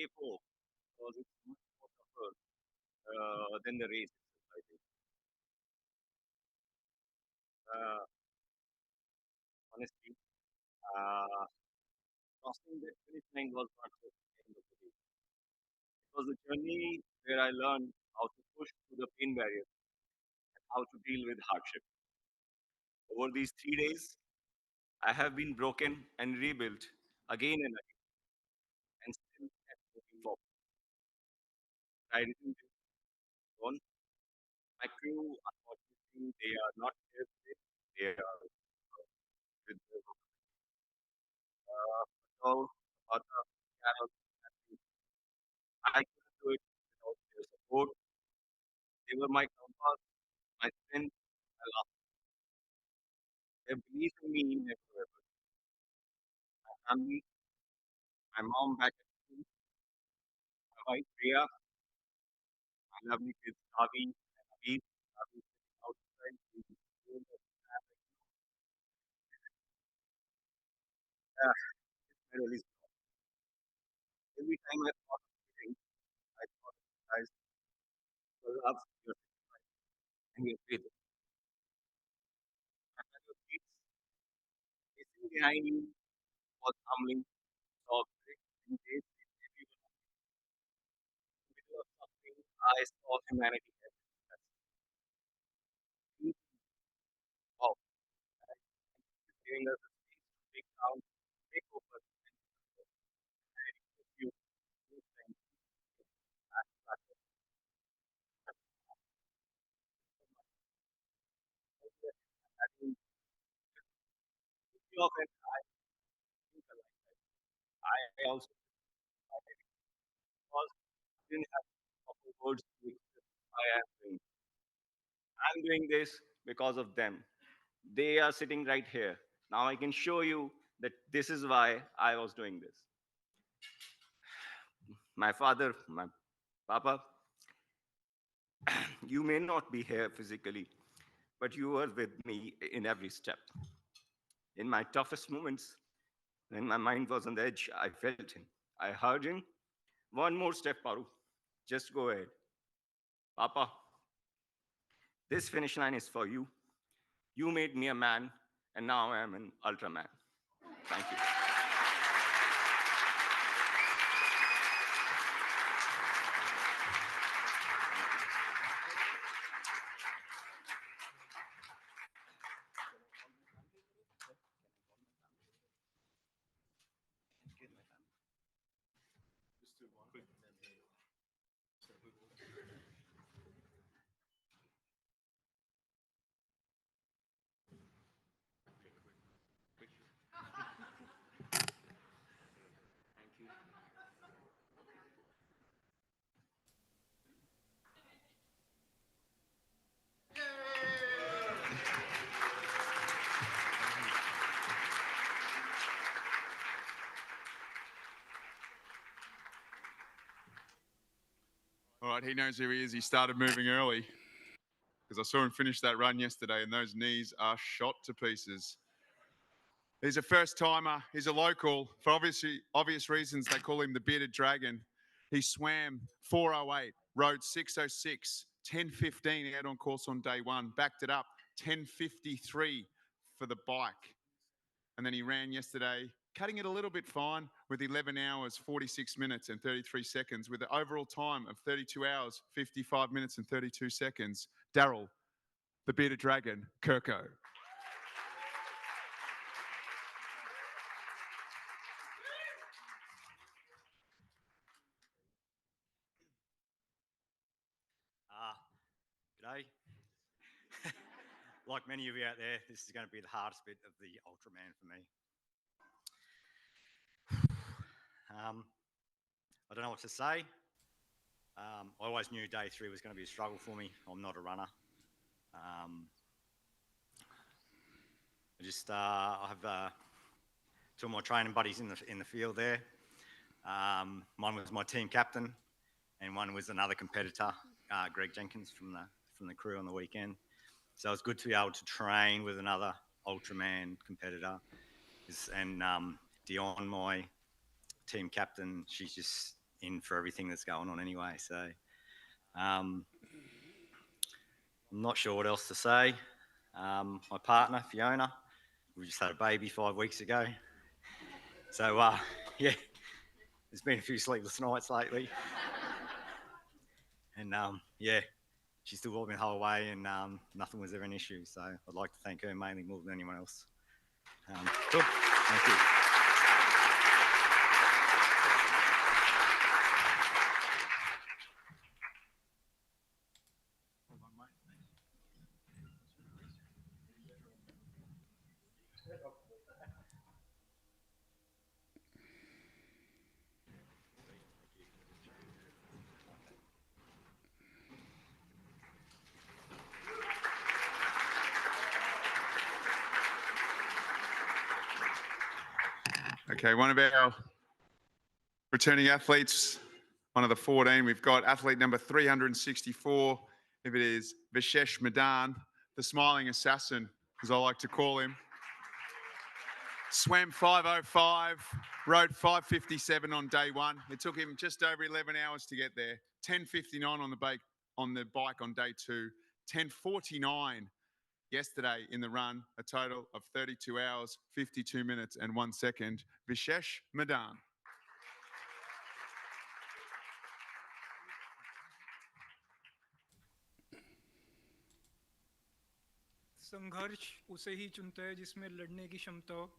day 4 because it's much more tougher than the race itself, I think. Uh, honestly, uh, crossing that finish line was not just the end of the day. It was a journey where I learned how to push through the pain barrier and how to deal with hardship. Over these 3 days, I have been broken and rebuilt again and again and still kept moving forward. I didn't do it alone. My crew, unfortunately, they are not here today. They are with the Patel, Pata, Carol, and me. I couldn't do it without their support. They were my compass, my strength, my love. Their belief in me never wavered. My family, my mom back at school, my wife Priya, my lovely kids Avi and Abhi. Avi sitting outside in the room of the traffic. It's my really strong. Every time I thought of quitting, I thought, guys, your love, your sacrifice, and your faith. My fellow kids, sitting behind you was humbling, toxic, and they everyone in the middle of something. I saw humanity everywhere. Wow, guys, giving us a space to take down, take over, and I request you to thank that platform. I mean, you often I think alike. I also because I didn't have proper words to express why I'm doing. I'm doing this because of them. They are sitting right here. Now I can show you that this is why I was doing this. My father, my papa, you may not be here physically, but you were with me in every step. In my toughest moments, when my mind was on the edge, I felt him. I heard him. One more step, Paru. Just go ahead. Papa, this finish line is for you. You made me a man, and now I am an ultraman. Thank you. All right, he knows who he is. He started moving early because I saw him finish that run yesterday, and those knees are shot to pieces. He's a first timer. He's a local. For obvious reasons, they call him the bearded dragon. He swam 4:08, rode 6:06, 10:15 out on course on day one, backed it up 10:53 for the bike. And then he ran yesterday, cutting it a little bit fine with 11 hours, 46 minutes and 33 seconds with an overall time of 32 hours, 55 minutes and 32 seconds. Daryl, the bearded dragon, Kirko. G'day. Like many of you out there, this is going to be the hardest bit of the Ultraman for me. I don't know what to say. I always knew day 3 was going to be a struggle for me. I'm not a runner. I have 2 of my training buddies in the field there. One was my team captain, and one was another competitor, Greg Jenkins from the crew on the weekend. So it's good to be able to train with another Ultraman competitor. And Dion, my team captain, she's just in for everything that's going on anyway. So I'm not sure what else to say. My partner, Fiona, we just had a baby 5 weeks ago. So, yeah, there's been a few sleepless nights lately. And, yeah, she still got me the whole way and nothing was ever an issue. So I'd like to thank her mainly more than anyone else. Cool. Thank you. Okay, one of our returning athletes, one of the 14, we've got athlete number 364. If it is Vishesh Madan, the smiling assassin, as I like to call him. Swam 5:05, rode 5:57 on day one. It took him just over 11 hours to get there. 10:59 on the bike on day two. 10:49 yesterday in the run. A total of 32 hours, 52 minutes and 1 second. Vishesh Madan. संघर्ष उसे ही चुनता है जिसमें लड़ने की क्षमता हो.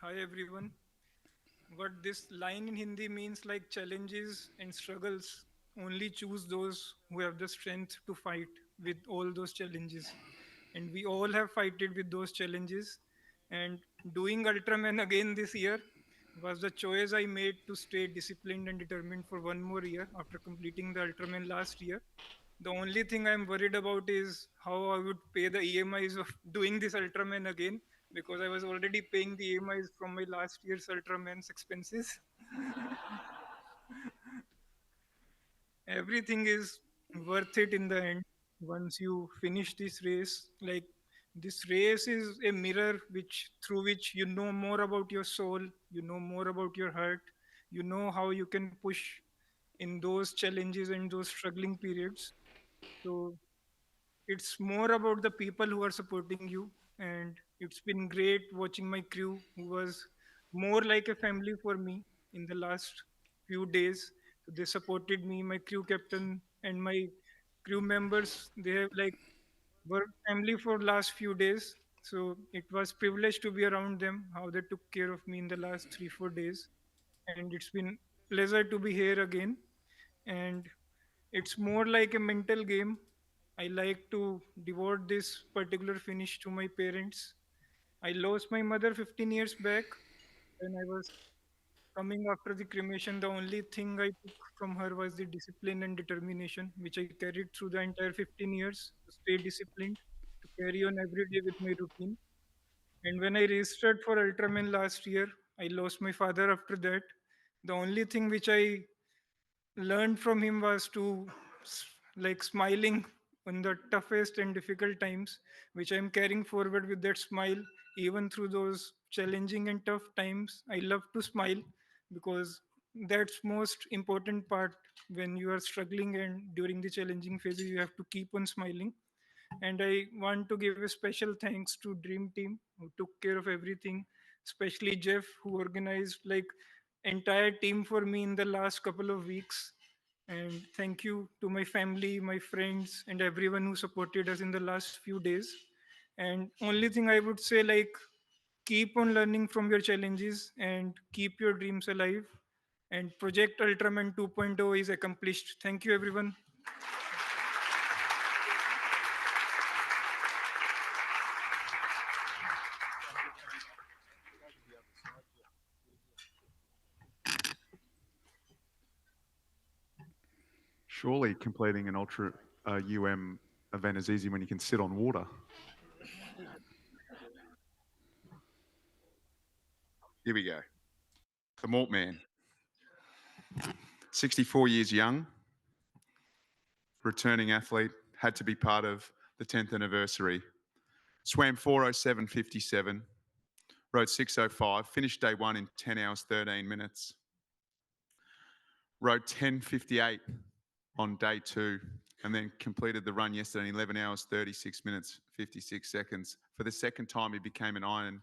Hi everyone. What this line in Hindi means, like, challenges and struggles, only choose those who have the strength to fight with all those challenges. And we all have fighted with those challenges. And doing Ultraman again this year was the choice I made to stay disciplined and determined for one more year after completing the Ultraman last year. The only thing I'm worried about is how I would pay the EMIs of doing this Ultraman again, because I was already paying the EMIs from my last year's Ultraman's expenses. Everything is worth it in the end once you finish this race. Like, this race is a mirror through which you know more about your soul, you know more about your heart, you know how you can push in those challenges and those struggling periods. So it's more about the people who are supporting you. And it's been great watching my crew, who was more like a family for me in the last few days. So they supported me, my crew captain and my crew members. They have, like, were family for last few days. So it was privilege to be around them, how they took care of me in the last 3-4 days. And it's been pleasure to be here again. And it's more like a mental game. I like to devote this particular finish to my parents. I lost my mother 15 years back when I was coming after the cremation. The only thing I took from her was the discipline and determination, which I carried through the entire 15 years to stay disciplined, to carry on every day with my routine. And when I registered for Ultraman last year, I lost my father after that. The only thing which I learned from him was to like smiling on the toughest and difficult times, which I'm carrying forward with that smile even through those challenging and tough times. I love to smile because that's most important part. When you are struggling and during the challenging phases, you have to keep on smiling. And I want to give a special thanks to Dream Team, who took care of everything, especially Jeff, who organized like entire team for me in the last couple of weeks. And thank you to my family, my friends, and everyone who supported us in the last few days. And only thing I would say, like, keep on learning from your challenges and keep your dreams alive. And Project Ultraman 2.0 is accomplished. Thank you, everyone. Surely completing an Ultra event is easy when you can sit on water. Here we go. The Malt Man. 64 years young, returning athlete, had to be part of the 10th anniversary. Swam 4:07:57, rode 6:05, finished day one in 10 hours, 13 minutes. rode 10:58 on day 2, and then completed the run yesterday in 11 hours, 36 minutes, 56 seconds. For the second time, he became an Iron.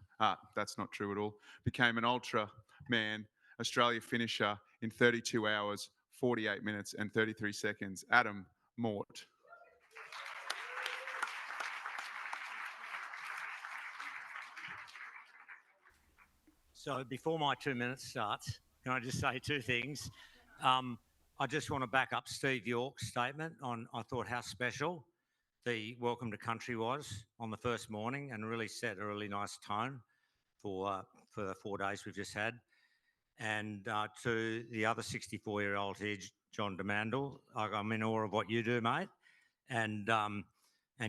That's not true at all. Became an Ultra Man Australia finisher in 32 hours, 48 minutes, and 33 seconds. Adam Mort. So before my 2 minutes starts, can I just say two things? I just want to back up Steve York's statement on, I thought, how special the Welcome to Country was on the first morning, and really set a really nice tone for the 4 days we've just had. And to the other 64-year-old here, John Demandel, I'm in awe of what you do, mate. And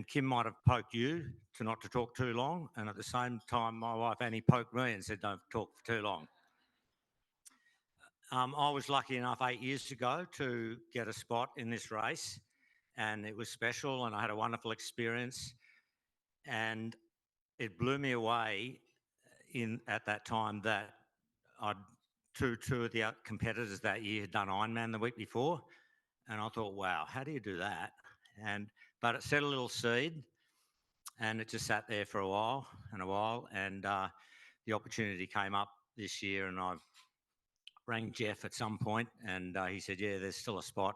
Kim might have poked you to not to talk too long, and at the same time, my wife Annie poked me and said, "Don't talk for too long." I was lucky enough 8 years ago to get a spot in this race, and it was special, and I had a wonderful experience, and it blew me away at that time that I'd two of the competitors that year had done Ironman the week before, and I thought, wow, how do you do that? But it set a little seed, and it just sat there for a while, and the opportunity came up this year, and I rang Jeff at some point, and he said, yeah, there's still a spot.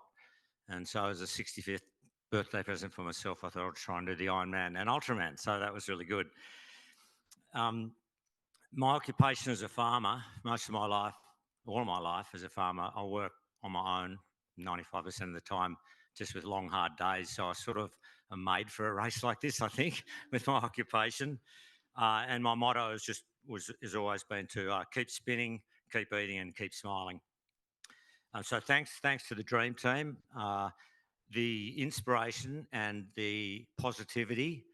And so as a 65th birthday present for myself, I thought I'd try and do the Ironman and Ultraman, so that was really good. My occupation as a farmer, most of my life, all of my life as a farmer, I work on my own 95% of the time, just with long, hard days. So I sort of am made for a race like this, I think, with my occupation. And my motto has always been to keep spinning, keep eating, and keep smiling. So thanks to the Dream Team. The inspiration and the positivity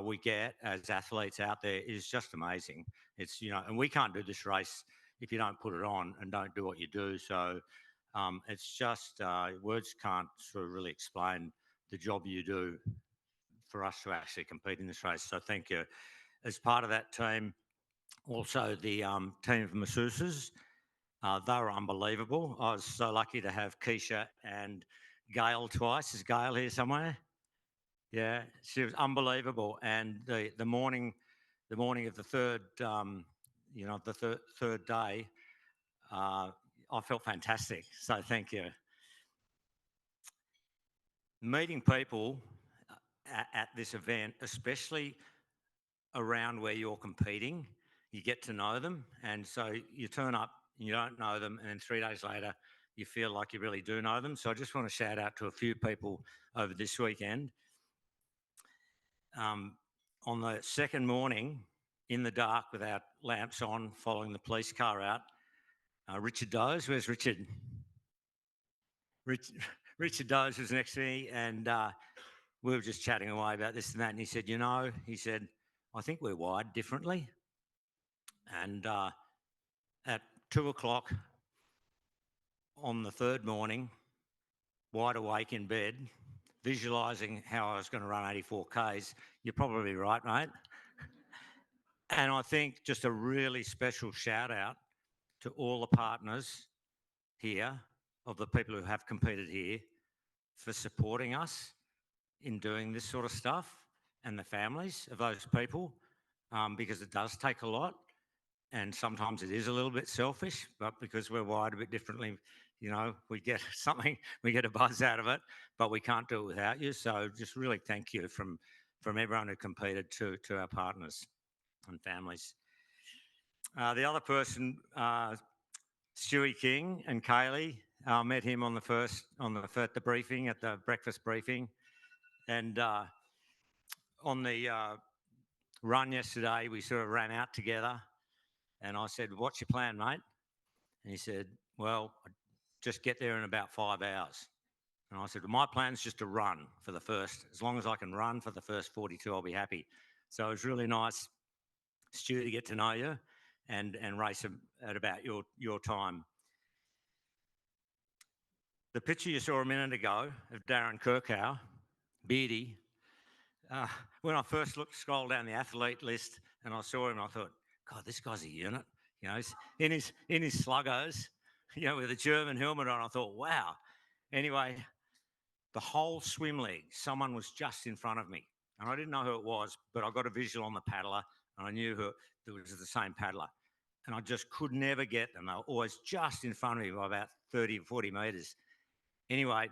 we get as athletes out there is just amazing. It's, and we can't do this race if you don't put it on and don't do what you do. So it's just, words can't sort of really explain the job you do for us to actually compete in this race. So thank you. As part of that team, also the team of masseuses, they were unbelievable. I was so lucky to have Keisha and Gail twice. Is Gail here somewhere? Yeah, she was unbelievable. And the morning of the third, third day, I felt fantastic. So thank you. Meeting people at this event, especially around where you're competing, you get to know them, and so you turn up and you don't know them, and then 3 days later you feel like you really do know them. So I just want to shout out to a few people over this weekend. On the second morning, in the dark with our lamps on, following the police car out, Richard Doze, where's Richard? Richard Doze was next to me, and we were just chatting away about this and that, and he said, I think we're wired differently. And at 2 o'clock on the third morning, wide awake in bed, visualising how I was going to run 84 Ks, you're probably right, mate. And I think just a really special shout out to all the partners here, of the people who have competed here, for supporting us in doing this sort of stuff, and the families of those people, because it does take a lot. And sometimes it is a little bit selfish, but because we're wired a bit differently, we get something, we get a buzz out of it, but we can't do it without you. So just really thank you from everyone who competed to our partners and families. The other person, Stewie King and Kaylee, met him on the briefing, at the breakfast briefing, and on the run yesterday, we sort of ran out together, and I said, "What's your plan, mate?" And he said, "Well, I just get there in about 5 hours." And I said, "Well, my plan's just to run for the first. As long as I can run for the first 42, I'll be happy." So it was really nice, Stu, to get to know you and race at about your time. The picture you saw a minute ago of Darren Kirkhow, Beardy, when I first scrolled down the athlete list and I saw him, I thought, God, this guy's a unit. He's in his sluggos, with a German helmet on. I thought, wow. Anyway, the whole swim leg, someone was just in front of me. And I didn't know who it was, but I got a visual on the paddler and I knew who it was, the same paddler. And I just could never get them. They were always just in front of me by about 30 or 40 metres. Anyway,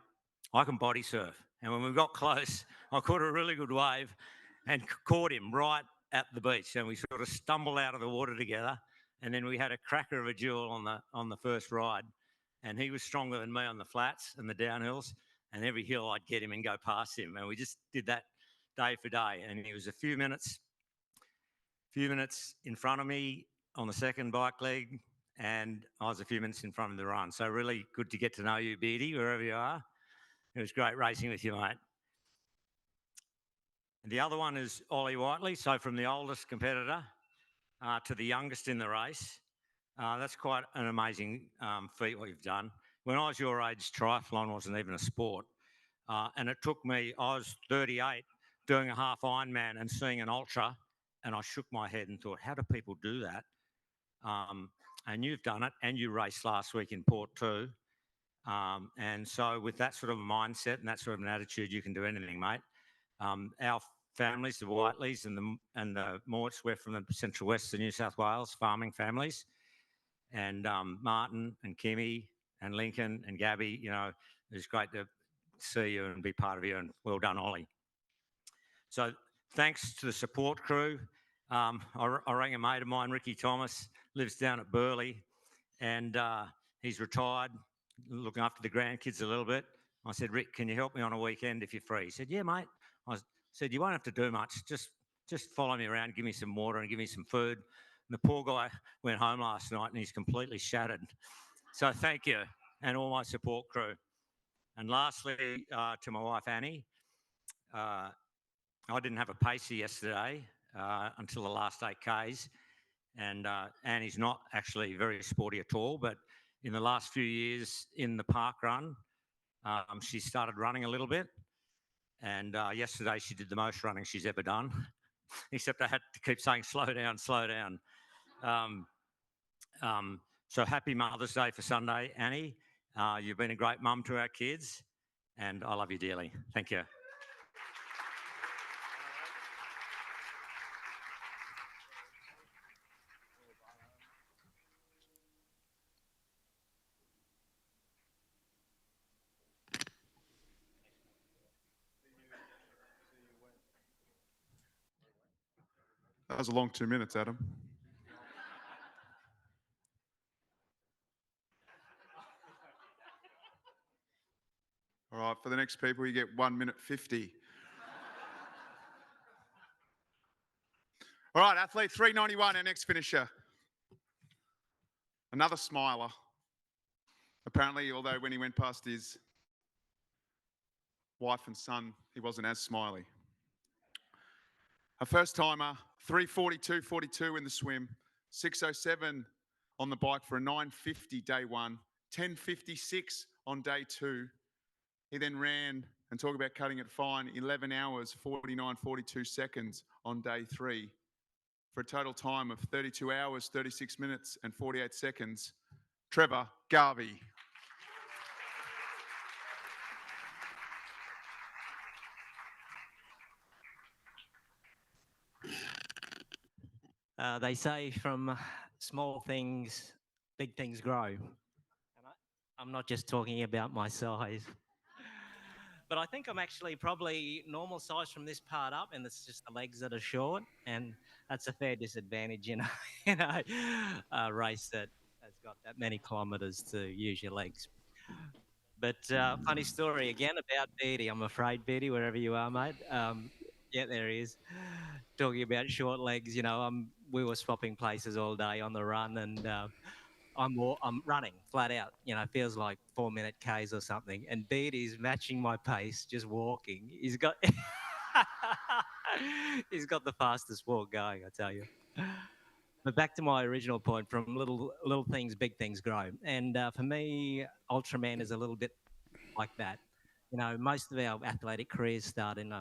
I can body surf. And when we got close, I caught a really good wave and caught him right at the beach. And we sort of stumbled out of the water together. And then we had a cracker of a duel on the first ride. And he was stronger than me on the flats and the downhills. And every hill I'd get him and go past him. And we just did that day for day. And he was a few minutes in front of me on the second bike leg, and I was a few minutes in front of the run. So really good to get to know you, Beardy, wherever you are. It was great racing with you, mate. And the other one is Ollie Whiteley. So from the oldest competitor to the youngest in the race. That's quite an amazing feat what you've done. When I was your age, triathlon wasn't even a sport. And it took me, I was 38, doing a half Ironman and seeing an ultra, and I shook my head and thought, how do people do that? And you've done it, and you raced last week in Port too. And so with that sort of mindset and that sort of an attitude, you can do anything, mate. Our families, the Whiteleys and the Morts, we're from the central west of New South Wales, farming families. And Martin and Kimmy and Lincoln and Gabby, it was great to see you and be part of you, and well done, Ollie. So thanks to the support crew. I rang a mate of mine, Ricky Thomas, lives down at Burleigh, and he's retired, looking after the grandkids a little bit. I said, Rick, can you help me on a weekend if you're free? He said, yeah, mate. I said, you won't have to do much. Just follow me around, give me some water and give me some food. And the poor guy went home last night and he's completely shattered. So thank you, and all my support crew. And lastly, to my wife, Annie, I didn't have a pacer yesterday until the last 8Ks. And Annie's not actually very sporty at all, but in the last few years in the park run, she started running a little bit. And yesterday she did the most running she's ever done, except I had to keep saying, slow down, slow down. So happy Mother's Day for Sunday, Annie. You've been a great mum to our kids, and I love you dearly. Thank you. That was a long 2 minutes, Adam. All right, for the next people, you get 1 minute 50. All right, athlete 391, our next finisher. Another smiler. Apparently, although when he went past his wife and son, he wasn't as smiley. A first timer, 3:42.42 in the swim, 6:07 on the bike for a 9:50 day one, 10:56 on day two. He then ran, and talk about cutting it fine, 11 hours, 49:42 seconds on day three, for a total time of 32 hours, 36 minutes and 48 seconds. Trevor Garvey. They say from small things, big things grow. And I'm not just talking about my size. But I think I'm actually probably normal size from this part up, and it's just the legs that are short, and that's a fair disadvantage in a race that has got that many kilometres to use your legs. But funny story again about Beatty. I'm afraid, Beatty, wherever you are, mate. Yeah, there he is. Talking about short legs, we were swapping places all day on the run, and I'm running flat out. Feels like 4-minute Ks or something. And Beatty's matching my pace, just walking. He's got he's got the fastest walk going, I tell you. But back to my original point, from little things, big things grow. And for me, Ultraman is a little bit like that. Most of our athletic careers start in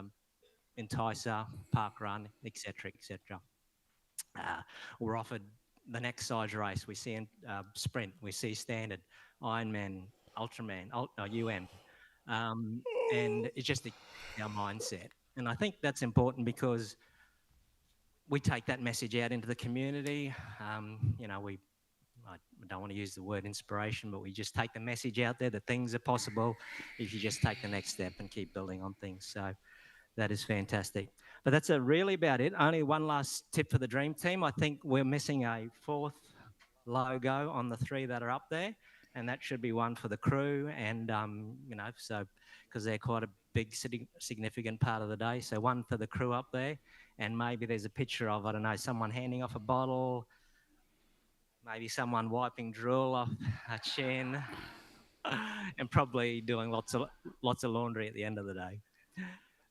TISA, park run, etc., etc. We're offered the next size race. We see sprint, we see standard, Ironman, Ultraman, and it's just our mindset. And I think that's important because we take that message out into the community. I don't want to use the word inspiration, but we just take the message out there that things are possible if you just take the next step and keep building on things. So that is fantastic. But that's really about it. Only one last tip for the dream team. I think we're missing a fourth logo on the three that are up there, and that should be one for the crew. And so because they're quite a big significant part of the day, so one for the crew up there, and maybe there's a picture of, I don't know, someone handing off a bottle, maybe someone wiping drool off a chin, and probably doing lots of laundry at the end of the day.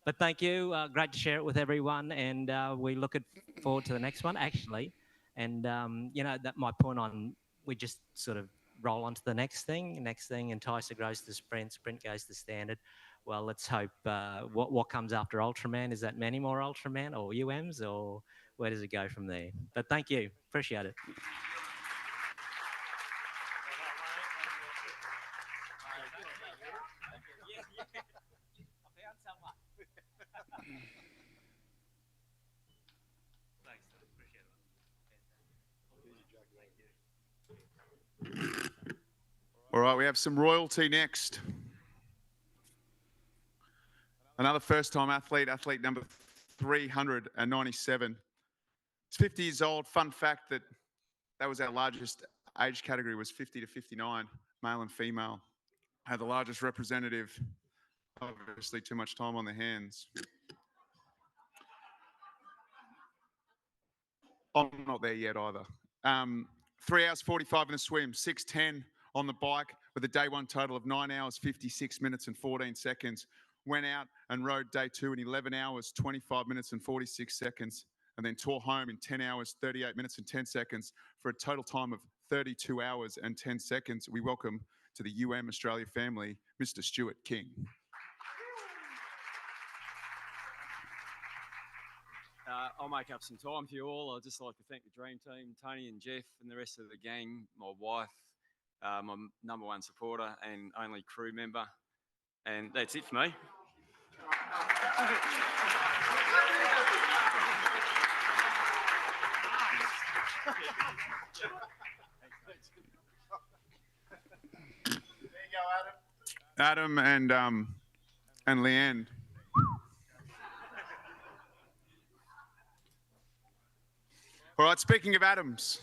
But thank you. Great to share it with everyone, and we look forward to the next one, actually. And that my point on, we just sort of roll on to the next thing, and Tyson goes to sprint goes to standard. Well, let's hope what comes after Ultraman, is that many more Ultraman or UMs, or where does it go from there? But thank you. Appreciate it. All right, we have some royalty next. Another first-time athlete number 397. He's 50 years old. Fun fact that was our largest age category, was 50 to 59, male and female. Had the largest representative. Obviously, too much time on their hands. I'm not there yet either. 3 hours 45 in the swim, 6:10 on the bike, with a day one total of 9 hours 56 minutes and 14 seconds. Went out and rode day two in 11 hours 25 minutes and 46 seconds, and then tore home in 10 hours 38 minutes and 10 seconds for a total time of 32 hours and 10 seconds. We welcome to the Australia family, Mr. Stuart King. I'll make up some time for you all. I'd just like to thank the Dream Team, Tony and Jeff and the rest of the gang, my wife, my number one supporter and only crew member. And that's it for me. Adam and Leanne. All right, speaking of Adams.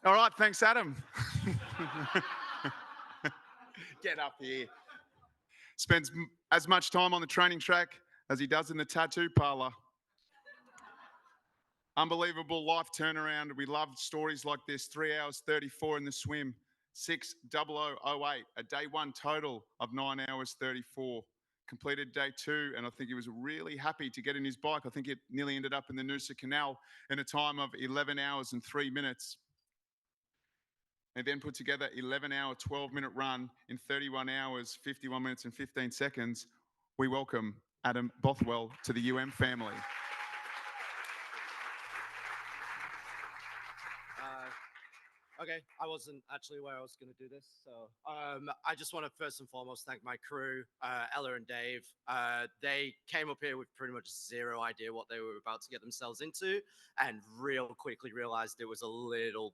All right, thanks, Adam. Get up here. Spends as much time on the training track as he does in the tattoo parlor. Unbelievable life turnaround. We love stories like this. 3 hours 34 in the swim, 6:00:08, a day one total of 9 hours 34. Completed day two, and I think he was really happy to get in his bike. I think it nearly ended up in the Noosa Canal in a time of 11 hours and 3 minutes. They then put together 11-hour, 12-minute run in 31 hours, 51 minutes and 15 seconds. We welcome Adam Bothwell to the family. Okay, I wasn't actually where I was going to do this. So I just want to first and foremost thank my crew, Ella and Dave. They came up here with pretty much zero idea what they were about to get themselves into, and real quickly realized there was a little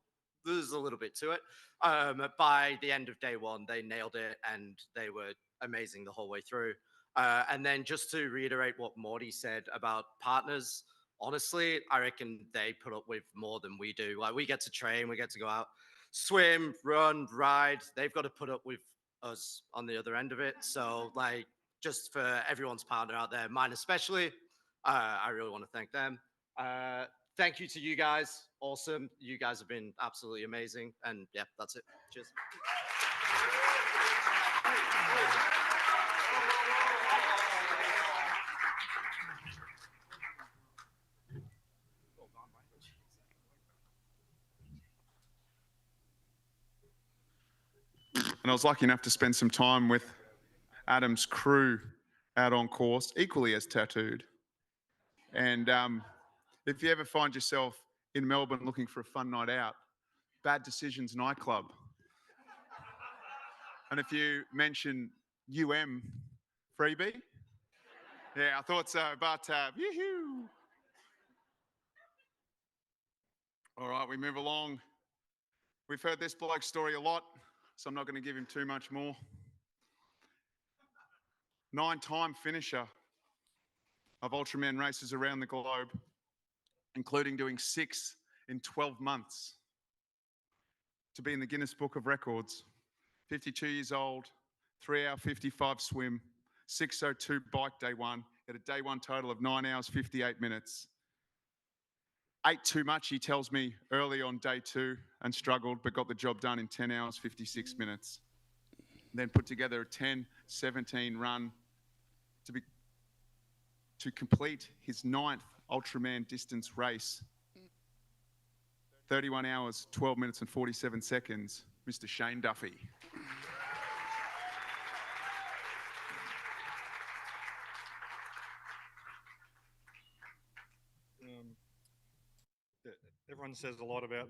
bit to it. By the end of day one, they nailed it, and they were amazing the whole way through. And then just to reiterate what Morty said about partners, honestly, I reckon they put up with more than we do. Like, we get to train, we get to go out, swim, run, ride. They've got to put up with us on the other end of it. So, like, just for everyone's partner out there, mine especially, I really want to thank them. Thank you to you guys. Awesome. You guys have been absolutely amazing. And yeah, that's it. Cheers. And I was lucky enough to spend some time with Adam's crew out on course, equally as tattooed. And if you ever find yourself in Melbourne looking for a fun night out, Bad Decisions nightclub. And if you mention freebie, yeah, I thought so, but yoo-hoo. All right, we move along. We've heard this bloke's story a lot, so I'm not going to give him too much more. 9-time finisher of Ultraman races around the globe, including doing 6 in 12 months to be in the Guinness Book of Records. 52 years old, 3 hour 55 swim, 6:02 bike day one, at a day one total of 9 hours 58 minutes. Ate too much, he tells me, early on day 2 and struggled, but got the job done in 10 hours 56 minutes. Then put together a 10:17 run to complete his 9th Ultraman distance race. 31 hours, 12 minutes and 47 seconds, Mr. Shane Duffy. Everyone says a lot about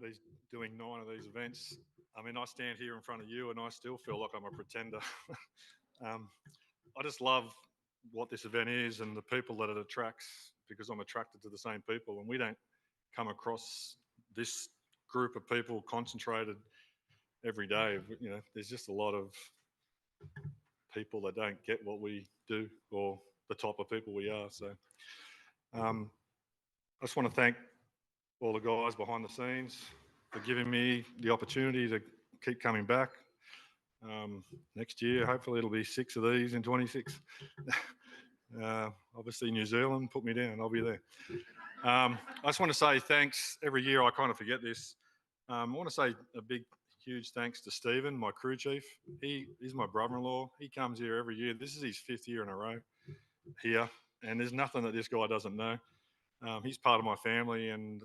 doing 9 of these events. I mean, I stand here in front of you and I still feel like I'm a pretender. I just love what this event is and the people that it attracts, because I'm attracted to the same people, and we don't come across this group of people concentrated every day. You know, there's just a lot of people that don't get what we do, or the type of people we are. So I just want to thank all the guys behind the scenes for giving me the opportunity to keep coming back. Next year, hopefully it'll be 6 of these in 26. Obviously New Zealand, put me down, I'll be there. I just want to say thanks. Every year I kind of forget this. I want to say a big, huge thanks to Stephen, my crew chief. He's my brother-in-law. He comes here every year. This is his 5th year in a row here, and there's nothing that this guy doesn't know. He's part of my family, and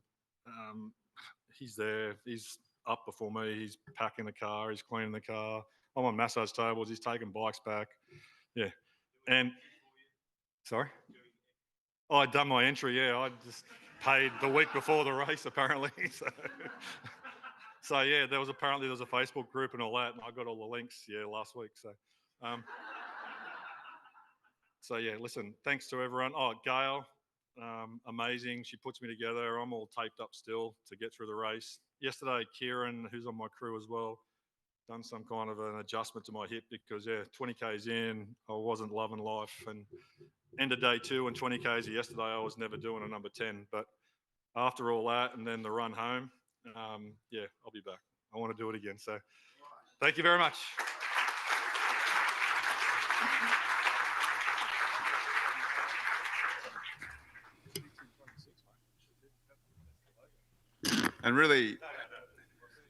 he's there. He's up before me. He's packing the car. He's cleaning the car. I'm on massage tables. He's taking bikes back. Yeah. And sorry? Oh, I'd done my entry. Yeah, I just paid the week before the race, apparently. So yeah, there was a Facebook group and all that, and I got all the links. Yeah, last week. So yeah, listen. Thanks to everyone. Oh, Gail. Amazing. She puts me together. I'm all taped up still to get through the race. Yesterday, Kieran, who's on my crew as well, done some kind of an adjustment to my hip because, yeah, 20 Ks in, I wasn't loving life. And end of day 2 and 20 Ks yesterday, I was never doing a number 10. But after all that and then the run home, yeah, I'll be back. I want to do it again. So thank you very much. And really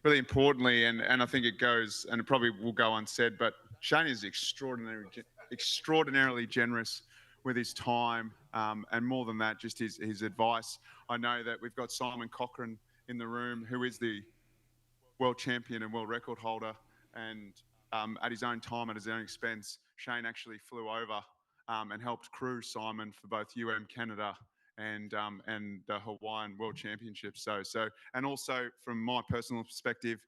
importantly, and I think it goes, and it probably will go unsaid, but Shane is extraordinarily generous with his time, and more than that, just his advice. I know that we've got Simon Cochran in the room, who is the world champion and world record holder, and at his own time, at his own expense, Shane actually flew over and helped crew Simon for both Canada and the Hawaiian World Championships. So, and also from my personal perspective,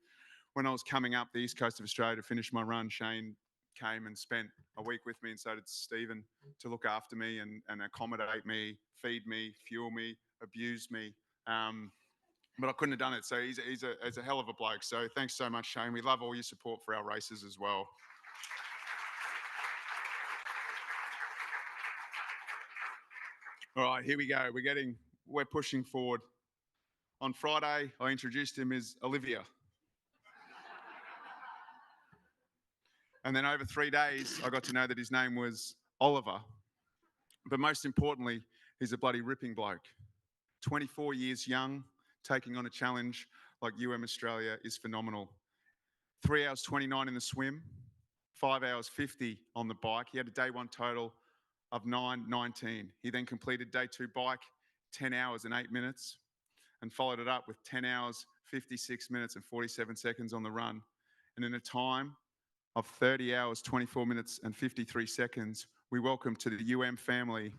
when I was coming up the east coast of Australia to finish my run, Shane came and spent a week with me, and so did Stephen, to look after me and accommodate me, feed me, fuel me, abuse me. But I couldn't have done it. So he's a hell of a bloke. So thanks so much, Shane. We love all your support for our races as well. All right, here we go. We're pushing forward. On Friday, I introduced him as Olivia. And then over 3 days, I got to know that his name was Oliver. But most importantly, he's a bloody ripping bloke. 24 years young, taking on a challenge like Australia is phenomenal. 3 hours 29 in the swim, 5 hours 50 on the bike. He had a day 1 total of 9:19. He then completed day 2 bike, 10 hours and 8 minutes, and followed it up with 10 hours, 56 minutes and 47 seconds on the run. And in a time of 30 hours, 24 minutes, and 53 seconds, we welcome to the family,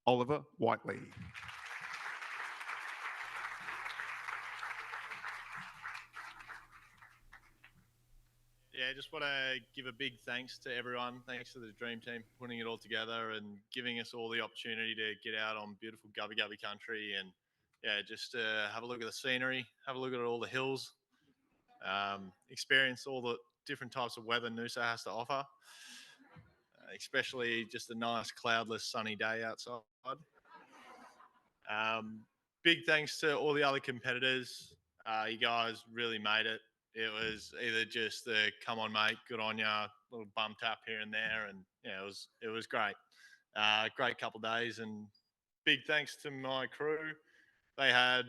Oliver Whiteley. Yeah, just want to give a big thanks to everyone. Thanks to the Dream Team for putting it all together and giving us all the opportunity to get out on beautiful Gubby Gubby country and yeah, just have a look at the scenery, have a look at all the hills, experience all the different types of weather Noosa has to offer, especially just a nice cloudless sunny day outside. Big thanks to all the other competitors. You guys really made it. It was either just the come on mate, good on ya, little bum tap here and there, and yeah, it was great. Great couple of days, and big thanks to my crew. They had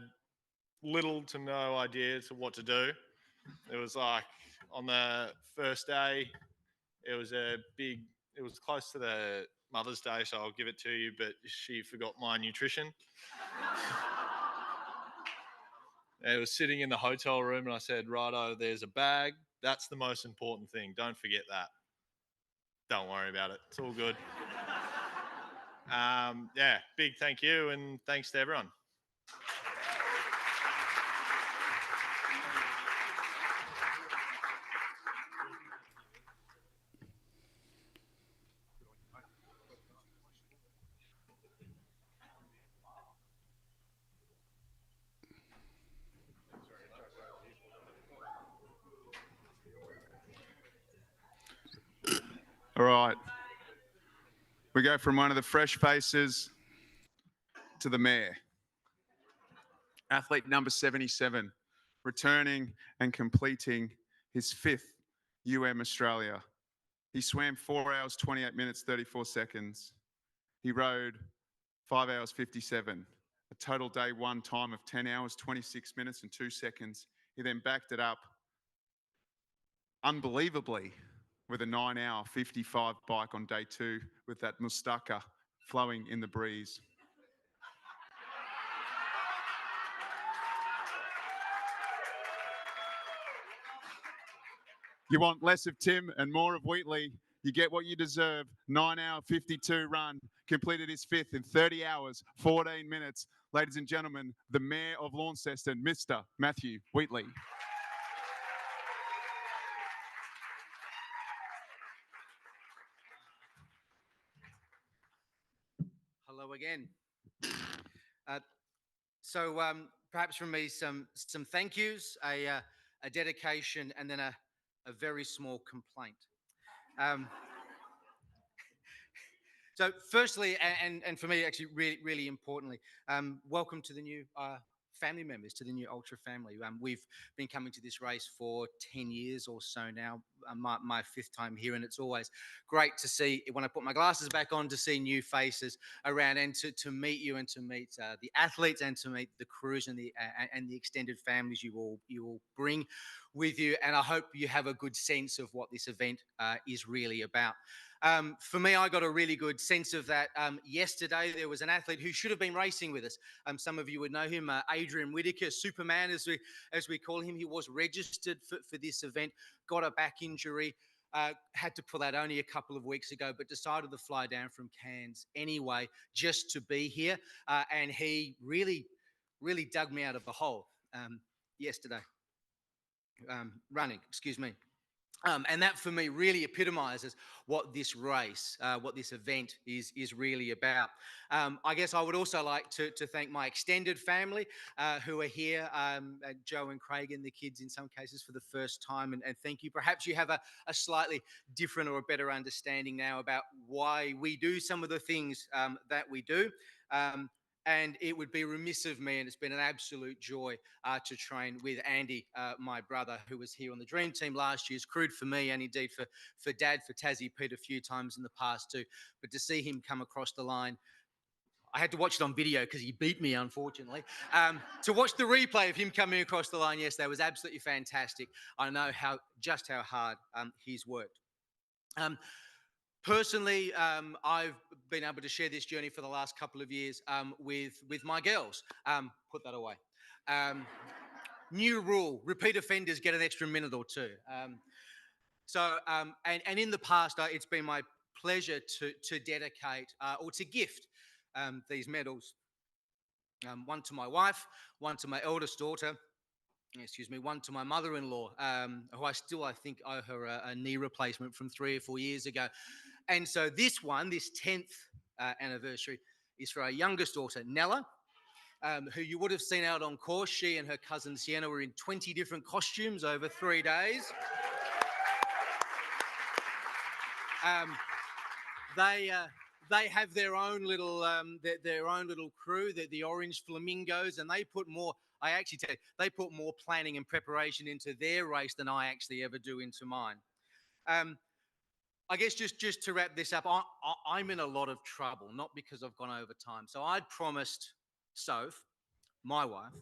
little to no idea to what to do. It was like on the first day, it was close to the Mother's Day, so I'll give it to you, but she forgot my nutrition. It was sitting in the hotel room, and I said, righto, there's a bag. That's the most important thing. Don't forget that. Don't worry about it. It's all good. Yeah, big thank you, and thanks to everyone. All right. We go from one of the fresh faces to the mayor. Athlete number 77, returning and completing his 5th Australia. He swam 4 hours, 28 minutes, 34 seconds. He rode 5 hours, 57. A total day one time of 10 hours, 26 minutes and 2 seconds. He then backed it up unbelievably with a 9-hour 55 bike on day 2 with that mustaka flowing in the breeze. You want less of Tim and more of Wheatley, you get what you deserve. 9-hour 52 run, completed his 5th in 30 hours, 14 minutes. Ladies and gentlemen, the Mayor of Launceston, Mr. Matthew Wheatley. Hello again. Perhaps from me some thank yous, a dedication, and then a very small complaint. So firstly, and for me, actually, really importantly, welcome to the new family members, to the new Ultra family. We've been coming to this race for 10 years or so now, my 5th time here, and it's always great to see, when I put my glasses back on, to see new faces around and to meet you and to meet the athletes and to meet the crews and the extended families you all bring with you. And I hope you have a good sense of what this event is really about. For me, I got a really good sense of that. Yesterday, there was an athlete who should have been racing with us. Some of you would know him, Adrian Whitaker, Superman, as we call him. He was registered for this event, got a back injury, had to pull out only a couple of weeks ago, but decided to fly down from Cairns anyway, just to be here. And he really dug me out of a hole yesterday, running, excuse me. And that for me really epitomizes what this race, what this event is really about. I guess I would also like to thank my extended family who are here, Joe and Craig and the kids in some cases for the first time, and thank you. Perhaps you have a slightly different or a better understanding now about why we do some of the things that we do. And it would be remiss of me, and it's been an absolute joy to train with Andy, my brother, who was here on the Dream Team last year. He's crewed for me and indeed for Dad, for Tassie Pete a few times in the past too. But to see him come across the line, I had to watch it on video because he beat me, unfortunately. To watch the replay of him coming across the line yesterday was absolutely fantastic. I know just how hard he's worked. Personally, I've been able to share this journey for the last couple of years with my girls. Put that away. New rule: repeat offenders get an extra minute or two. So, and in the past, it's been my pleasure to dedicate or to gift these medals. One to my wife, one to my eldest daughter, excuse me, one to my mother-in-law, who I think owe her a knee replacement from 3 or 4 years ago. And so this one, this 10th anniversary, is for our youngest daughter, Nella, who you would have seen out on course. She and her cousin Sienna were in 20 different costumes over 3 days. They have their own little crew, the Orange Flamingos, and they put more. I actually tell you, they put more planning and preparation into their race than I actually ever do into mine. I guess just to wrap this up, I'm in a lot of trouble, not because I've gone over time. So I'd promised Soph, my wife,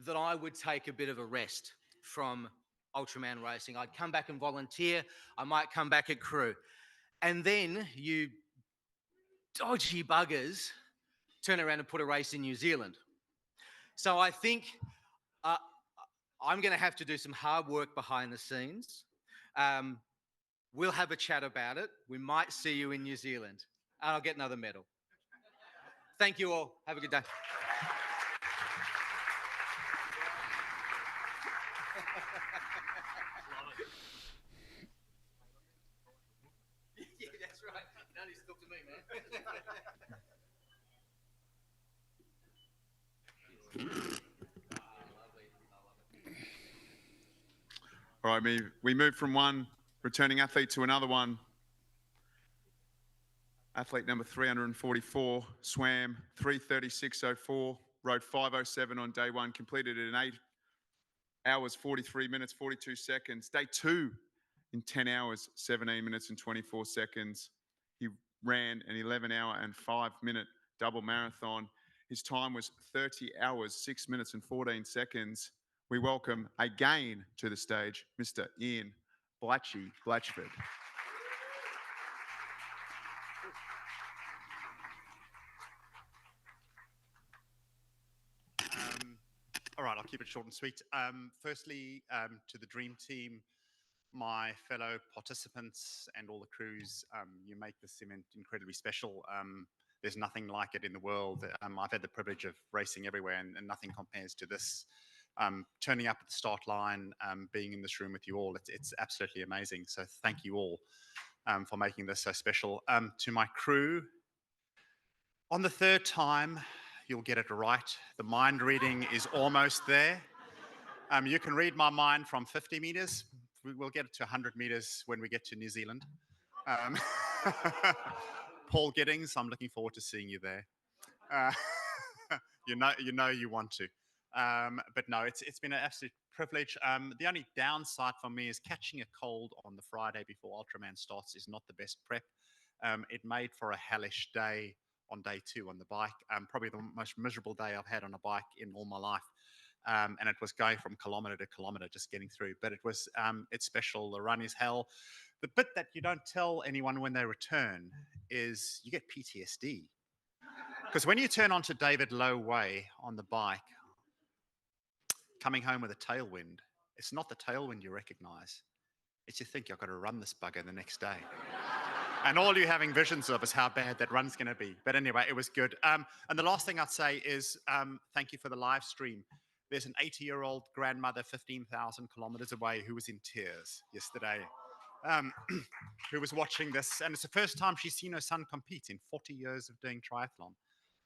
that I would take a bit of a rest from Ultraman racing. I'd come back and volunteer. I might come back at crew. And then you dodgy buggers turn around and put a race in New Zealand. So I think I'm going to have to do some hard work behind the scenes. We'll have a chat about it. We might see you in New Zealand. And I'll get another medal. Thank you all. Have a good day. Yeah, that's right. You don't need to talk to me, man. All right, we move from one returning athlete to another one. Athlete number 344 swam 3:36.04, rode 5:07 on day one, completed it in 8 hours, 43 minutes, 42 seconds. Day two in 10 hours, 17 minutes and 24 seconds. He ran an 11 hour and 5 minute double marathon. His time was 30 hours, 6 minutes and 14 seconds. We welcome again to the stage, Mr. Ian Blatchford. All right, I'll keep it short and sweet. Firstly, to the dream team, my fellow participants and all the crews, you make this event incredibly special. There's nothing like it in the world. I've had the privilege of racing everywhere, and nothing compares to this. Turning up at the start line, being in this room with you all, it's absolutely amazing. So thank you all for making this so special. To my crew, on the third time, you'll get it right. The mind reading is almost there. You can read my mind from 50 meters. We'll get it to 100 meters when we get to New Zealand. Paul Giddings, I'm looking forward to seeing you there. You know you want to. But no, it's been an absolute privilege. The only downside for me is catching a cold on the Friday before Ultraman starts is not the best prep. It made for a hellish day on day two on the bike. Probably the most miserable day I've had on a bike in all my life. And it was going from kilometer to kilometer, just getting through. But it's special. The run is hell. The bit that you don't tell anyone when they return is you get PTSD. Because when you turn onto David Low Way on the bike, coming home with a tailwind, it's not the tailwind you recognize. It's you think, I've got to run this bugger the next day. And all you're having visions of is how bad that run's going to be. But anyway, it was good. And the last thing I'd say is thank you for the live stream. There's an 80-year-old grandmother 15,000 kilometers away who was in tears yesterday, who was watching this. And it's the first time she's seen her son compete in 40 years of doing triathlon.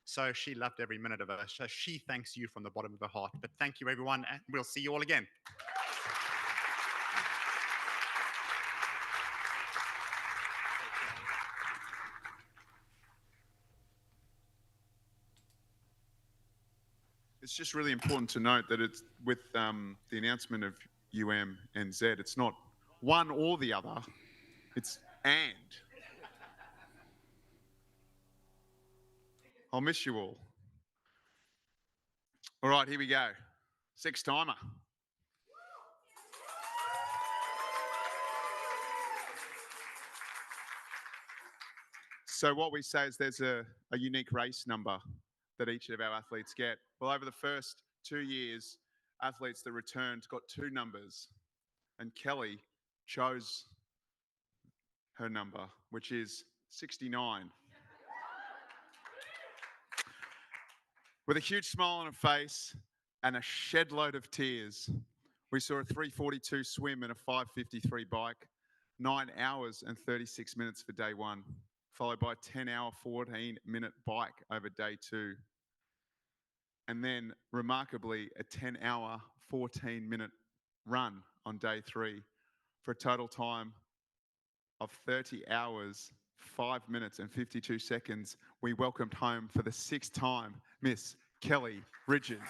So she loved every minute of it. So she thanks you from the bottom of her heart. But thank you, everyone, and we'll see you all again. It's just really important to note that it's with the announcement of and Z, it's not one or the other, it's and. I'll miss you all. All right, here we go. 6 timer. So what we say is there's a unique race number that each of our athletes get. Well, over the first 2 years, athletes that returned got 2 numbers. And Kelly chose her number, which is 69. With a huge smile on her face and a shed load of tears, we saw a 3:42 swim and a 5:53 bike, 9 hours and 36 minutes for day one, followed by a 10-hour, 14-minute bike over day two. And then, remarkably, a 10-hour, 14-minute run on day three for a total time of 30 hours, 5 minutes and 52 seconds. We welcomed home for the 6th time Miss Kelly Richards.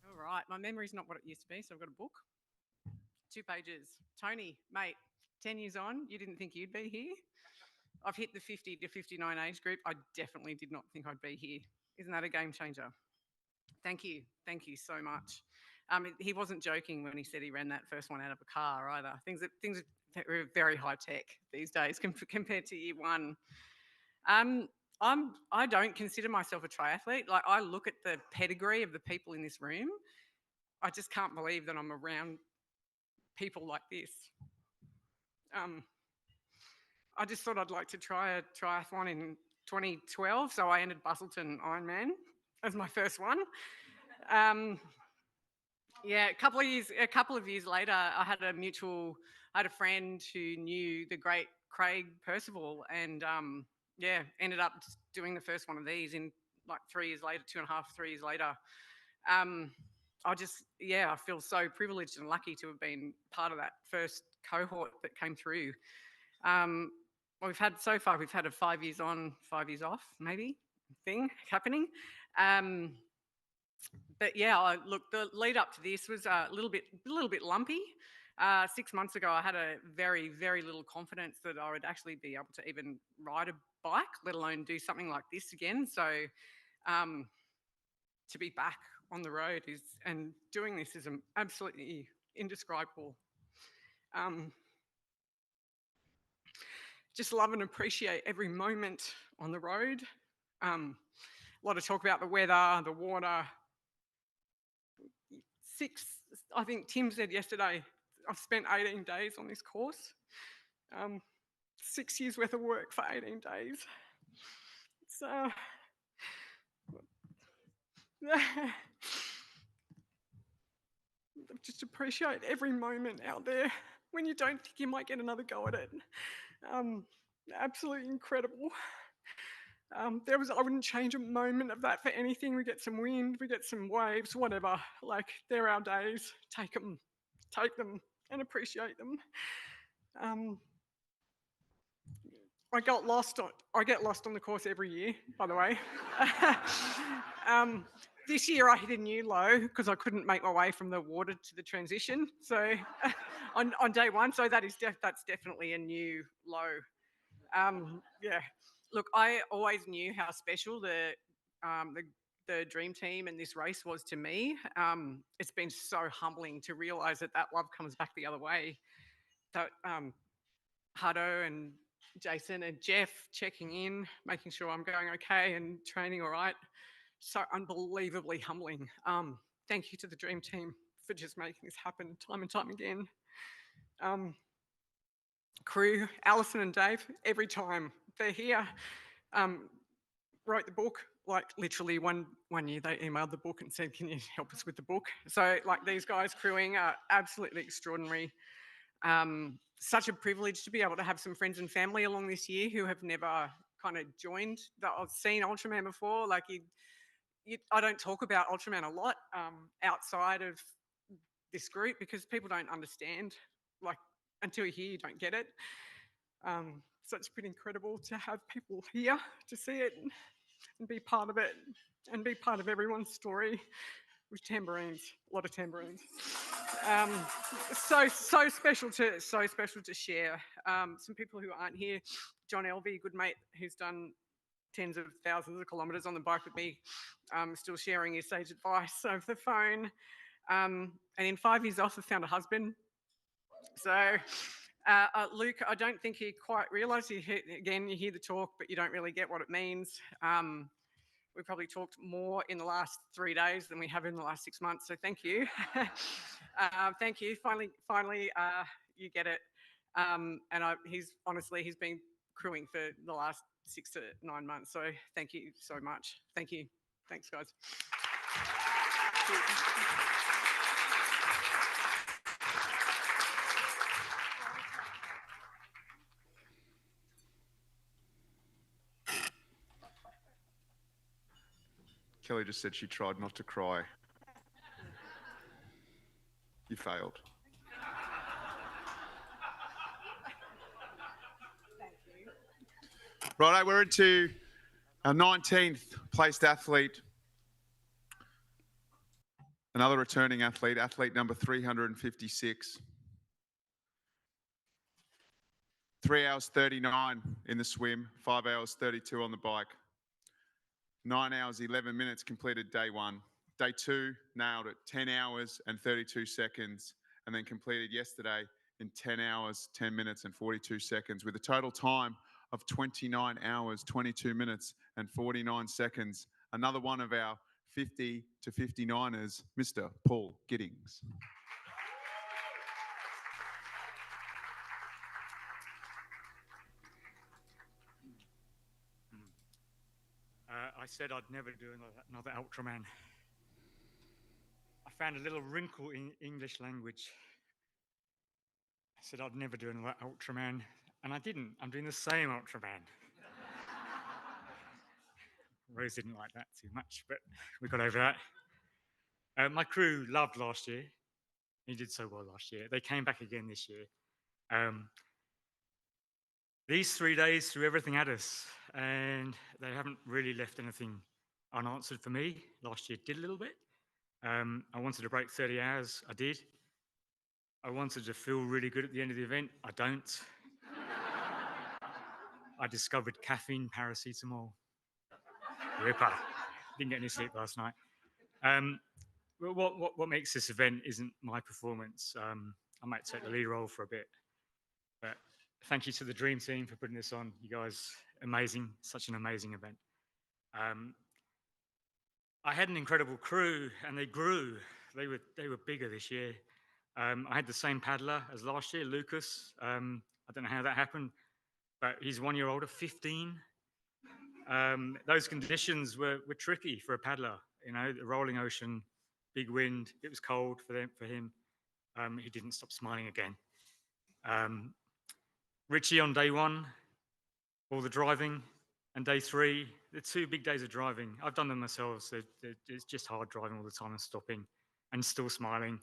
All right, my memory's not what it used to be, so I've got a book. 2 pages. Tony, mate, 10 years on, you didn't think you'd be here? I've hit the 50 to 59 age group. I definitely did not think I'd be here. Isn't that a game changer? Thank you so much. He wasn't joking when he said he ran that first one out of a car either. Things are very high tech these days compared to year one. I don't consider myself a triathlete. Like, I look at the pedigree of the people in this room. I just can't believe that I'm around people like this. I just thought I'd like to try a triathlon in 2012, so I entered Bustleton Ironman as my first one. Yeah, a couple of years later, I had a friend who knew the great Craig Percival, and ended up doing the first one of these in like 3 years later, 2.5, 3 years later. I feel so privileged and lucky to have been part of that first cohort that came through. We've had a 5 years on, 5 years off, maybe thing happening. But yeah, look, the lead up to this was a little bit lumpy. 6 months ago, I had a very, very little confidence that I would actually be able to even ride a bike, let alone do something like this again. So to be back on the road and doing this is absolutely indescribable. Just love and appreciate every moment on the road. A lot of talk about the weather, the water. I think Tim said yesterday, I've spent 18 days on this course. 6 years worth of work for 18 days. So, just appreciate every moment out there when you don't think you might get another go at it. Absolutely incredible. I wouldn't change a moment of that for anything. We get some wind, we get some waves, whatever. Like, they're our days. Take them and appreciate them. I get lost on the course every year, by the way. This year I hit a new low because I couldn't make my way from the water to the transition. So on day one, so that's definitely a new low. Yeah. Look, I always knew how special the dream team and this race was to me. It's been so humbling to realise that love comes back the other way. That Hutto and Jason and Jeff checking in, making sure I'm going okay and training all right. So unbelievably humbling. Thank you to the dream team for just making this happen time and time again. Crew, Alison and Dave, every time they're here, wrote the book. Like, literally one year they emailed the book and said, can you help us with the book? So, like, these guys crewing are absolutely extraordinary. Such a privilege to be able to have some friends and family along this year who have never kind of joined. I've seen Ultraman before. Like, I don't talk about Ultraman a lot outside of this group because people don't understand. Like, until you're here, you don't get it. So it's pretty incredible to have people here to see it and be part of it and be part of everyone's story with tambourines, a lot of tambourines. So special to share. Some people who aren't here, John Elvey, good mate, who's done tens of thousands of kilometres on the bike with me, still sharing his sage advice over the phone. And in 5 years off, I found a husband. So Luke, I don't think he quite realised. Again, you hear the talk, but you don't really get what it means. We probably talked more in the last 3 days than we have in the last 6 months. So thank you. Thank you. Finally, you get it. He's been crewing for the last 6 to 9 months. So thank you so much. Thank you. Thanks, guys. Kelly just said she tried not to cry. You failed. Righto, we're into our 19th placed athlete. Another returning athlete, athlete number 356. 3 hours 39 in the swim, 5 hours 32 on the bike. 9 hours 11 minutes completed day one. Day two nailed it, 10 hours and 32 seconds, and then completed yesterday in 10 hours, 10 minutes and 42 seconds with a total time of 29 hours, 22 minutes and 49 seconds. Another one of our 50 to 59ers, Mr. Paul Giddings. I said I'd never do another Ultraman. I found a little wrinkle in English language. I said I'd never do another Ultraman, and I didn't. I'm doing the same Ultraman. Rose didn't like that too much, but we got over that. My crew loved last year. He did so well last year. They came back again this year. These 3 days threw everything at us, and they haven't really left anything unanswered for me. Last year did a little bit. I wanted to break 30 hours. I did. I wanted to feel really good at the end of the event. I don't. I discovered caffeine paracetamol. Ripper. Didn't get any sleep last night. What makes this event isn't my performance. I might take the lead role for a bit. But thank you to the Dream Team for putting this on. You guys, amazing. Such an amazing event. I had an incredible crew, and they grew. They were bigger this year. I had the same paddler as last year, Lucas. I don't know how that happened, but he's 1 year older, 15. Those conditions were tricky for a paddler. You know, the rolling ocean, big wind. It was cold for him. He didn't stop smiling again. Richie on day one, all the driving, and day three, the 2 big days of driving. I've done them myself, so it's just hard driving all the time and stopping and still smiling.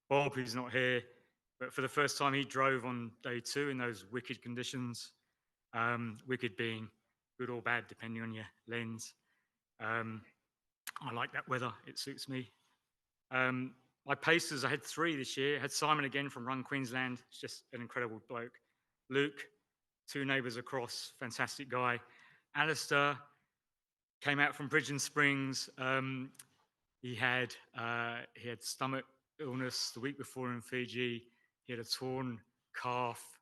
Bob, who's not here, but for the first time he drove on day 2 in those wicked conditions. Wicked being good or bad, depending on your lens. I like that weather, it suits me. My pacers, I had 3 this year. I had Simon again from Run Queensland, it's just an incredible bloke. Luke, 2 neighbours across, fantastic guy. Alistair came out from Bridge and Springs. He had stomach illness the week before in Fiji. He had a torn calf.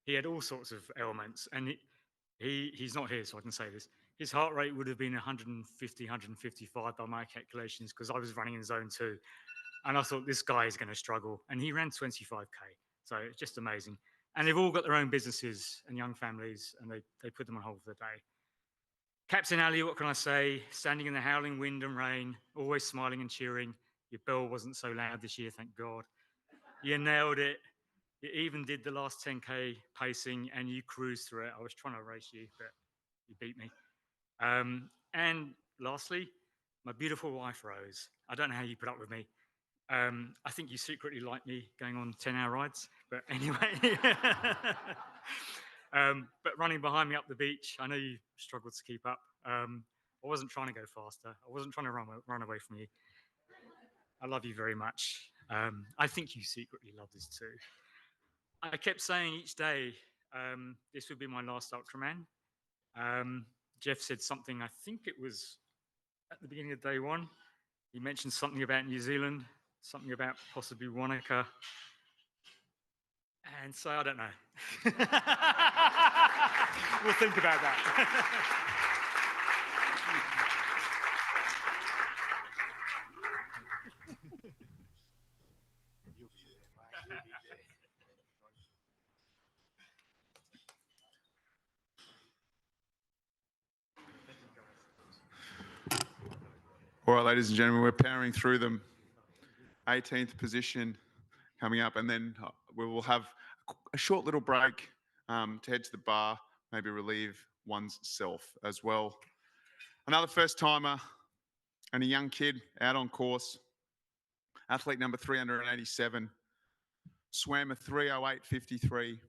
He had all sorts of ailments, and he's not here, so I can say this. His heart rate would have been 150, 155 by my calculations, because I was running in zone 2. And I thought, this guy is going to struggle. And he ran 25K. So it's just amazing. And they've all got their own businesses and young families, and they put them on hold for the day. Captain Ali, what can I say? Standing in the howling wind and rain, always smiling and cheering. Your bell wasn't so loud this year, thank God. You nailed it. You even did the last 10K pacing, and you cruised through it. I was trying to race you, but you beat me. And lastly, my beautiful wife, Rose. I don't know how you put up with me. I think you secretly like me going on 10-hour rides, but anyway. But running behind me up the beach, I know you struggled to keep up. I wasn't trying to go faster. I wasn't trying to run away from you. I love you very much. I think you secretly love this too. I kept saying each day, this would be my last Ultraman. Jeff said something, I think it was at the beginning of day one. He mentioned something about New Zealand, something about possibly Wanaka. And so I don't know. We'll think about that. All right, ladies and gentlemen, we're powering through them. 18th position coming up, and then we will have a short little break to head to the bar, maybe relieve one's self as well. Another first timer and a young kid out on course, athlete number 387, swam a 3:08:53,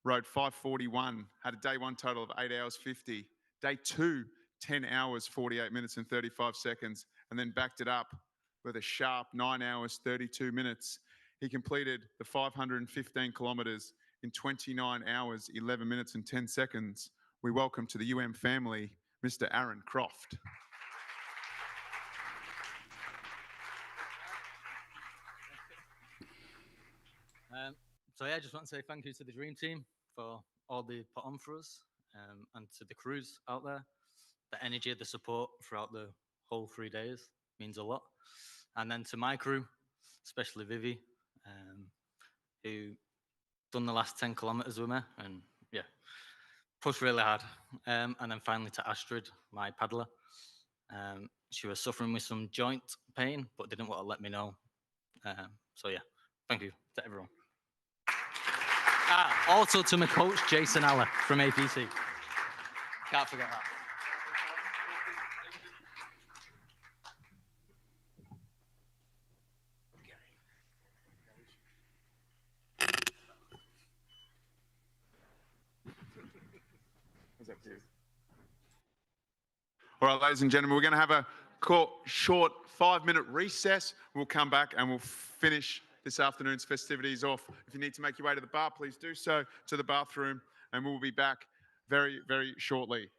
rode 5:41, had a day one total of 8 hours 50, day two 10 hours 48 minutes and 35 seconds, and then backed it up with a sharp 9 hours 32 minutes. He completed the 515 kilometres in 29 hours 11 minutes and 10 seconds. We welcome to the family, Mr. Aaron Croft. So yeah, I just want to say thank you to the dream team for all they put on for us, and to the crews out there. The energy, the support throughout the whole 3 days means a lot. And then to my crew, especially Vivi, who done the last 10 kilometers with me, and yeah, pushed really hard. And then finally to Astrid, my paddler. She was suffering with some joint pain, but didn't want to let me know. So yeah, thank you to everyone. Also to my coach, Jason Aller from APC. Can't forget that. All right, ladies and gentlemen, we're going to have a short 5-minute recess. We'll come back and we'll finish this afternoon's festivities off. If you need to make your way to the bar, please do so, to the bathroom, and we'll be back very, very shortly.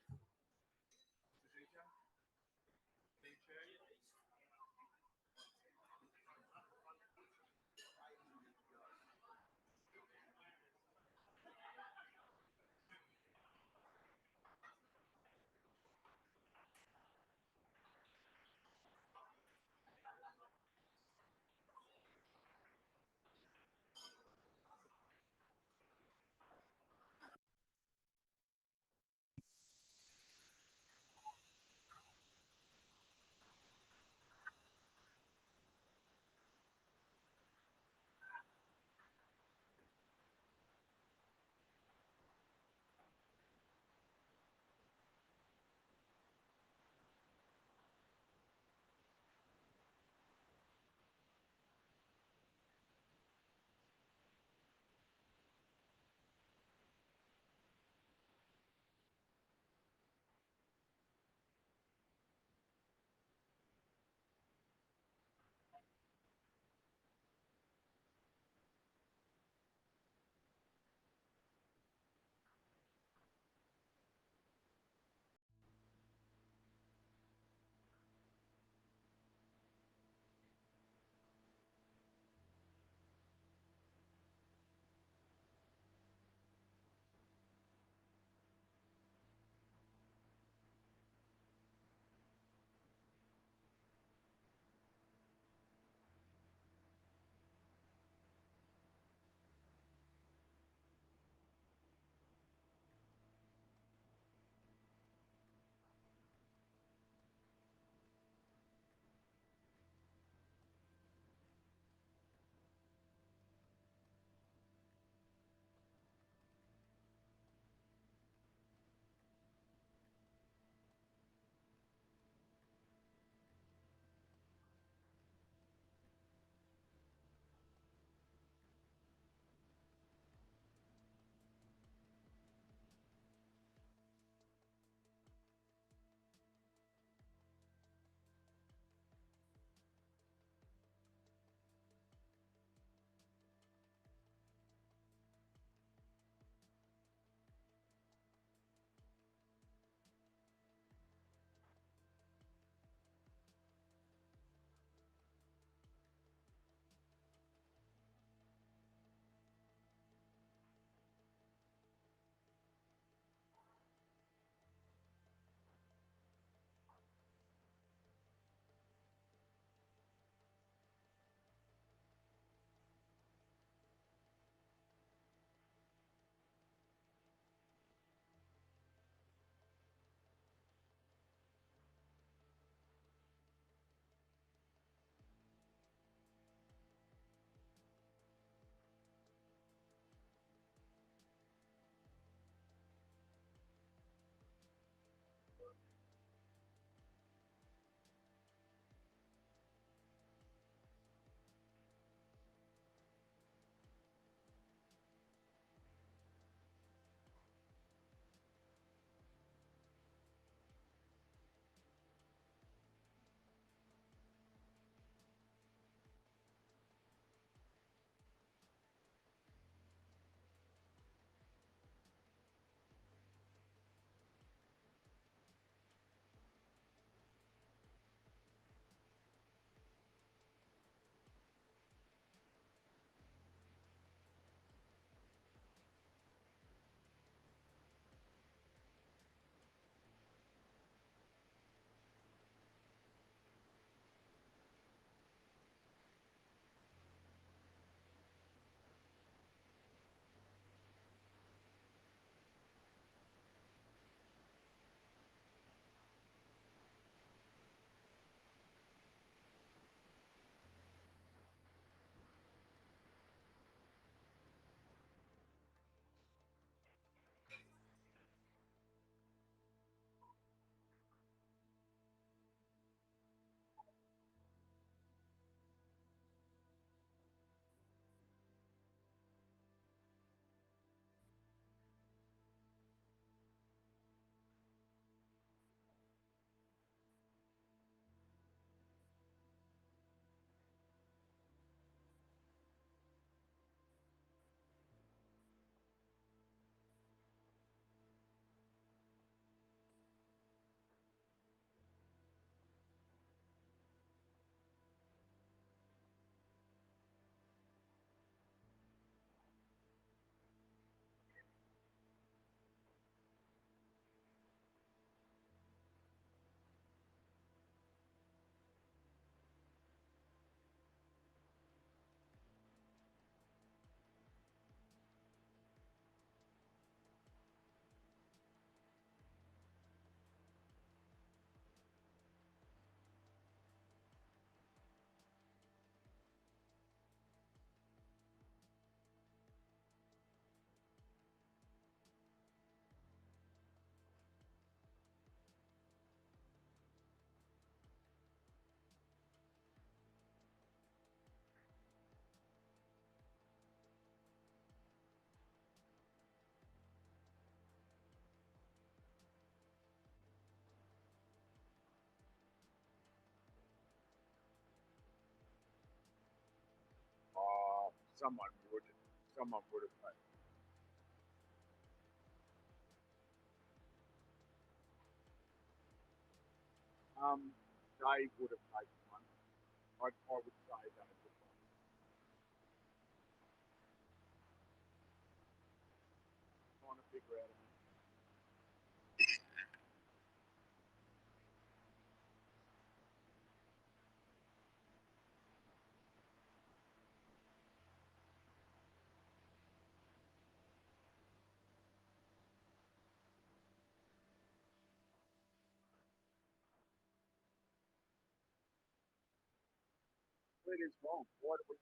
someone would have played. Dave would have taken one. I would say Dave would have. Trying to figure out. It is wrong. Why do we?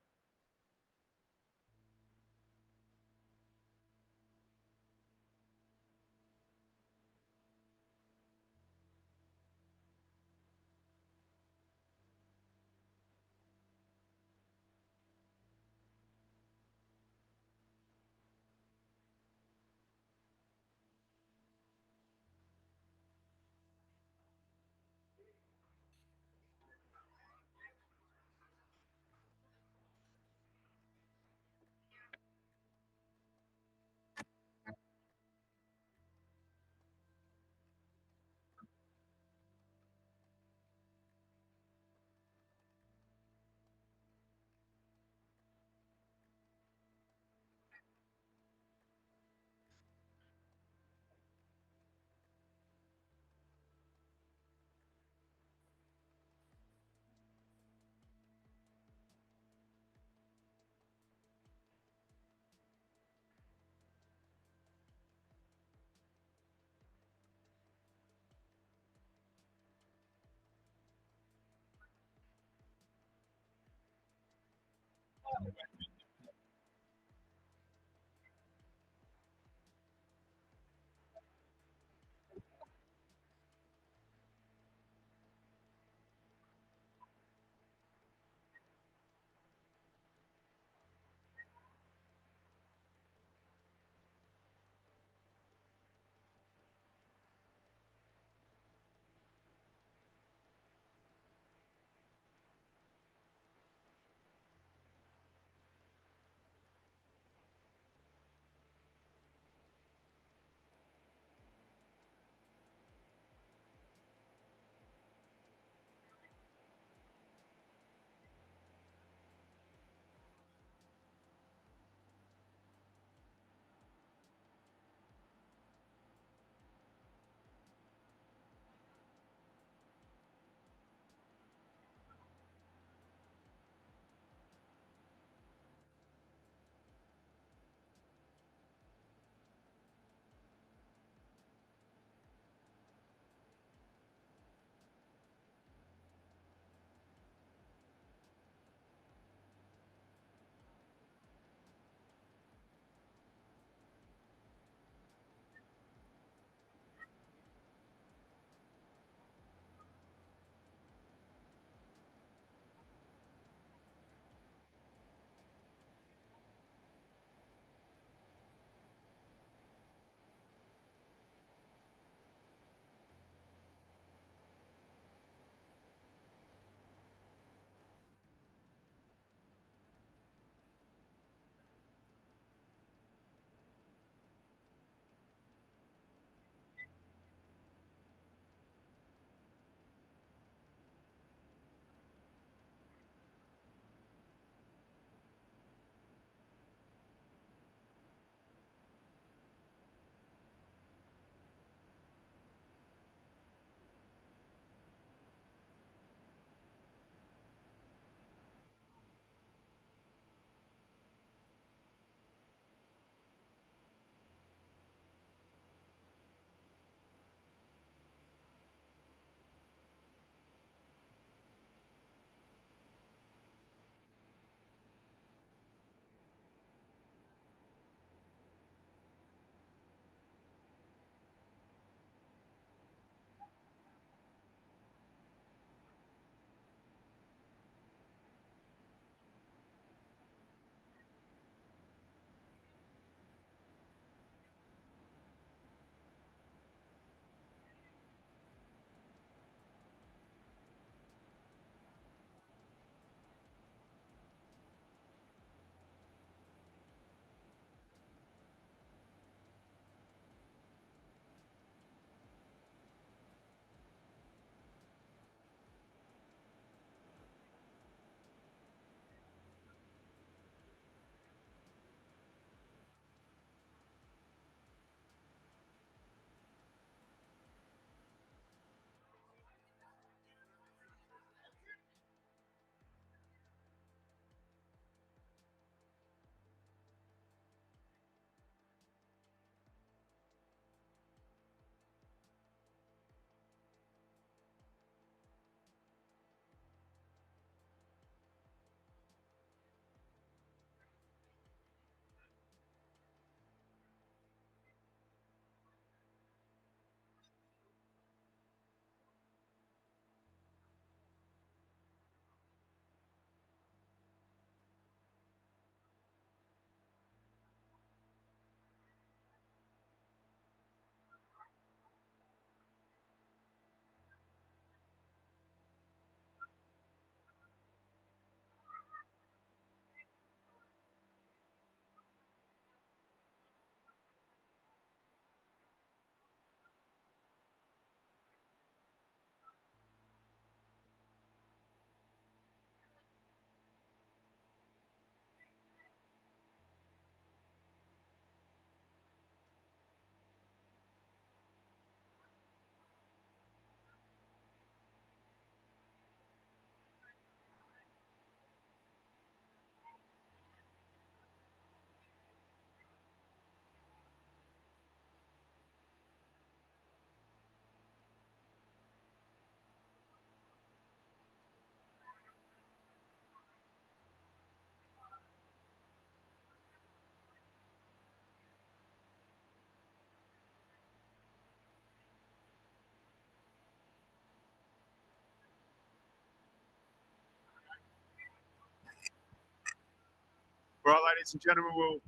ladies and gentlemen, we'll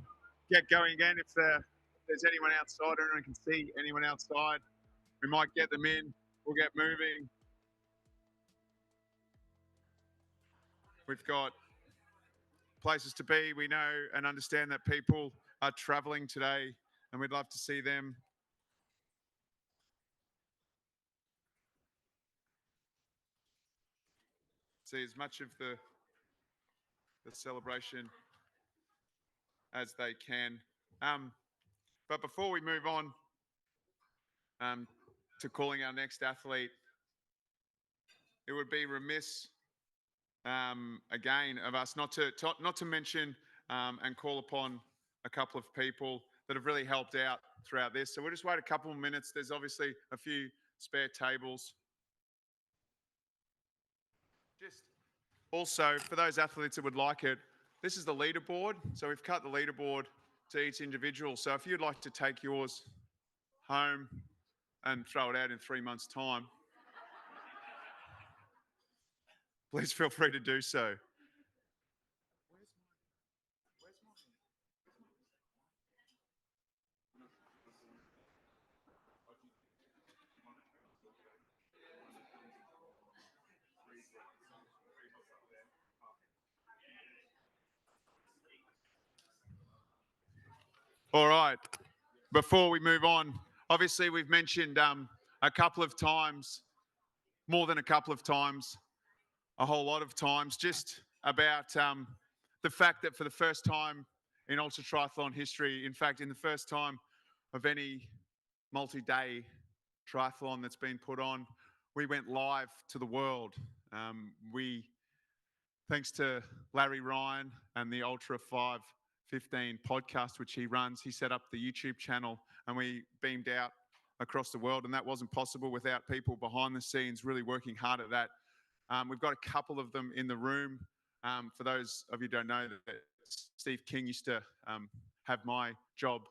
get going again. If there's anyone outside, or anyone can see anyone outside, we might get them in. We'll get moving. We've got places to be. We know and understand that people are traveling today, and we'd love to see them. See as much of the celebration as they can. But before we move on to calling our next athlete, it would be remiss again of us not to mention and call upon a couple of people that have really helped out throughout this. So we'll just wait a couple of minutes. There's obviously a few spare tables. Just also, for those athletes that would like it, this is the leaderboard. So we've cut the leaderboard to each individual. So if you'd like to take yours home and throw it out in 3 months' time, please feel free to do so. All right. Before we move on, obviously we've mentioned a couple of times, more than a couple of times, a whole lot of times, just about the fact that for the first time in ultra triathlon history, in fact, in the first time of any multi-day triathlon that's been put on, we went live to the world. Thanks to Larry Ryan and the Ultra 515 podcast, which he runs, he set up the YouTube channel and we beamed out across the world. And that wasn't possible without people behind the scenes really working hard at that. We've got a couple of them in the room. For those of you who don't know, that Steve King used to have my job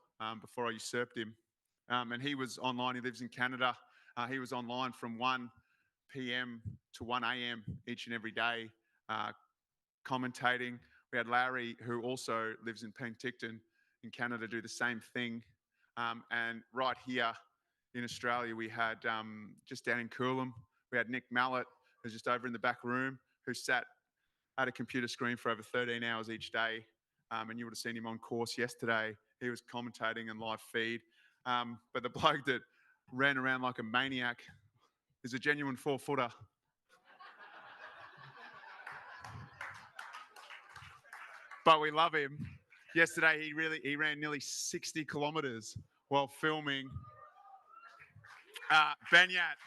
before I usurped him. And he was online. He lives in Canada. He was online from 1 p.m. to 1 a.m. each and every day, commentating. We had Larry, who also lives in Penticton in Canada, do the same thing. And right here in Australia, we had, just down in Coolum, we had Nick Mallett, who's just over in the back room, who sat at a computer screen for over 13 hours each day. And you would have seen him on course yesterday. He was commentating and live feed. But the bloke that ran around like a maniac is a genuine 4-footer. But we love him. Yesterday, he ran nearly 60 kilometers while filming Banyat.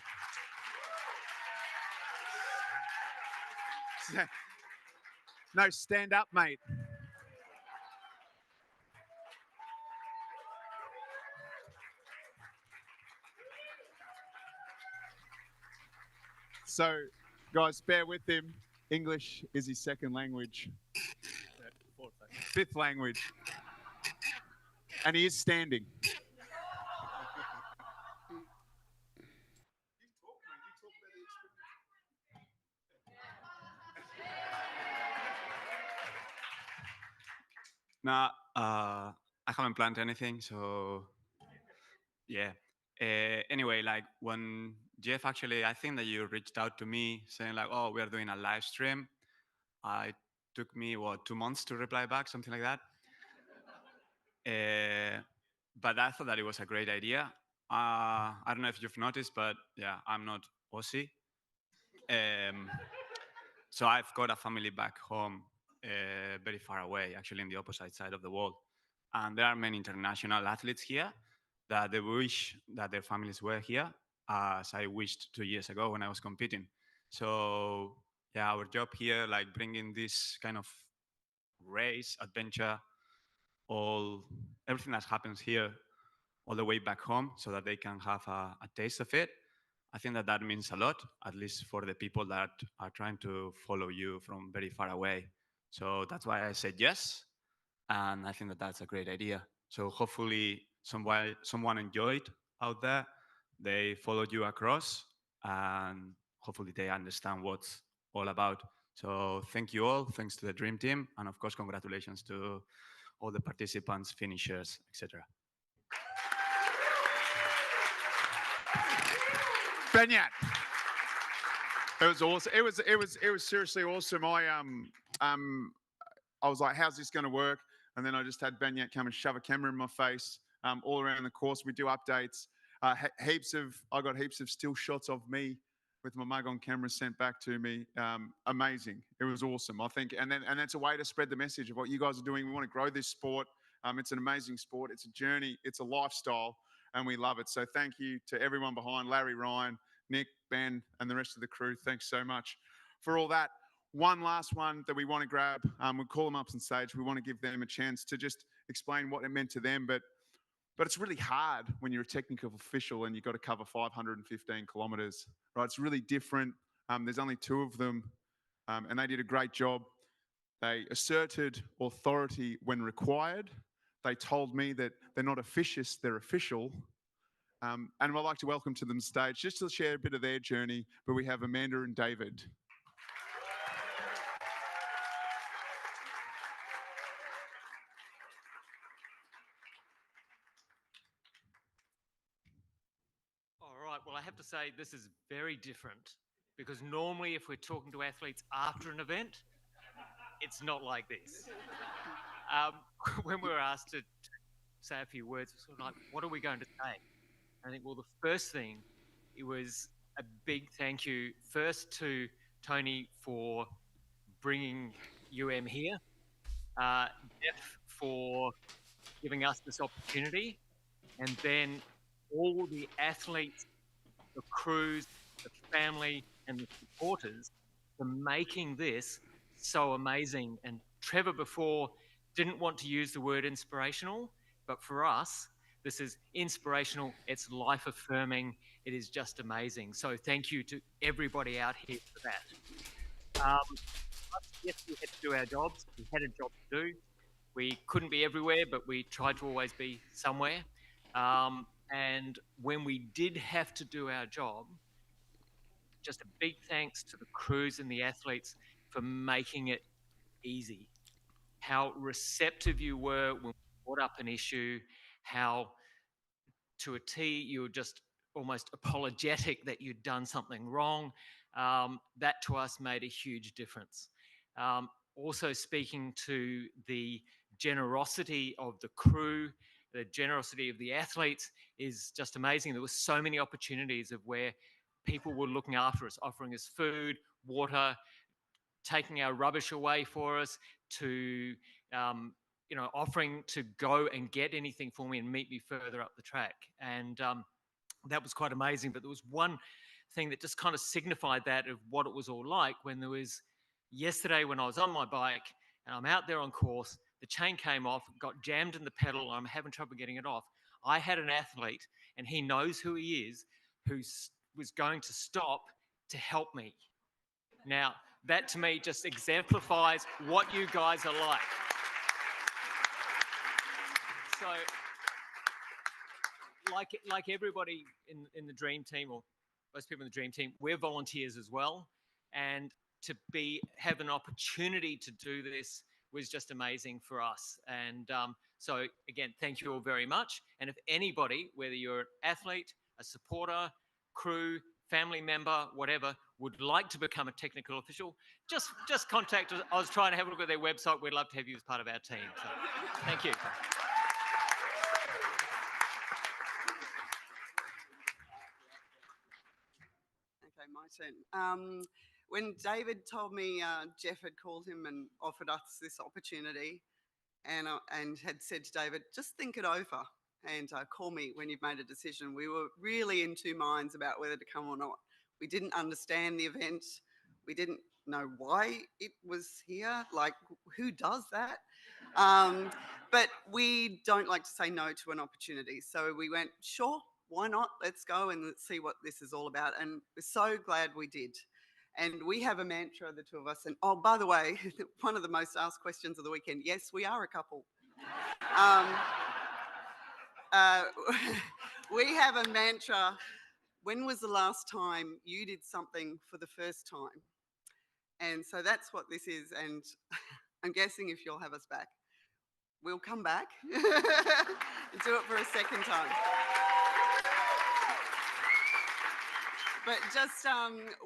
No, stand up, mate. So, guys, bear with him. English is his second language. Fifth language. And he is standing. Nah, I haven't planned anything, so yeah. Anyway, like when Jeff actually, I think that you reached out to me saying like, "Oh, we are doing a live stream." It took me 2 months to reply back, something like that. But I thought that it was a great idea. I don't know if you've noticed, but yeah, I'm not Aussie. So I've got a family back home, very far away, actually in the opposite side of the world. And there are many international athletes here that they wish that their families were here, as I wished 2 years ago when I was competing. So yeah, our job here, like bringing this kind of race, adventure, everything that happens here all the way back home so that they can have a taste of it. I think that means a lot, at least for the people that are trying to follow you from very far away. So that's why I said yes. And I think that that's a great idea. So hopefully someone enjoyed out there. They followed you across and hopefully they understand what's all about. So thank you all. Thanks to the Dream Team. And of course, congratulations to all the participants, finishers, etc. Benyat. It was awesome. It was seriously awesome. I was like, how's this going to work? And then I just had Benyat come and shove a camera in my face all around the course. We do updates. I got heaps of still shots of me with my mug on camera sent back to me. Amazing. It was awesome. I think, and that's a way to spread the message of what you guys are doing. We want to grow this sport. It's an amazing sport. It's a journey. It's a lifestyle, and we love it. So thank you to everyone behind, Larry, Ryan, Nick, Ben, and the rest of the crew. Thanks so much for all that. One last one that we want to grab. We'll call them up on stage. We want to give them a chance to just explain what it meant to them. But it's really hard when you're a technical official and you've got to cover 515 kilometres, right? It's really different. There's only 2 of them, and they did a great job. They asserted authority when required. They told me that they're not officious, they're official. And I'd like to welcome to them stage just to share a bit of their journey. But we have Amanda and David. All right, well, I have to say this is very different because normally if we're talking to athletes after an event, it's not like this. When we were asked to say a few words, sort of like, what are we going to say? I think, well, the first thing, it was a big thank you first to Tony for bringing here, Jeff for giving us this opportunity, and then all the athletes, the crews, the family, and the supporters for making this so amazing. And Trevor before didn't want to use the word inspirational, but for us, this is inspirational. It's life affirming. It is just amazing. So thank you to everybody out here for that. Yes, we had to do our jobs. We had a job to do. We couldn't be everywhere, but we tried to always be somewhere. And when we did have to do our job, just a big thanks to the crews and the athletes for making it easy. How receptive you were when we brought up an issue, how to a T you were just almost apologetic that you'd done something wrong. That to us made a huge difference. Also speaking to the generosity of the crew, the generosity of the athletes is just amazing. There were so many opportunities of where people were looking after us, offering us food, water, taking our rubbish away for us, to offering to go and get anything for me and meet me further up the track. And that was quite amazing. But there was one thing that just kind of signified that of what it was all like when there was yesterday when I was on my bike and I'm out there on course, the chain came off, got jammed in the pedal, and I'm having trouble getting it off. I had an athlete, and he knows who he is, who was going to stop to help me. Now, that to me just exemplifies what you guys are like. So, like everybody in the dream team, or most people in the dream team, we're volunteers as well. And to have an opportunity to do this was just amazing for us. And so again, thank you all very much. And if anybody, whether you're an athlete, a supporter, crew, family member, whatever, would like to become a technical official, just contact us. I was trying to have a look at their website. We'd love to have you as part of our team. So thank you. Okay, my turn. When David told me Jeff had called him and offered us this opportunity and had said to David, just think it over and call me when you've made a decision, we were really in 2 minds about whether to come or not. We didn't understand the event. We didn't know why it was here. Like, who does that? But we don't like to say no to an opportunity. So we went, sure, why not? Let's go and let's see what this is all about. And we're so glad we did. And we have a mantra, the 2 of us. And oh, by the way, one of the most asked questions of the weekend, yes, we are a couple. We have a mantra. When was the last time you did something for the first time? And so that's what this is. And I'm guessing if you'll have us back, we'll come back and do it for a second time. But just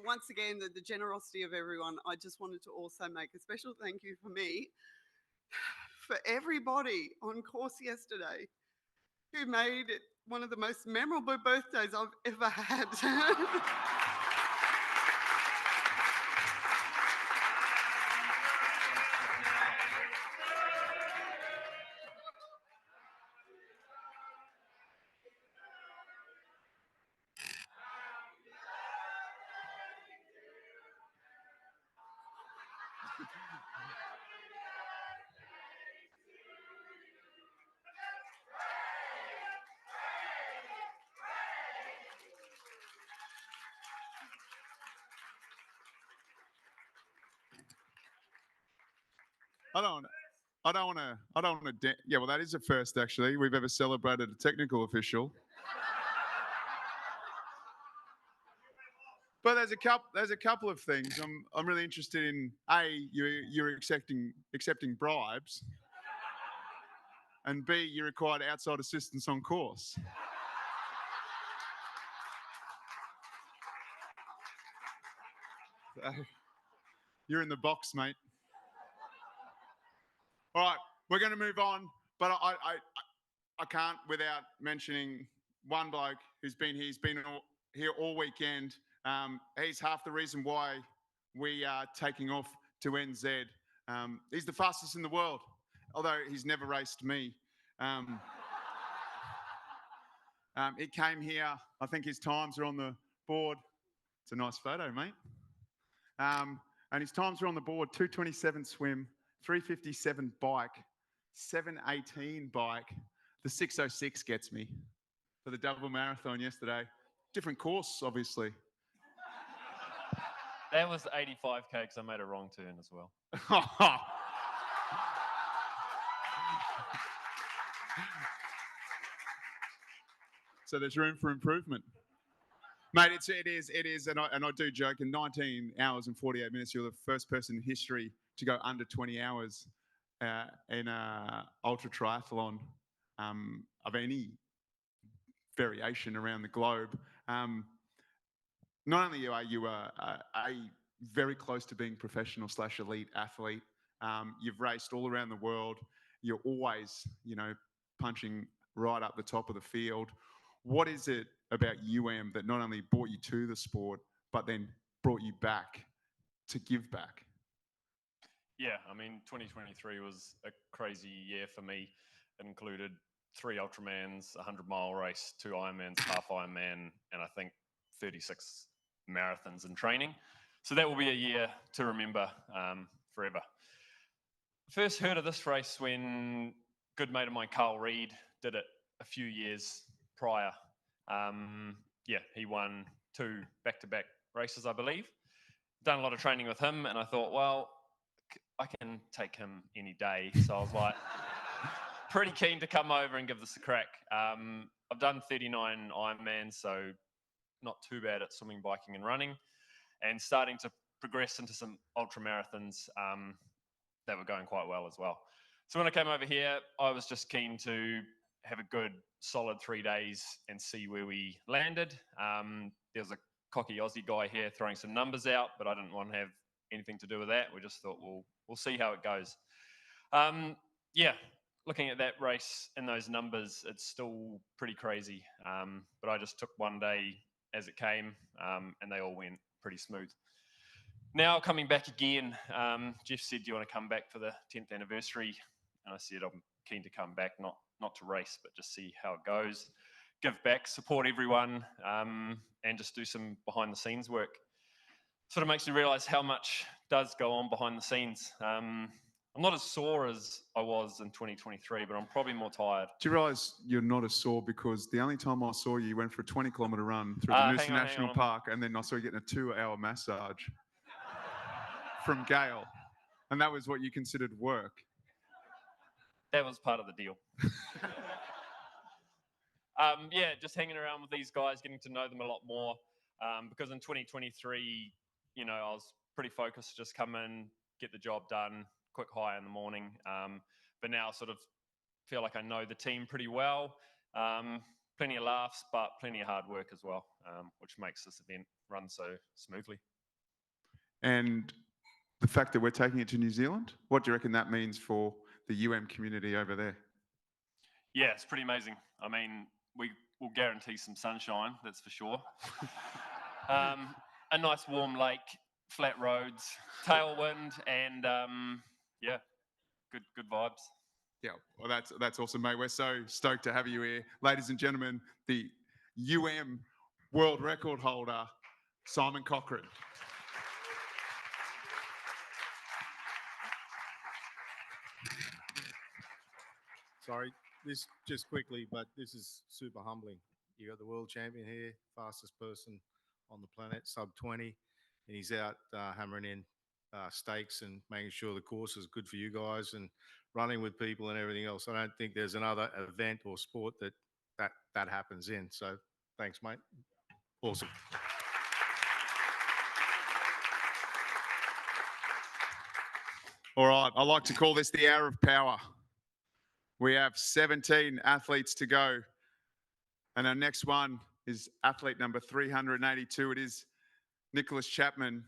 once again, the generosity of everyone, I just wanted to also make a special thank you for me, for everybody on course yesterday who made it one of the most memorable birthdays I've ever had. I don't want to. Yeah, well, that is a first actually. We've ever celebrated a technical official. But there's a couple of things I'm really interested in. You're accepting bribes, and B, you required outside assistance on course. So, you're in the box, mate. All right, we're going to move on, but I can't without mentioning one bloke who's been here. He's been here all weekend. He's half the reason why we are taking off to NZ. He's the fastest in the world, although he's never raced me. He came here. I think his times are on the board. It's a nice photo, mate. And his times are on the board: 2:27 swim, 3:57 bike, 7:18 bike. The 6:06 gets me for the double marathon yesterday. Different course, obviously. That was 85k because I made a wrong turn as well. So there's room for improvement. Mate, it is, and I do joke, in 19 hours and 48 minutes, you're the first person in history to go under 20 hours in a ultra triathlon of any variation around the globe. Not only are you a very close to being professional / elite athlete, you've raced all around the world. You're always, punching right up the top of the field. What is it about UM that not only brought you to the sport, but then brought you back to give back? Yeah, I mean, 2023 was a crazy year for me. It included 3 Ultramans, a 100-mile race, 2 Ironmans, half Ironman, and I think 36 marathons in training. So that will be a year to remember forever. First heard of this race when a good mate of mine, Carl Reed, did it a few years prior. Yeah, he won 2 back-to-back races, I believe. Done a lot of training with him, and I thought, well, I can take him any day. So I was like, pretty keen to come over and give this a crack. I've done 39 Ironmans, so not too bad at swimming, biking, and running, and starting to progress into some ultra marathons that were going quite well as well. So when I came over here, I was just keen to have a good solid 3 days and see where we landed. There was a cocky Aussie guy here throwing some numbers out, but I didn't want to have anything to do with that. We just thought, we'll see how it goes. Yeah, looking at that race and those numbers, it's still pretty crazy. But I just took one day as it came, and they all went pretty smooth. Now coming back again, Jeff said, do you want to come back for the 10th anniversary? And I said, I'm keen to come back, not to race, but just see how it goes. Give back, support everyone, and just do some behind the scenes work. Sort of makes me realise how much does go on behind the scenes. I'm not as sore as I was in 2023, but I'm probably more tired. Do you realise you're not as sore because the only time I saw you went for a 20-kilometre run through the Noosa National Park, and then I saw you getting a 2-hour massage from Gail, and that was what you considered work. That was part of the deal. Yeah, just hanging around with these guys, getting to know them a lot more. Because in 2023, I was pretty focused, just come in, get the job done, quick hire in the morning. But now sort of feel like I know the team pretty well. Plenty of laughs, but plenty of hard work as well, which makes this event run so smoothly. And the fact that we're taking it to New Zealand, what do you reckon that means for the community over there? Yeah, it's pretty amazing. I mean, we will guarantee some sunshine, that's for sure. A nice warm lake, flat roads, tailwind, and yeah, good vibes. Yeah, well, that's awesome, mate. We're so stoked to have you here. Ladies and gentlemen, the world record holder, Simon Cochran. Sorry, this just quickly, but this is super humbling. You got the world champion here, fastest person on the planet, sub 20, and he's out hammering in stakes and making sure the course is good for you guys and running with people and everything else. I don't think there's another event or sport that happens in. So thanks, mate. Awesome. All right, I like to call this the hour of power. We have 17 athletes to go. And our next one is athlete number 382. It is Nicholas Chapman.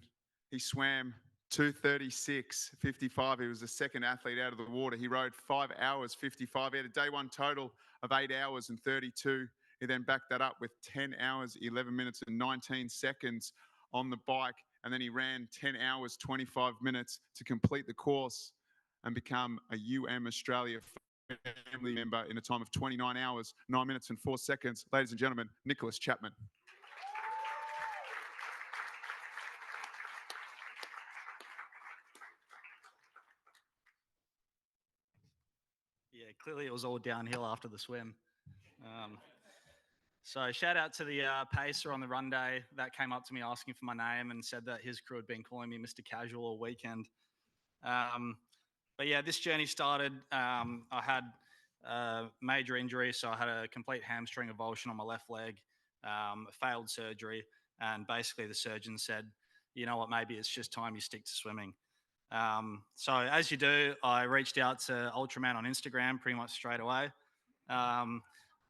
He swam 2:36.55. He was the second athlete out of the water. He rode 5 hours 55. He had a day one total of 8 hours and 32. He then backed that up with 10 hours, 11 minutes and 19 seconds on the bike. And then he ran 10 hours, 25 minutes to complete the course and become a Australia family member in a time of 29 hours, 9 minutes and 4 seconds. Ladies and gentlemen, Nicholas Chapman. Yeah, clearly it was all downhill after the swim. So shout out to the pacer on the run day that came up to me asking for my name and said that his crew had been calling me Mr. Casual all weekend. But yeah, this journey started. I had a major injury, so I had a complete hamstring avulsion on my left leg, failed surgery, and basically the surgeon said, you know what, maybe it's just time you stick to swimming. So as you do, I reached out to Ultraman on Instagram pretty much straight away.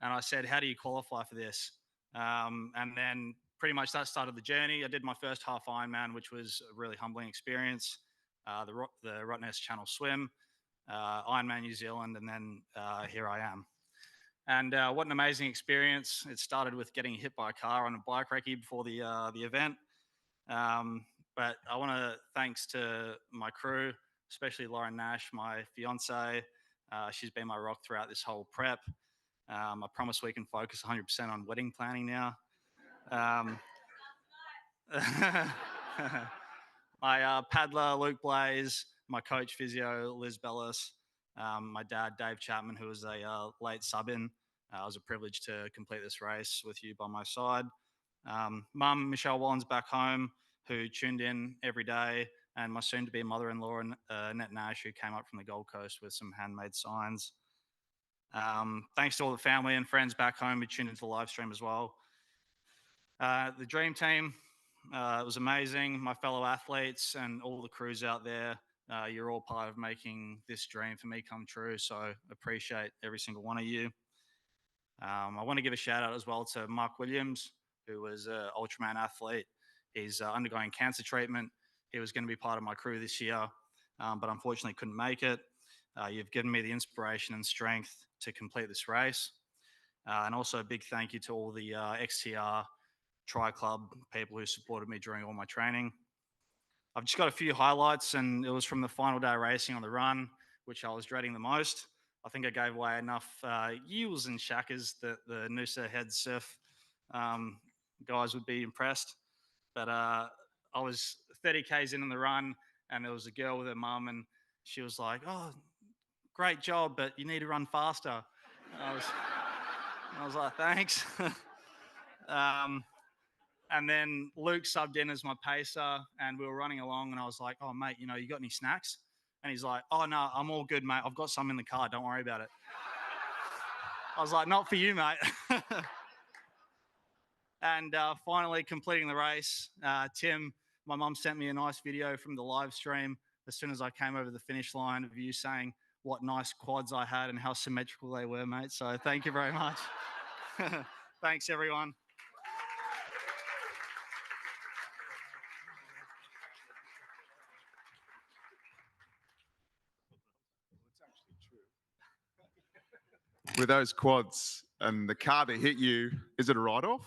And I said, how do you qualify for this? And then pretty much that started the journey. I did my first half Ironman, which was a really humbling experience. The Rottnest Channel swim, Ironman New Zealand, and then here I am. And what an amazing experience. It started with getting hit by a car on a bike recce before the event. But I want to thanks to my crew, especially Lauren Nash, my fiance. She's been my rock throughout this whole prep. I promise we can focus 100% on wedding planning now. My paddler, Luke Blaze, my coach, physio, Liz Bellis, my dad, Dave Chapman, who was a late sub-in. It was a privilege to complete this race with you by my side. Mum, Michelle Wallens back home, who tuned in every day, and my soon-to-be mother-in-law, Annette Nash, who came up from the Gold Coast with some handmade signs. Thanks to all the family and friends back home who tuned into the live stream as well. The dream team, it was amazing. My fellow athletes and all the crews out there, you're all part of making this dream for me come true. So appreciate every single one of you. I want to give a shout out as well to Mark Williams, who was an Ultraman athlete. He's undergoing cancer treatment. He was going to be part of my crew this year, but unfortunately couldn't make it. You've given me the inspiration and strength to complete this race. And also a big thank you to all the XTR Tri Club people who supported me during all my training. I've just got a few highlights, and it was from the final day racing on the run, which I was dreading the most. I think I gave away enough yields and shackers that the NOOSA head surf guys would be impressed. But I was 30 Ks in the run, and there was a girl with her mum, and she was like, oh, great job, but you need to run faster. I was like, thanks. And then Luke subbed in as my pacer, and we were running along, and I was like, oh, mate, you got any snacks? And he's like, oh, no, I'm all good, mate. I've got some in the car. Don't worry about it. I was like, not for you, mate. And finally completing the race, Tim, my mum sent me a nice video from the live stream as soon as I came over the finish line of you saying, what nice quads I had and how symmetrical they were, mate. So thank you very much. Thanks, everyone. With those quads and the car that hit you, is it a write-off?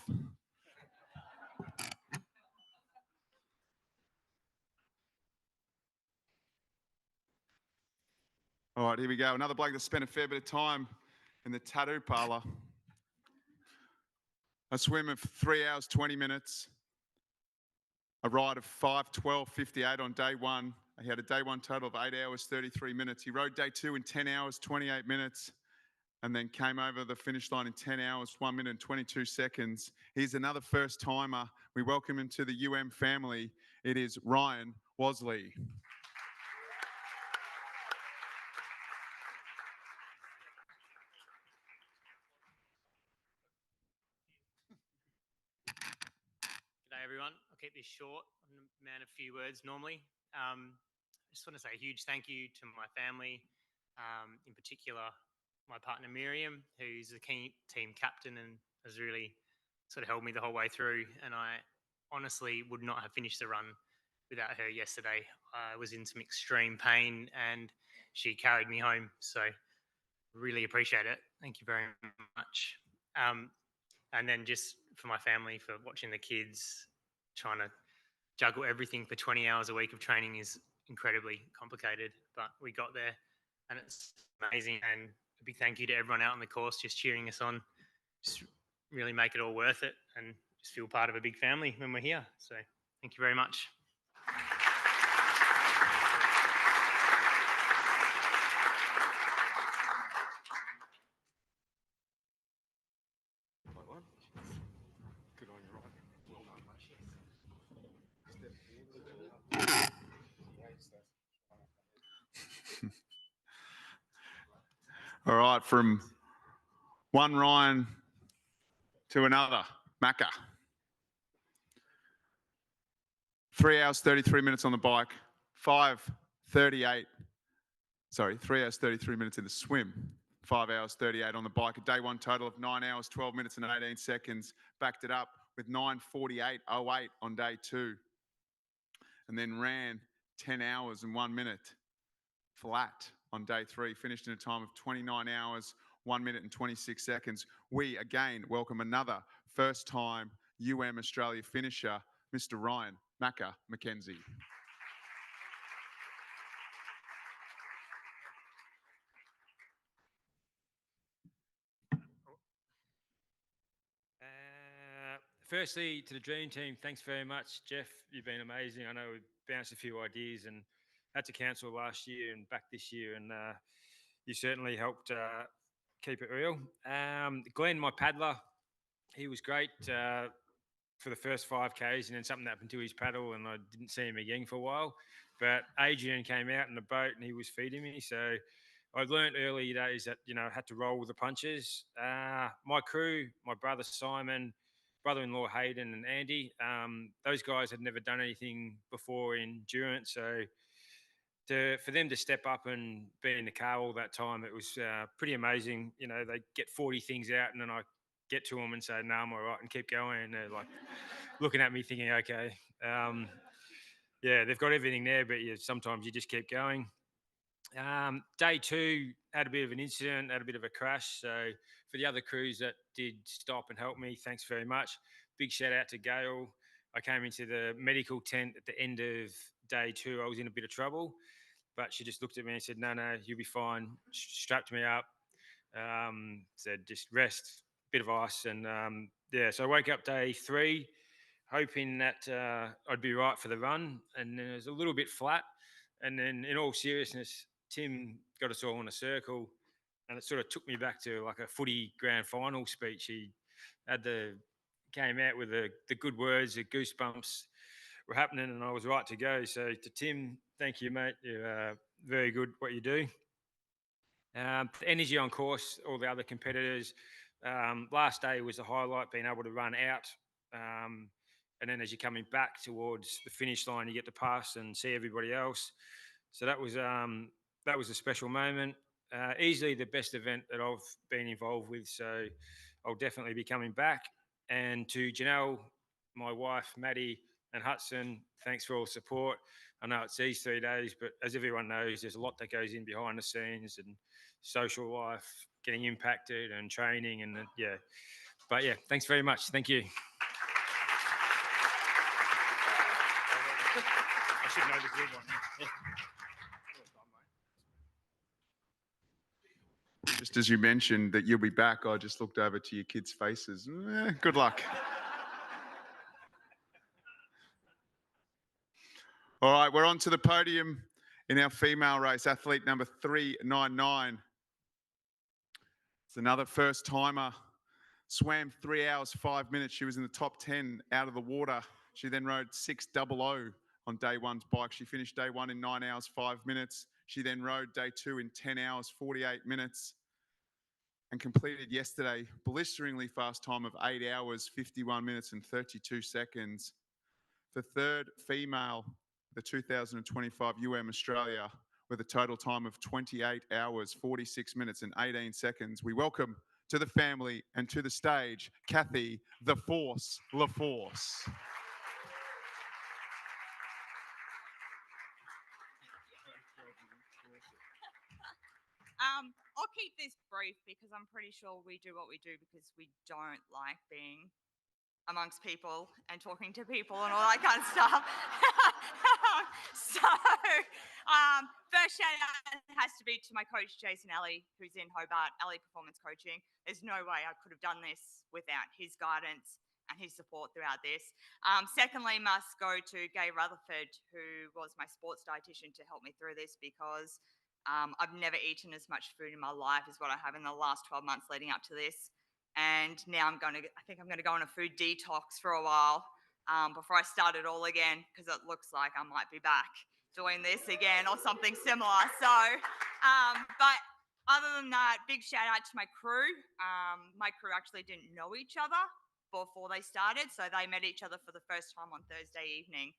All right, here we go. Another bloke that spent a fair bit of time in the tattoo parlor. A swim of 3 hours, 20 minutes. A ride of 5:12:58 on day one. He had a day one total of 8 hours, 33 minutes. He rode day two in 10 hours, 28 minutes, and then came over the finish line in 10 hours, 1 minute and 22 seconds. He's another first timer. We welcome him to the family. It is Ryan Wasley. G'day everyone. I'll keep this short. I'm a man of few words normally. I just want to say a huge thank you to my family, in particular my partner Miriam, who's the key team captain and has really sort of held me the whole way through. And I honestly would not have finished the run without her yesterday. I was in some extreme pain and she carried me home. So really appreciate it. Thank you very much. And then just for my family, for watching the kids, trying to juggle everything for 20 hours a week of training is incredibly complicated, but we got there and it's amazing. And a big thank you to everyone out on the course just cheering us on. Just really make it all worth it and just feel part of a big family when we're here. So thank you very much. Good on you, Ryan. Well done, mate. All right, from one Ryan to another, Macca. 3 hours, 33 minutes on the bike, 3 hours, 33 minutes in the swim, 5 hours, 38 on the bike. A day one total of 9 hours, 12 minutes and 18 seconds. Backed it up with 9:48:08 on day two. And then ran 10 hours and 1 minute flat on day three. Finished in a time of 29 hours, 1 minute and 26 seconds. We again welcome another first time Australia finisher, Mr. Ryan Macca McKenzie. Firstly, to the Dream Team, thanks very much, Jeff. You've been amazing. I know we bounced a few ideas and had to cancel last year and back this year, and you certainly helped keep it real. Glenn, my paddler, he was great for the first 5Ks, and then something happened to his paddle, and I didn't see him again for a while. But Adrian came out in the boat, and he was feeding me, so I learned early days that I had to roll with the punches. My crew, my brother Simon, brother-in-law Hayden and Andy, those guys had never done anything before in endurance, so for them to step up and be in the car all that time, it was pretty amazing. They get 40 things out, and then I get to them and say, "No, I'm all right," and keep going. And they're like looking at me, thinking, "Okay, yeah, they've got everything there, but sometimes you just keep going." Day two had a bit of an incident, had a bit of a crash. So for the other crews that did stop and help me, thanks very much. Big shout out to Gail. I came into the medical tent at the end of day two. I was in a bit of trouble, but she just looked at me and said, no, you'll be fine. Strapped me up, said, just rest, bit of ice. And yeah, so I woke up day three, hoping that I'd be right for the run. And then it was a little bit flat. And then in all seriousness, Tim got us all in a circle, and it sort of took me back to like a footy grand final speech. He came out with the good words, the goosebumps were happening, and I was right to go. So to Tim, thank you, mate. You're very good what you do. The energy on course, all the other competitors. Last day was the highlight, being able to run out. And then as you're coming back towards the finish line, you get to pass and see everybody else. So that was that was a special moment. Easily the best event that I've been involved with. So I'll definitely be coming back. And to Janelle, my wife, Maddie, and Hudson, thanks for all the support. I know it's these 3 days, but as everyone knows, there's a lot that goes in behind the scenes and social life, getting impacted and training. And yeah, but yeah, thanks very much. Thank you. I should know the good one. Yeah. Just as you mentioned that you'll be back, I just looked over to your kids' faces. Good luck. All right, we're on to the podium in our female race. Athlete number 399. It's another first timer. Swam 3 hours, 5 minutes. She was in the top 10 out of the water. She then rode 600 on day one's bike. She finished day one in 9 hours, 5 minutes. She then rode day two in 10 hours, 48 minutes. And completed yesterday blisteringly fast time of 8 hours, 51 minutes and 32 seconds. The third female, the 2025 Australia, with a total time of 28 hours, 46 minutes and 18 seconds. We welcome to the family and to the stage, Kathy the Force LaForce. I'll keep this brief because I'm pretty sure we do what we do because we don't like being amongst people and talking to people and all that kind of stuff. So, first shout out has to be to my coach, Jason Alley, who's in Hobart, Alley Performance Coaching. There's no way I could have done this without his guidance and his support throughout this. Secondly, must go to Gay Rutherford, who was my sports dietitian to help me through this because I've never eaten as much food in my life as what I have in the last 12 months leading up to this. And now I think I'm going to go on a food detox for a while before I start it all again because it looks like I might be back doing this again or something similar. So, but other than that, big shout out to my crew. My crew actually didn't know each other before they started. So they met each other for the first time on Thursday evening.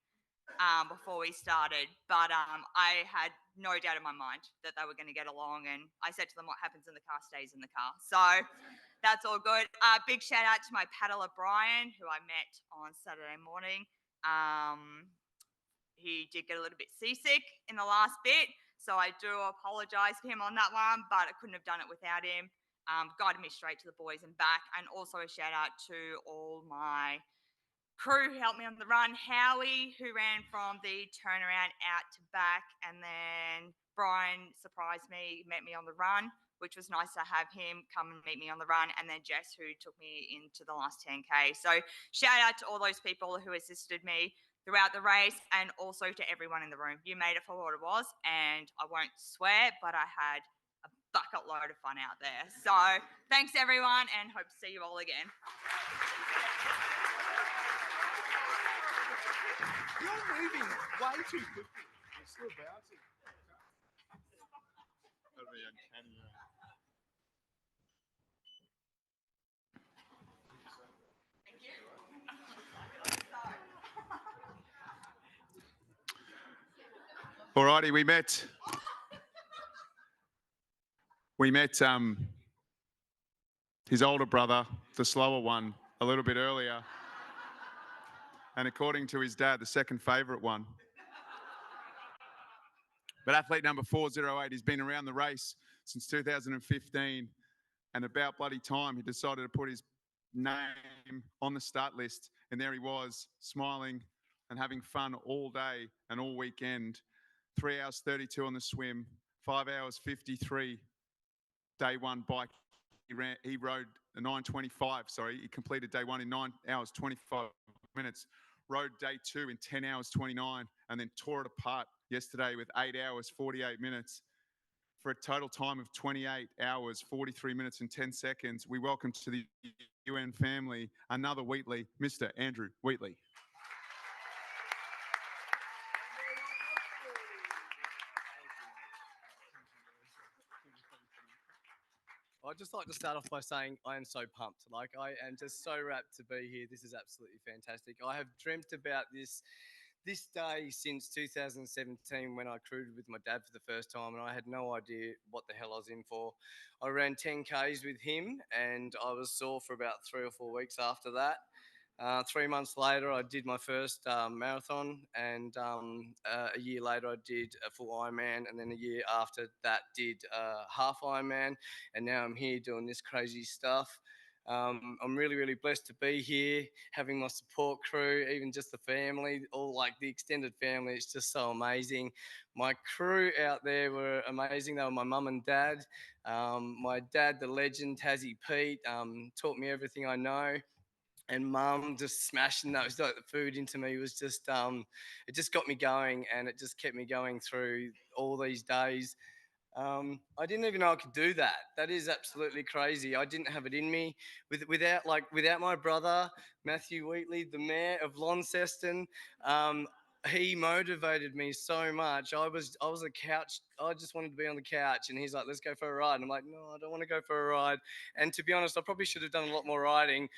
Before we started, but I had no doubt in my mind that they were going to get along, and I said to them, what happens in the car stays in the car. So that's all good. Big shout out to my paddler Brian, who I met on Saturday morning. He did get a little bit seasick in the last bit, so I do apologise to him on that one, but I couldn't have done it without him. Guided me straight to the boys and back, and also a shout out to all my crew who helped me on the run. Howie, who ran from the turnaround out to back, and then Brian surprised me, met me on the run, which was nice to have him come and meet me on the run, and then Jess, who took me into the last 10K. So shout out to all those people who assisted me throughout the race, and also to everyone in the room. You made it for what it was, and I won't swear, but I had a bucket load of fun out there. So thanks everyone, and hope to see you all again. You're moving way too quickly. You're still bouncing. That'll be uncanny. All righty, we met his older brother, the slower one, a little bit earlier. And according to his dad, the second favourite one. But athlete number 408, he's been around the race since 2015. And about bloody time, he decided to put his name on the start list. And there he was, smiling and having fun all day and all weekend. 3 hours 32 on the swim, 5 hours 53 day one bike. He rode a 9:25, sorry. He completed day one in 9 hours 25 minutes. Rode day two in 10 hours 29, and then tore it apart yesterday with 8 hours 48 minutes. For a total time of 28 hours, 43 minutes and 10 seconds. We welcome to the UN family another Wheatley, Mr. Andrew Wheatley. I'd just like to start off by saying I am so pumped. Like, I am just so rapt to be here. This is absolutely fantastic. I have dreamt about this this day since 2017 when I crewed with my dad for the first time, and I had no idea what the hell I was in for. I ran 10 Ks with him, and I was sore for about 3 or 4 weeks after that. 3 months later, I did my first marathon, and a year later, I did a full Ironman, and then a year after that, did half Ironman, and now I'm here doing this crazy stuff. I'm really, really blessed to be here, having my support crew, even just the family, all like the extended family. It's just so amazing. My crew out there were amazing. They were my mum and dad. My dad, the legend, Tassie Pete, taught me everything I know. And mum just smashing those like the food into me was just it just got me going, and it just kept me going through all these days. I didn't even know I could do that. That is absolutely crazy. I didn't have it in me. Without my brother Matthew Wheatley, the mayor of Launceston, he motivated me so much. I was a couch. I just wanted to be on the couch, and he's like, "Let's go for a ride." And I'm like, "No, I don't want to go for a ride." And to be honest, I probably should have done a lot more riding.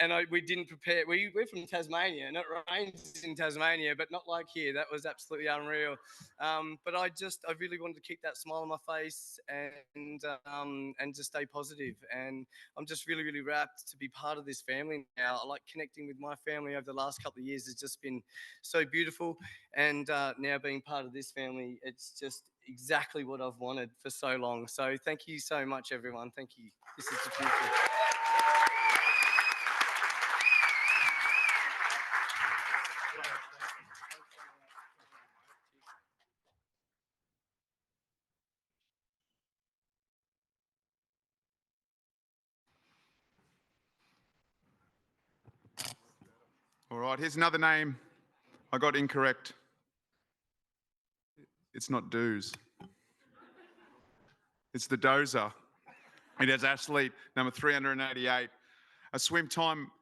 And we didn't prepare. We're from Tasmania, and it rains in Tasmania, but not like here. That was absolutely unreal. But I really wanted to keep that smile on my face and just stay positive. And I'm just really, really wrapped to be part of this family now. I like connecting with my family over the last couple of years. It's just been so beautiful. And now being part of this family, it's just exactly what I've wanted for so long. So thank you so much, everyone. Thank you. This is just beautiful. All right, here's another name I got incorrect. It's not Doos. It's the Dozer. It is athlete number 388. A swim time,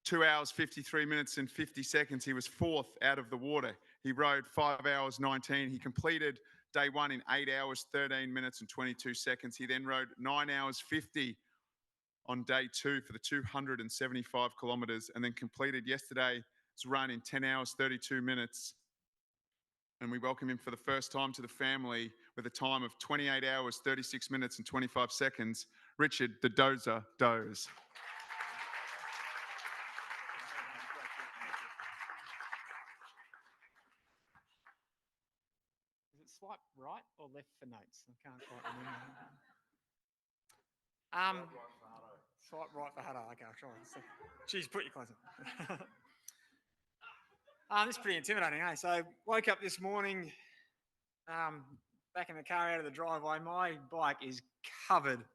2 hours, 53 minutes and 50 seconds. He was fourth out of the water. He rode 5 hours, 19. He completed day one in 8 hours, 13 minutes and 22 seconds. He then rode 9 hours, 50 on day two for the 275 kilometres, and then completed yesterday's run in 10 hours, 32 minutes. And we welcome him for the first time to the family with a time of 28 hours, 36 minutes and 25 seconds. Richard, the Dozer, Doze. Is it swipe right or left for notes? I can't quite remember. Swipe right for Hutto. Okay, I'll try. Jeez, put your clothes on. This is pretty intimidating, eh? So woke up this morning, back in the car out of the driveway. My bike is covered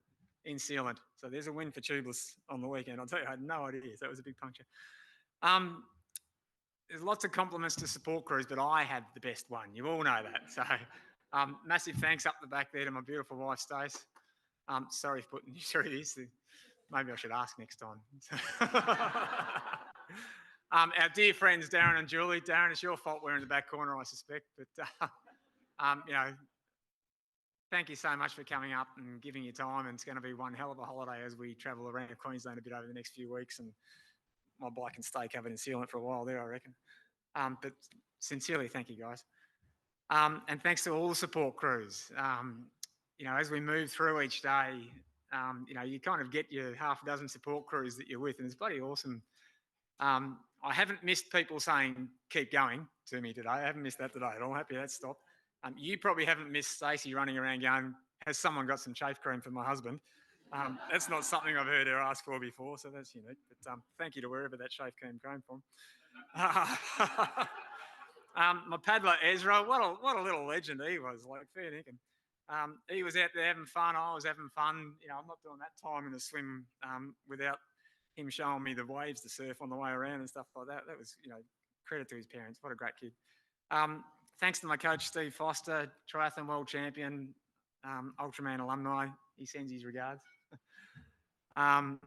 in sealant. So there's a win for tubeless on the weekend. I'll tell you, I had no idea. So that was a big puncture. There's lots of compliments to support crews, but I had the best one. You all know that. So massive thanks up the back there to my beautiful wife, Stace. Sorry for putting you through this. Maybe I should ask next time. Our dear friends, Darren and Julie. Darren, it's your fault we're in the back corner, I suspect. But, thank you so much for coming up and giving your time. And it's going to be one hell of a holiday as we travel around Queensland a bit over the next few weeks. And my bike can stay covered in sealant for a while there, I reckon. But sincerely, thank you, guys. And thanks to all the support crews. As we move through each day, you kind of get your half a dozen support crews that you're with, and it's bloody awesome. I haven't missed people saying, keep going to me today. I haven't missed that today at all. I'm happy that stopped. You probably haven't missed Stacey running around going, has someone got some chafe cream for my husband? That's not something I've heard her ask for before, so that's unique. But thank you to wherever that chafe cream came from. My paddler Ezra, what a little legend he was, like fair dinkum. He was out there having fun. I was having fun. I'm not doing that time in a swim without him showing me the waves to surf on the way around and stuff like that. That was, credit to his parents. What a great kid. Thanks to my coach, Steve Foster, triathlon world champion, Ultraman alumni. He sends his regards. And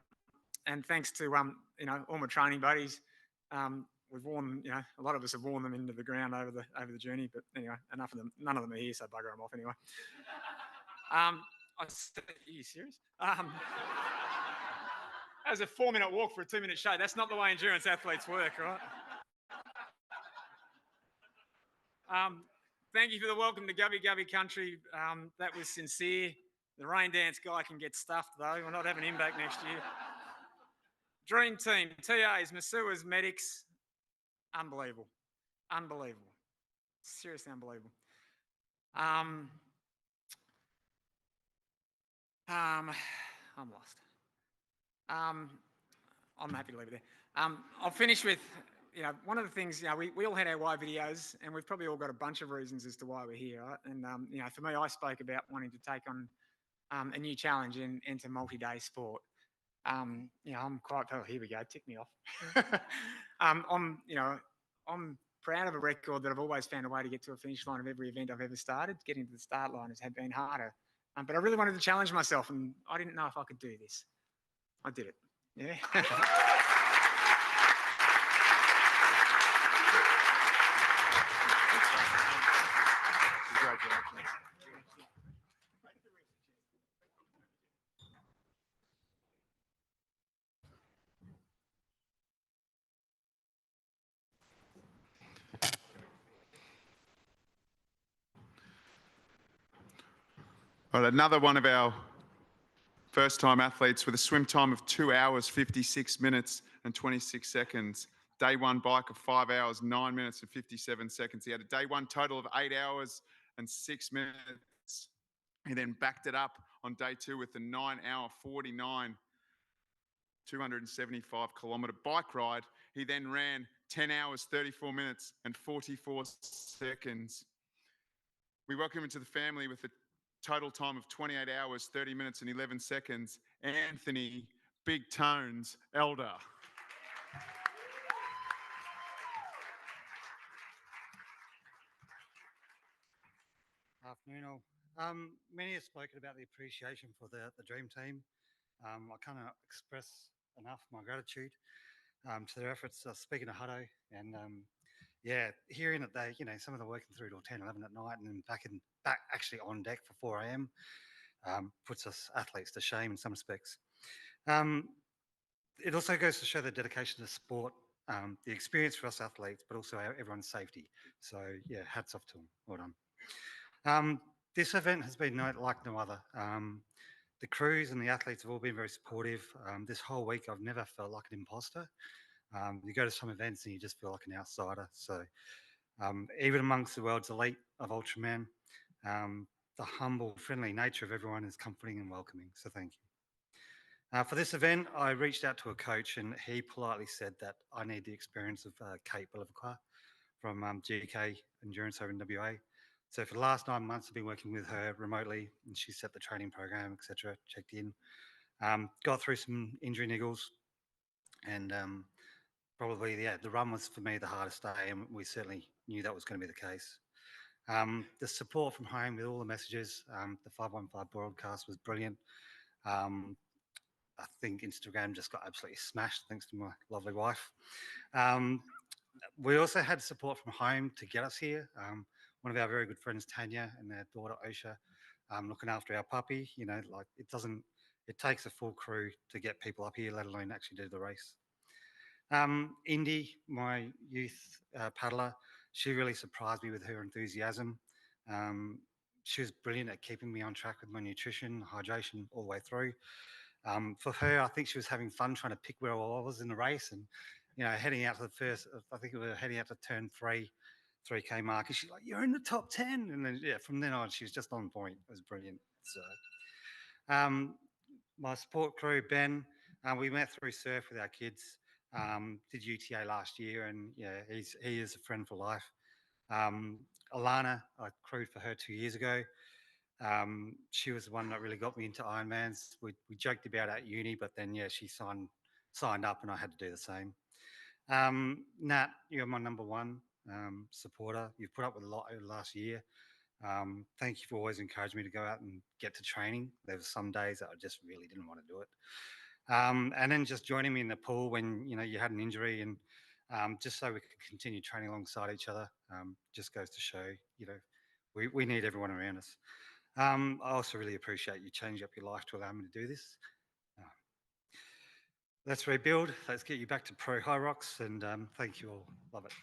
thanks to, all my training buddies. We've worn, a lot of us have worn them into the ground over the journey, but anyway, enough of them. None of them are here, so bugger them off anyway. Are you serious? That was a 4-minute walk for a 2-minute show. That's not the way endurance athletes work, right? Thank you for the welcome to Gubby Gubby Country. That was sincere. The rain dance guy can get stuffed, though. We're not having him back next year. Dream team, TAs, Masuas, medics. Unbelievable. Unbelievable. Seriously unbelievable. I'm lost. I'm happy to leave it there. I'll finish with, one of the things, we all had our why videos, and we've probably all got a bunch of reasons as to why we're here, right? And, for me, I spoke about wanting to take on a new challenge into multi-day sport. I'm quite, oh, here we go, tick me off. I'm proud of a record that I've always found a way to get to a finish line of every event I've ever started. Getting to the start line has been harder. But I really wanted to challenge myself, and I didn't know if I could do this. I did it. Yeah. Congratulations. All right, another one of our first-time athletes with a swim time of 2 hours, 56 minutes and 26 seconds. Day one bike of 5 hours, 9 minutes and 57 seconds. He had a day one total of 8 hours and 6 minutes. He then backed it up on day two with the 9 hour 49, 275 kilometre bike ride. He then ran 10 hours, 34 minutes and 44 seconds. We welcome him to the family with a total time of 28 hours, 30 minutes and 11 seconds. Anthony Big Tones Elder. Afternoon all. Many have spoken about the appreciation for the Dream Team. I cannot express enough my gratitude to their efforts. Speaking of Hutto, and hearing that they, some of them working through till 10, 11 at night, and then back actually on deck for 4 a.m. Puts us athletes to shame in some respects. It also goes to show the dedication to sport, the experience for us athletes, but also everyone's safety. So hats off to them. Well done. This event has been like no other. The crews and the athletes have all been very supportive. This whole week, I've never felt like an imposter. You go to some events and you just feel like an outsider. So even amongst the world's elite of Ultraman, the humble, friendly nature of everyone is comforting and welcoming. So thank you. For this event, I reached out to a coach and he politely said that I need the experience of Kate Bolivar from GK Endurance over in WA. So for the last 9 months, I've been working with her remotely, and she set the training program, etc. Checked in, got through some injury niggles, and probably the run was for me the hardest day, and we certainly knew that was going to be the case. The support from home with all the messages, the 515 broadcast was brilliant. I think Instagram just got absolutely smashed thanks to my lovely wife. We also had support from home to get us here. One of our very good friends, Tanya, and their daughter, Osha, looking after our puppy. It takes a full crew to get people up here, let alone actually do the race. Indy, my youth paddler, she really surprised me with her enthusiasm. She was brilliant at keeping me on track with my nutrition, hydration all the way through. For her, I think she was having fun trying to pick where I was in the race, and heading out to the first, I think we were heading out to turn 3K mark, and she's like, "You're in the top 10." And then from then on, she was just on point. It was brilliant. So, my support crew, Ben, we met through surf with our kids. Did UTA last year, and he is a friend for life. Alana, I crewed for her 2 years ago. She was the one that really got me into Ironmans. We joked about at uni, but then she signed up, and I had to do the same. Nat, you're my number one supporter. You've put up with a lot over the last year. Thank you for always encouraging me to go out and get to training. There were some days that I just really didn't want to do it. And then just joining me in the pool when you had an injury, and just so we could continue training alongside each other, just goes to show we need everyone around us. I also really appreciate you changing up your life to allow me to do this. Let's rebuild. Let's get you back to pro high rocks, and thank you all. Love it.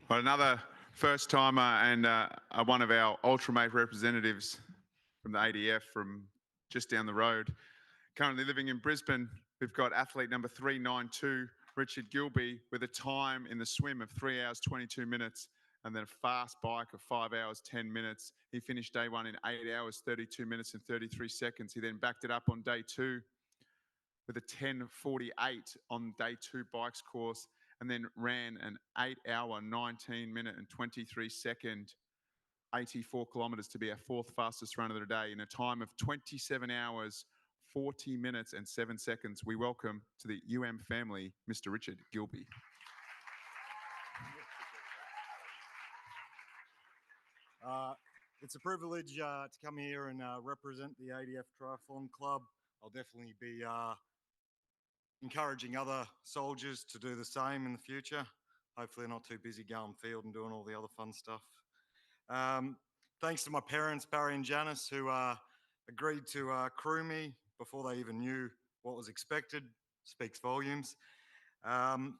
Well, another first timer and one of our Ultramate representatives from the ADF from just down the road. Currently living in Brisbane, we've got athlete number 392, Richard Gilby, with a time in the swim of 3 hours 22 minutes and then a fast bike of 5 hours 10 minutes. He finished day one in 8 hours 32 minutes and 33 seconds. He then backed it up on day two with a 10:48 on day two bikes course, and then ran an 8 hour 19 minute and 23 second 84 kilometres to be our fourth fastest runner of the day in a time of 27 hours 40 minutes and 7 seconds. We welcome to the family, Mr. Richard Gilby. It's a privilege to come here and represent the ADF Triathlon Club. I'll definitely be encouraging other soldiers to do the same in the future. Hopefully they're not too busy going field and doing all the other fun stuff. Thanks to my parents, Barry and Janice, who agreed to crew me before they even knew what was expected. Speaks volumes. In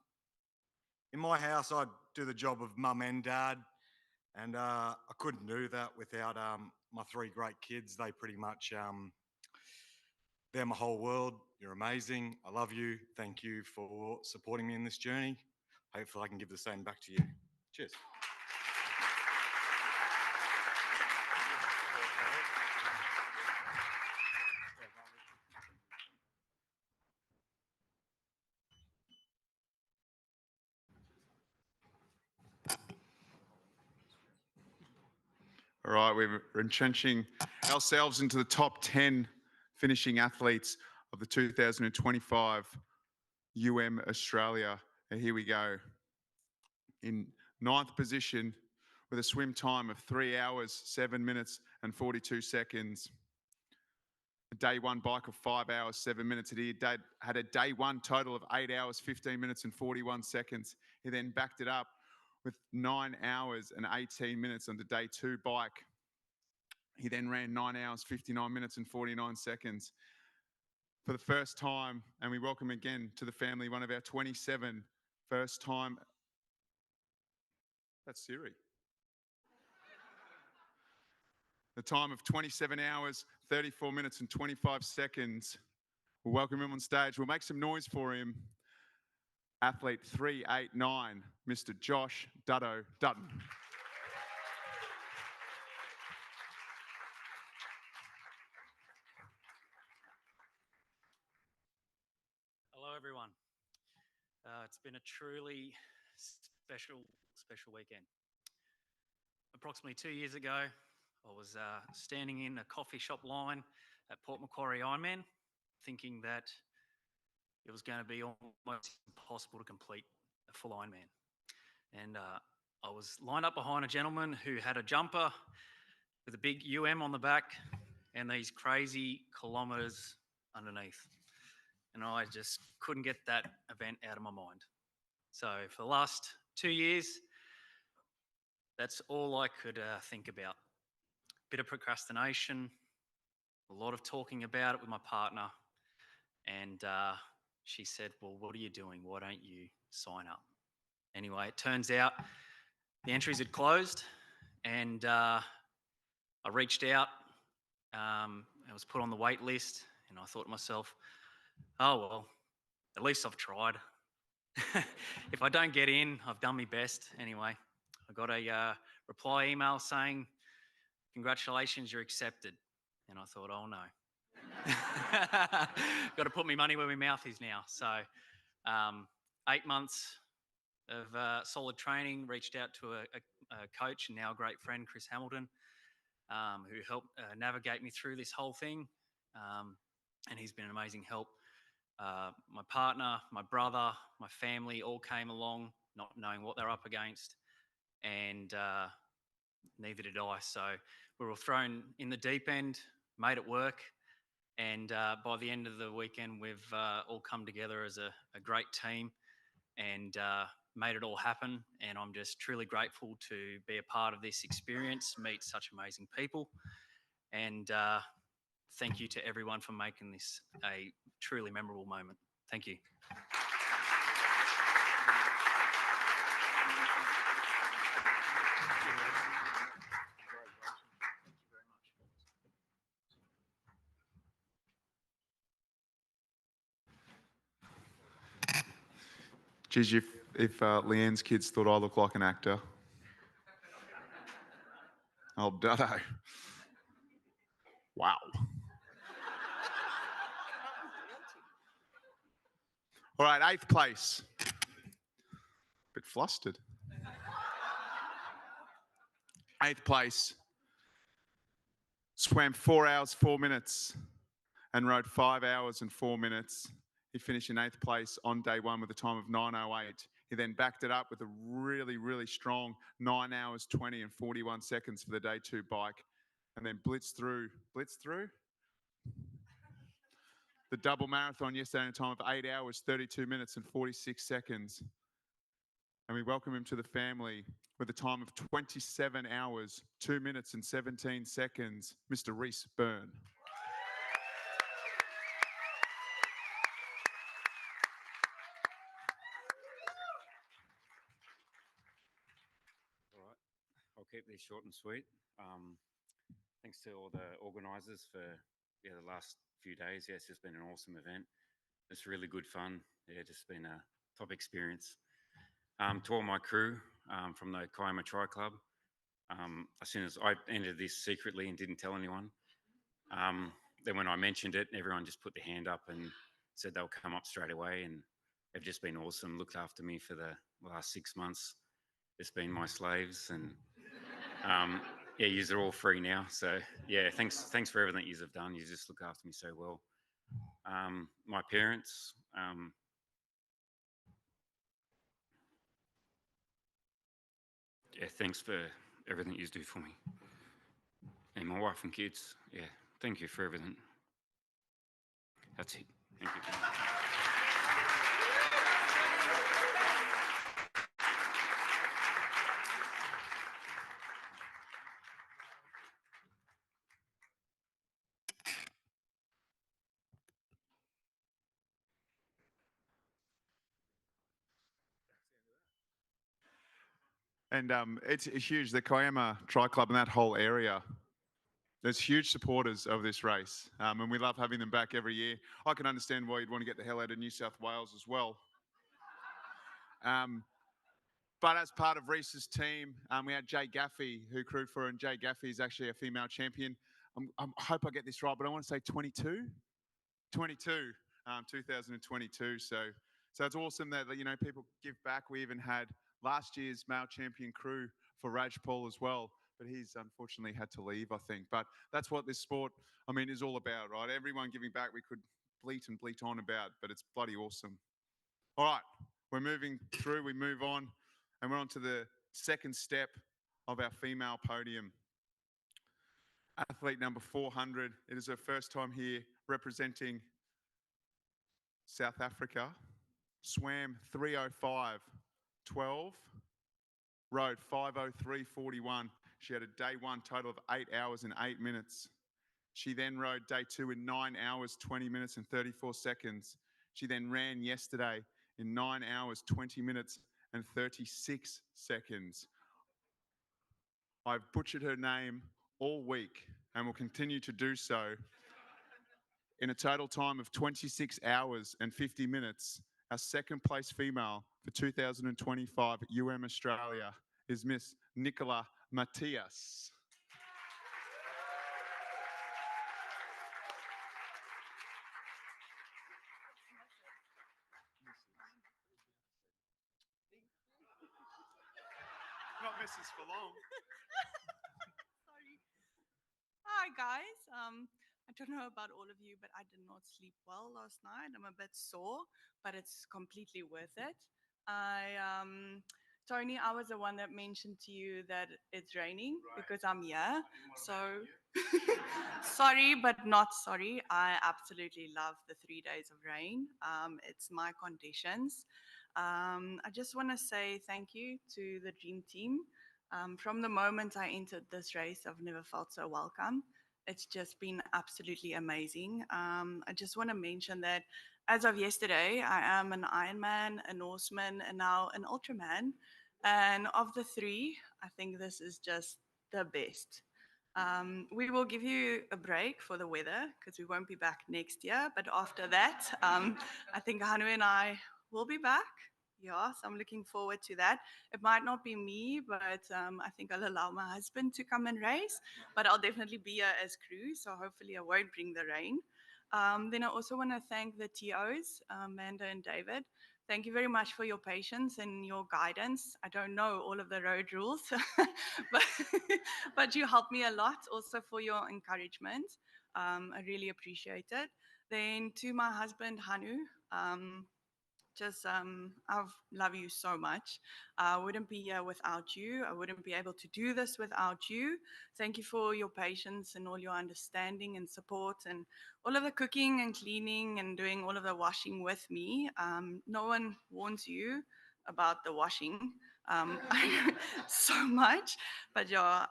my house, I do the job of mum and dad, and I couldn't do that without my three great kids. They pretty much, they're my whole world. You're amazing. I love you. Thank you for supporting me in this journey. Hopefully I can give the same back to you. Cheers. All right, we're entrenching ourselves into the top 10 finishing athletes of the 2025 Australia. And here we go. In ninth position with a swim time of 3 hours, 7 minutes and 42 seconds. A day one bike of 5 hours, 7 minutes. He had a day one total of 8 hours, 15 minutes and 41 seconds. He then backed it up with 9 hours and 18 minutes on the day two bike. He then ran 9 hours, 59 minutes and 49 seconds. For the first time, and we welcome again to the family, one of our 27 first time. That's Siri. The time of 27 hours, 34 minutes and 25 seconds. We'll welcome him on stage. We'll make some noise for him. Athlete 389, Mr. Josh Dutto Dutton. Hello, everyone. It's been a truly special weekend. Approximately 2 years ago, I was standing in a coffee shop line at Port Macquarie Ironman, thinking that it was going to be almost impossible to complete a full Ironman. And I was lined up behind a gentleman who had a jumper with a big on the back and these crazy kilometres underneath. And I just couldn't get that event out of my mind. So for the last 2 years, that's all I could think about. Bit of procrastination, a lot of talking about it with my partner. And she said, well, what are you doing? Why don't you sign up? Anyway, it turns out the entries had closed and I reached out. I was put on the wait list and I thought to myself, oh, well, at least I've tried. If I don't get in, I've done my best. Anyway, I got a reply email saying, congratulations, you're accepted. And I thought, oh no. Got to put my money where my mouth is now. So 8 months of solid training, reached out to a coach and now a great friend, Chris Hamilton, who helped navigate me through this whole thing. And he's been an amazing help. My partner, my brother, my family all came along, not knowing what they're up against, and neither did I. So we were thrown in the deep end made it work. And by the end of the weekend, we've all come together as a great team and made it all happen. And I'm just truly grateful to be a part of this experience, meet such amazing people. And thank you to everyone for making this a truly memorable moment. Thank you. Geez, if Leanne's kids thought I looked like an actor. Oh, Dutto. Wow. All right, 8th place. Bit flustered. 8th place. Swam 4 hours, 4 minutes and rode 5 hours and 4 minutes. He finished in 8th place on day one with a time of 9:08. He then backed it up with a really, really strong 9 hours, 20 and 41 seconds for the day 2 bike. And then blitzed through the double marathon yesterday in a time of 8 hours, 32 minutes and 46 seconds. And we welcome him to the family with a time of 27 hours, 2 minutes and 17 seconds, Mr. Reese Byrne. All right, I'll keep these short and sweet. Thanks to all the organisers for the last few days. Yes, it's been an awesome event. It's really good fun. Yeah, just been a top experience. To all my crew from the Kiama Tri Club, as soon as I entered this secretly and didn't tell anyone, then when I mentioned it, everyone just put their hand up and said they'll come up straight away, and they've just been awesome, looked after me for the last 6 months. It's been my slaves, and yeah, yous are all free now. So yeah, thanks for everything yous have done. You just look after me so well. My parents, yeah, thanks for everything you do for me. And my wife and kids, yeah, thank you for everything. That's it. Thank you. And it's huge, the Kiama Tri Club and that whole area. There's huge supporters of this race, and we love having them back every year. I can understand why you'd want to get the hell out of New South Wales as well. But as part of Reese's team, we had Jay Gaffey, who crewed for her, and Jay Gaffey is actually a female champion. I hope I get this right, but I want to say 22? 2022. So it's awesome that, people give back. We even had last year's male champion crew for Raj Paul as well, but he's unfortunately had to leave, I think. But that's what this sport, is all about, right? Everyone giving back, we could bleat on about, but it's bloody awesome. All right, we're moving through, we move on, and we're on to the second step of our female podium. Athlete number 400. It is her first time here representing South Africa. Swam 3:05:12, rode 5:03:41. She had a day one total of 8 hours and 8 minutes. She then rode day two in 9 hours, 20 minutes and 34 seconds. She then ran yesterday in 9 hours, 20 minutes and 36 seconds. I've butchered her name all week and will continue to do so. In a total time of 26 hours and 50 minutes, our second place female for 2025 at Australia is Miss Nicola Matias. Not Mrs. for long. Sorry. Hi guys. I don't know about all of you, but I did not sleep well last night. I'm a bit sore, but it's completely worth it. I Tony, I was the one that mentioned to you that it's raining because I'm here. So sorry, but not sorry. I absolutely love the 3 days of rain. It's my conditions. I just want to say thank you to the Dream Team. From the moment I entered this race, I've never felt so welcome. It's just been absolutely amazing. I just want to mention that as of yesterday, I am an Ironman, a Norseman, and now an Ultraman. And of the three, I think this is just the best. We will give you a break for the weather because we won't be back next year. But after that, I think Hanu and I will be back. Yeah, so I'm looking forward to that. It might not be me, but I think I'll allow my husband to come and race. But I'll definitely be here as crew, so hopefully I won't bring the rain. Then I also want to thank the TOs, Amanda and David. Thank you very much for your patience and your guidance. I don't know all of the road rules, but, but you helped me a lot also for your encouragement. I really appreciate it. Then to my husband, Hanu, I love you so much. I wouldn't be here without you. I wouldn't be able to do this without you. Thank you for your patience and all your understanding and support and all of the cooking and cleaning and doing all of the washing with me. No one warns you about the washing so much, but yeah.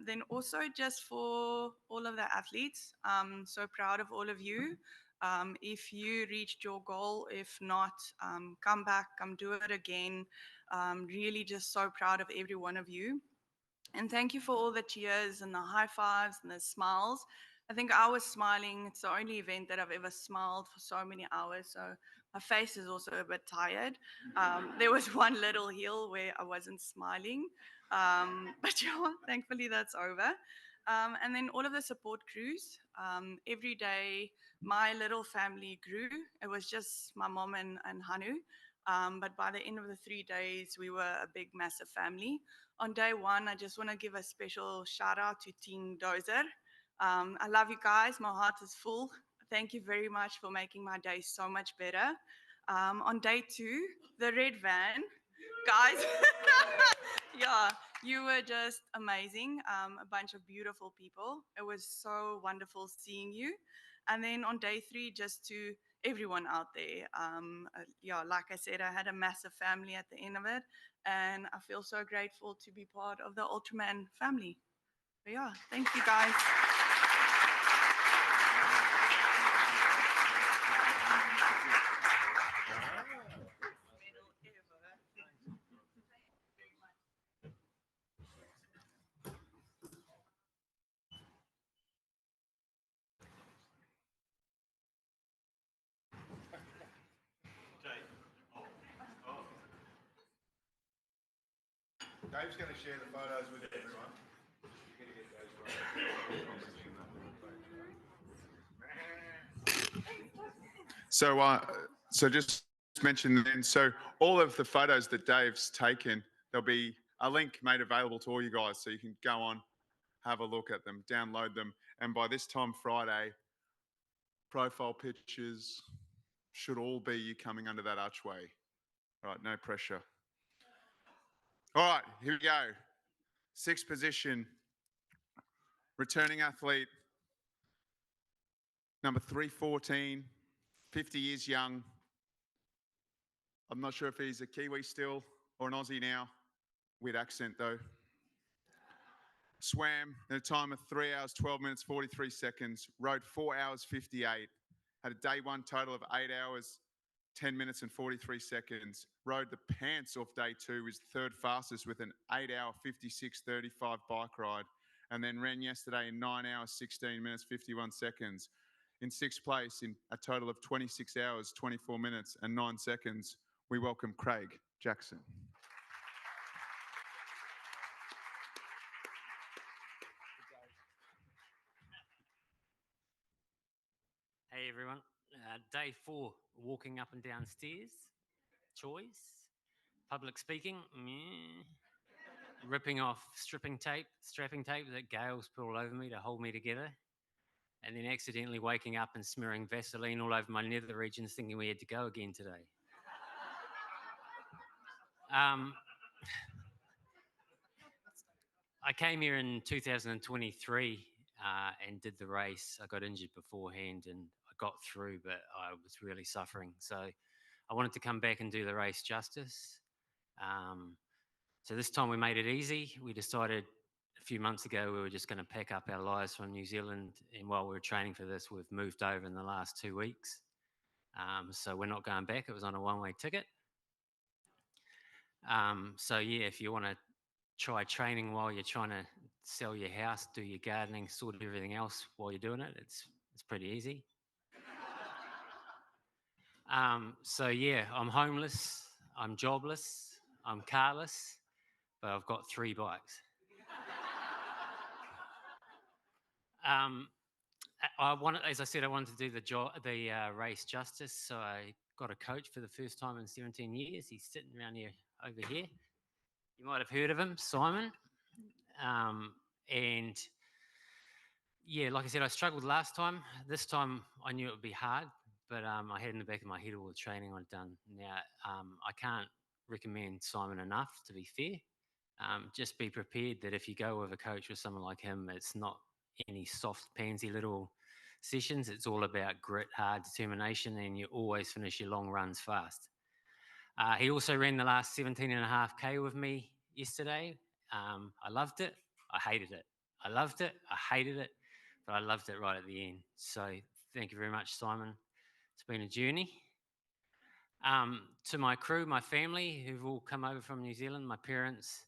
Then also just for all of the athletes, I'm so proud of all of you. If you reached your goal, if not, come back, come do it again. Really just so proud of every one of you. And thank you for all the cheers and the high fives and the smiles. I think I was smiling. It's the only event that I've ever smiled for so many hours. So my face is also a bit tired. There was one little hill where I wasn't smiling. But yeah, thankfully that's over. And then all of the support crews. Every day, my little family grew. It was just my mom and Hanu. But by the end of the 3 days, we were a big, massive family. On day one, I just want to give a special shout out to Team Dozer. I love you guys. My heart is full. Thank you very much for making my day so much better. On day two, the red van, guys, yeah, you were just amazing. A bunch of beautiful people. It was so wonderful seeing you. And then on day three, just to everyone out there, yeah, like I said, I had a massive family at the end of it, and I feel so grateful to be part of the Ultraman family. But yeah, thank you guys. Dave's going to share the photos with everyone. So just mention then. So all of the photos that Dave's taken, there'll be a link made available to all you guys, so you can go on, have a look at them, download them, and by this time Friday, profile pictures should all be you coming under that archway. All right, no pressure. All right, here we go. Sixth position, returning athlete, number 314, 50 years young. I'm not sure if he's a Kiwi still or an Aussie now. Weird accent though. Swam in a time of 3 hours, 12 minutes, 43 seconds. Rode 4 hours, 58. Had a day one total of 8 hours, 10 minutes and 43 seconds. Rode the pants off day two, was third fastest with an 8 hour, 56:35 bike ride. And then ran yesterday in 9 hours, 16 minutes, 51 seconds. In sixth place in a total of 26 hours, 24 minutes and 9 seconds, we welcome Craig Jackson. Hey everyone, day 4, walking up and down stairs, choice, public speaking, ripping off strapping tape that Gail's put all over me to hold me together, and then accidentally waking up and smearing Vaseline all over my nether regions thinking we had to go again today. I came here in 2023 and did the race. I got injured beforehand and I got through, but I was really suffering. So I wanted to come back and do the race justice. So this time we made it easy. We decided a few months ago we were just going to pack up our lives from New Zealand. And while we were training for this, we've moved over in the last 2 weeks. So we're not going back. It was on a one-way ticket. So yeah, if you want to try training while you're trying to sell your house, do your gardening, sort of everything else while you're doing it, it's pretty easy. So yeah, I'm homeless, I'm jobless, I'm carless, but I've got 3 bikes. As I said, I wanted to do the race justice, so I got a coach for the first time in 17 years. He's sitting around here over here. You might have heard of him, Simon. And yeah, like I said, I struggled last time. This time I knew it would be hard, but I had in the back of my head all the training I'd done. Now, I can't recommend Simon enough, to be fair. Just be prepared that if you go with a coach or someone like him, it's not any soft, pansy little sessions. It's all about grit, hard determination, and you always finish your long runs fast. He also ran the last 17.5K with me yesterday. I loved it. I hated it. I loved it. I hated it. But I loved it right at the end. So thank you very much, Simon. It's been a journey. To my crew, my family, who've all come over from New Zealand, my parents,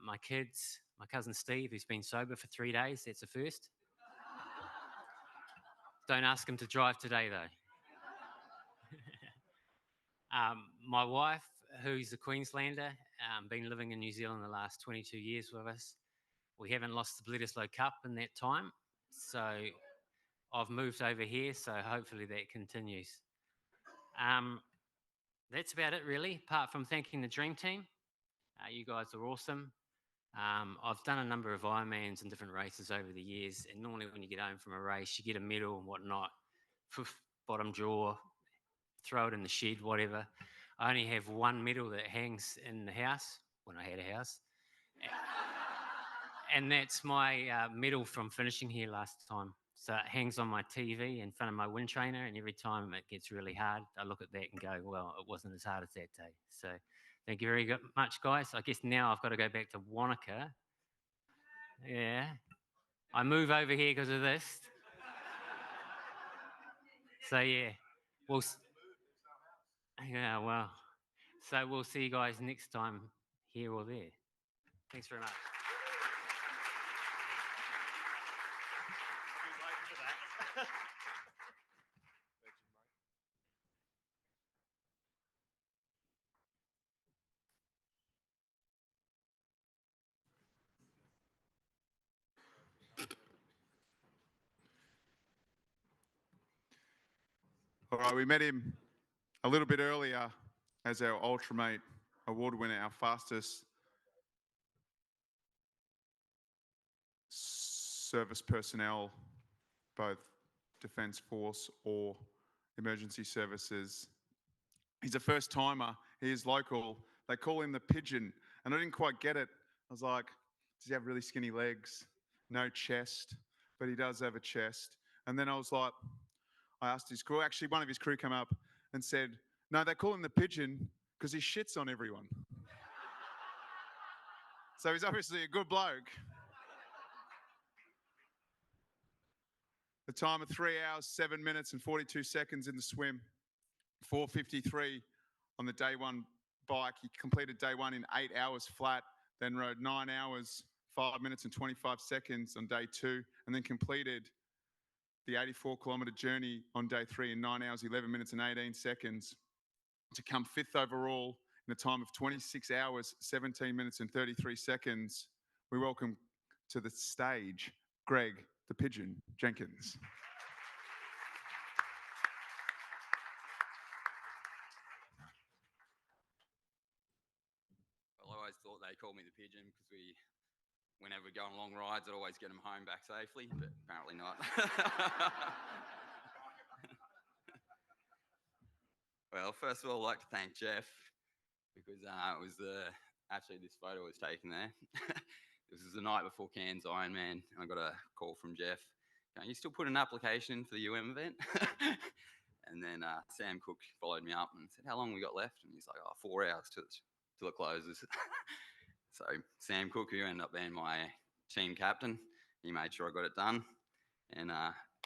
my kids, my cousin Steve, who's been sober for 3 days. That's a first. Don't ask him to drive today, though. My wife, who's a Queenslander, been living in New Zealand the last 22 years with us. We haven't lost the Bledisloe Cup in that time, so I've moved over here, so hopefully that continues. That's about it, really, apart from thanking the Dream Team. You guys are awesome. I've done a number of Ironmans and different races over the years, and normally when you get home from a race, you get a medal and whatnot, bottom drawer, throw it in the shed, whatever. I only have one medal that hangs in the house, when I had a house. And that's my medal from finishing here last time. So it hangs on my TV in front of my wind trainer, and every time it gets really hard, I look at that and go, well, it wasn't as hard as that day. So thank you very much, guys. I guess now I've got to go back to Wanaka. Yeah. I move over here because of this. So yeah, yeah, well, so we'll see you guys next time here or there. Thanks very much. All right, we met him a little bit earlier as our Ultramate award winner, our fastest service personnel, both Defence Force or emergency services. He's a first timer. He is local. They call him the Pigeon. And I didn't quite get it. I was like, does he have really skinny legs? No chest, but he does have a chest. And then I was like, I asked his crew, actually one of his crew came up and said, no, they call him the Pigeon because he shits on everyone. So he's obviously a good bloke. The time of 3 hours, 7 minutes and 42 seconds in the swim. 4:53 on the day one bike. He completed day one in 8 hours flat, then rode 9 hours, 5 minutes and 25 seconds on day two, and then completed the 84-kilometre journey on day three in 9 hours, 11 minutes and 18 seconds to come fifth overall in a time of 26 hours, 17 minutes and 33 seconds. We welcome to the stage, Greg the Pigeon Jenkins. Well, I always thought they called me the Pigeon because whenever we go on long rides, I'd always get them home back safely, but apparently not. Well, first of all, I'd like to thank Jeff because it was the Actually, this photo was taken there. This was the night before Cairns Ironman, and I got a call from Jeff. Going, you still put an application in for the UM event? And then Sam Cook followed me up and said, how long we got left? And he's like, oh, 4 hours till it closes. So Sam Cook, who ended up being my team captain, he made sure I got it done. And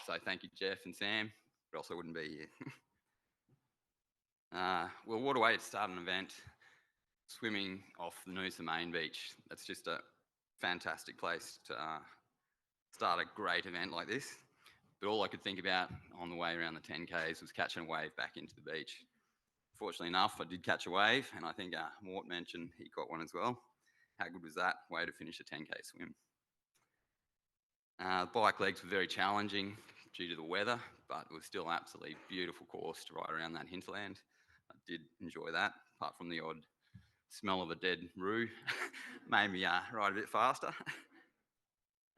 so thank you, Jeff and Sam, or else I wouldn't be here. Well, what a way to start an event. Swimming off the Noosa main beach. That's just a fantastic place to start a great event like this. But all I could think about on the way around the 10Ks was catching a wave back into the beach. Fortunately enough, I did catch a wave, and I think Mort mentioned he got one as well. How good was that? Way to finish a 10K swim. The bike legs were very challenging due to the weather, but it was still an absolutely beautiful course to ride around that hinterland. I did enjoy that, apart from the odd smell of a dead roo. Made me ride a bit faster.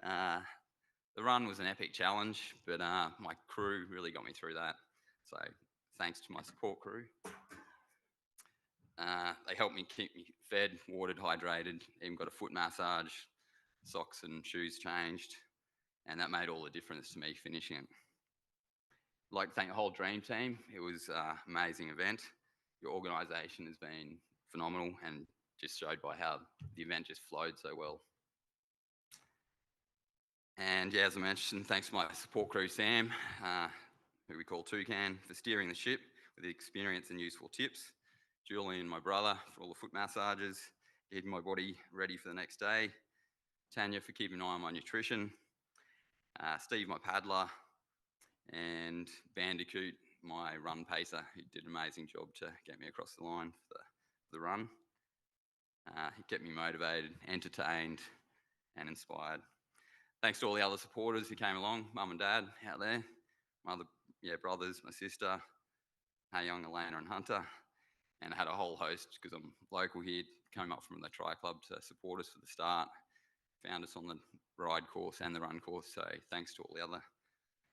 The run was an epic challenge, but my crew really got me through that. So thanks to my support crew. They helped me keep me fed, watered, hydrated, even got a foot massage, socks and shoes changed, and that made all the difference to me finishing it. I'd like to thank the whole Dream Team. It was an amazing event. Your organisation has been phenomenal and just showed by how the event just flowed so well. And yeah, as I mentioned, thanks to my support crew, Sam, who we call Toucan, for steering the ship with experience and useful tips. Julian, my brother, for all the foot massages, getting my body ready for the next day. Tanya for keeping an eye on my nutrition. Steve, my paddler, and Bandicoot, my run pacer, who did an amazing job to get me across the line for the run. He kept me motivated, entertained, and inspired. Thanks to all the other supporters who came along, Mum and Dad out there, my other brothers, my sister, Young, Elena and Hunter, and I had a whole host, because I'm local here, came up from the Tri Club to support us for the start, found us on the ride course and the run course, so thanks to all the other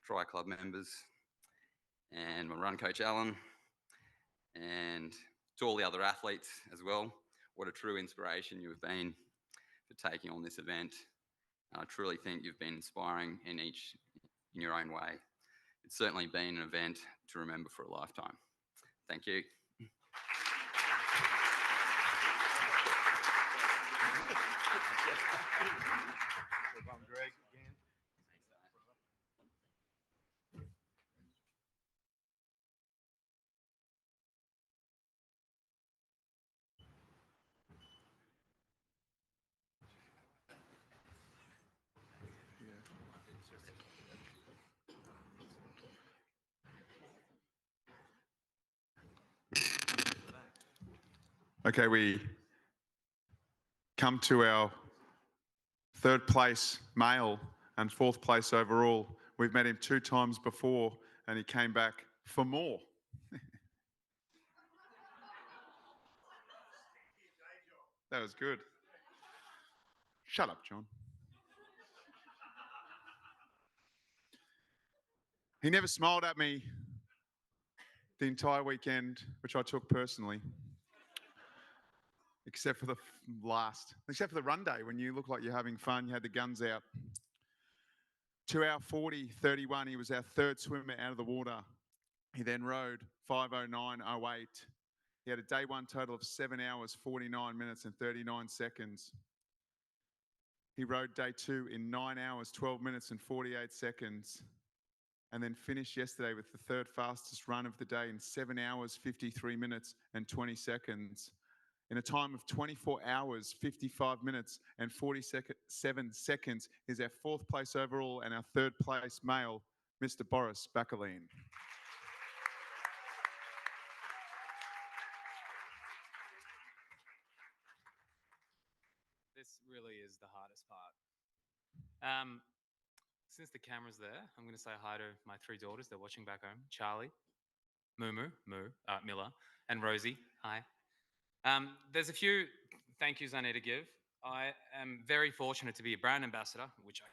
Tri Club members, and my run coach Alan, and to all the other athletes as well. What a true inspiration you have been for taking on this event. I truly think you've been inspiring in your own way. It's certainly been an event to remember for a lifetime. Thank you. Greg, again. Okay, we come to our third place male and fourth place overall. We've met him 2 times before and he came back for more. That was good. Shut up, John. He never smiled at me the entire weekend, which I took personally. Except for the except for the run day when you look like you're having fun, you had the guns out. 2 hour 40:31, he was our third swimmer out of the water. He then rode 5:09:08. He had a day one total of 7 hours, 49 minutes and 39 seconds. He rode day 2 in 9 hours, 12 minutes and 48 seconds. And then finished yesterday with the third fastest run of the day in 7 hours, 53 minutes and 20 seconds. In a time of 24 hours, 55 minutes and 47 seconds, is our 4th place overall and our 3rd place male, Mr. Boris Bakaline. This really is the hardest part. Since the camera's there, I'm going to say hi to my 3 daughters. They're watching back home. Charlie, Miller, and Rosie. Hi. There's a few thank yous I need to give. I am very fortunate to be a brand ambassador, which I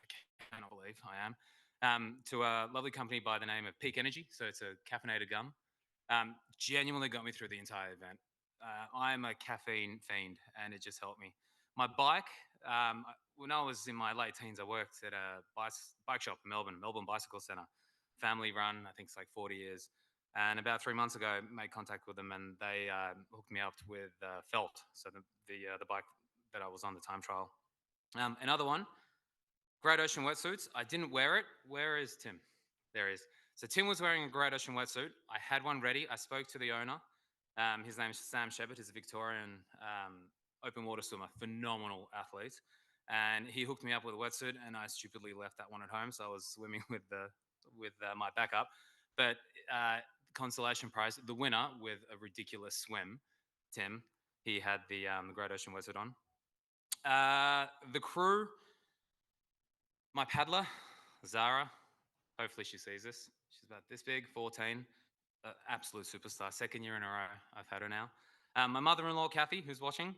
cannot believe I am, to a lovely company by the name of Peak Energy. So it's a caffeinated gum. Genuinely got me through the entire event. I'm a caffeine fiend, and it just helped me. My bike, when I was in my late teens, I worked at a bike shop in Melbourne Bicycle Centre, family run. I think it's like 40 years. And about 3 months ago, I made contact with them, and they hooked me up with Felt, so the bike that I was on the time trial. Another one, Great Ocean wetsuits. I didn't wear it. Where is Tim? There he is. So Tim was wearing a Great Ocean wetsuit. I had one ready. I spoke to the owner. His name is Sam Shepherd. He's a Victorian open water swimmer, phenomenal athlete. And he hooked me up with a wetsuit, and I stupidly left that one at home. So I was swimming with my backup. But consolation prize, the winner with a ridiculous swim, Tim. He had the Great Ocean wetsuit on. The crew, my paddler, Zara. Hopefully she sees this. She's about this big, 14. Absolute superstar. Second year in a row I've had her now. My mother-in-law, Kathy, who's watching.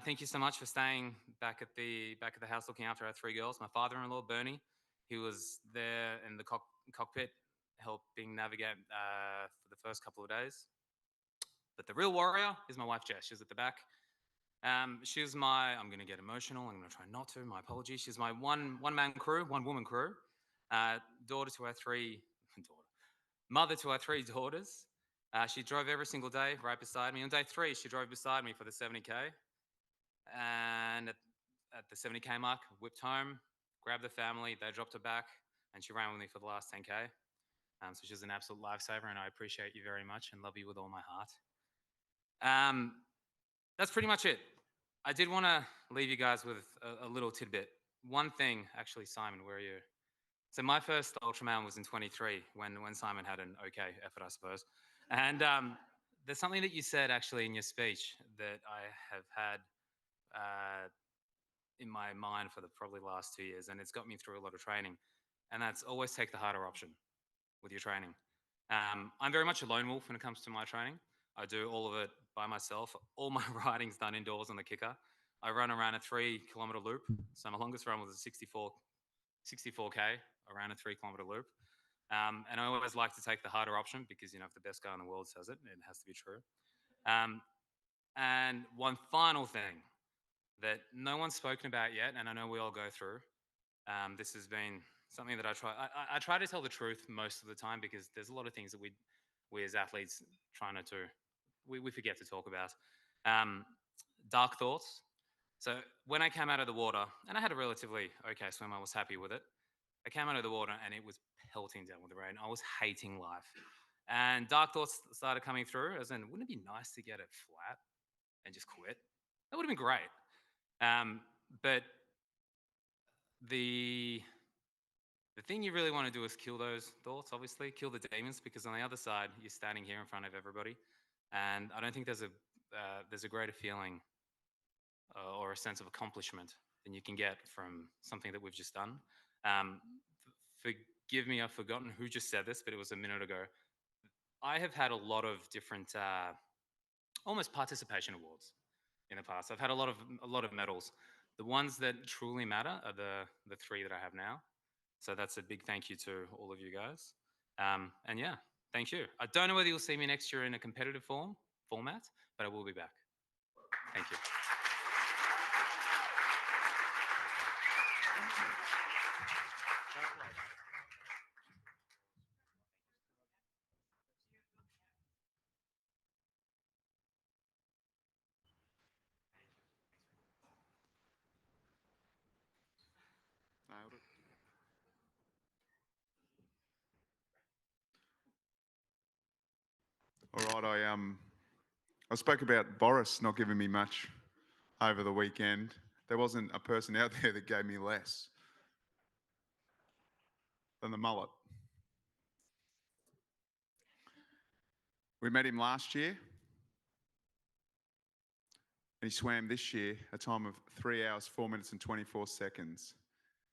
Thank you so much for staying back at the house looking after our 3 girls. My father-in-law, Bernie, he was there in the cockpit helping navigate for the first couple of days. But the real warrior is my wife, Jess. She's at the back. She's my, I'm going to get emotional. I'm going to try not to. My apologies. She's my one-man crew, one-woman crew. Mother to our 3 daughters. She drove every single day right beside me. On day 3, she drove beside me for the 70K. And at the 70K mark, whipped home, grabbed the family, they dropped her back, and she ran with me for the last 10K. So she's an absolute lifesaver, and I appreciate you very much and love you with all my heart. That's pretty much it. I did want to leave you guys with a little tidbit. One thing, actually, Simon, where are you? So my first Ultraman was in 23 when Simon had an okay effort, I suppose. And there's something that you said actually in your speech that I have had in my mind for the probably last 2 years, and it's got me through a lot of training. And that's always take the harder option with your training. I'm very much a lone wolf when it comes to my training. I do all of it by myself. All my riding's done indoors on the kicker. I run around a 3-kilometer loop. So my longest run was a 64K around a 3-kilometer loop. And I always like to take the harder option because, you know, if the best guy in the world says it, it has to be true. And one final thing that no one's spoken about yet, and I know we all go through, this has been something that I try to tell the truth most of the time because there's a lot of things that we as athletes try not to, we forget to talk about. Dark thoughts. So when I came out of the water, and I had a relatively okay swim, I was happy with it. I came out of the water and it was pelting down with the rain. I was hating life. And dark thoughts started coming through, as in, wouldn't it be nice to get it flat and just quit? That would have been great. But the thing you really want to do is kill those thoughts, obviously, kill the demons, because on the other side, you're standing here in front of everybody. And I don't think there's a greater feeling or a sense of accomplishment than you can get from something that we've just done. Forgive me, I've forgotten who just said this, but it was a minute ago. I have had a lot of different, almost participation awards in the past. I've had a lot of medals. The ones that truly matter are the 3 that I have now. So that's a big thank you to all of you guys. And yeah, thank you. I don't know whether you'll see me next year in a competitive format, but I will be back. Thank you. Nailed it. All right, I spoke about Boris not giving me much over the weekend. There wasn't a person out there that gave me less than the mullet. We met him last year, and he swam this year a time of 3 hours, 4 minutes and 24 seconds.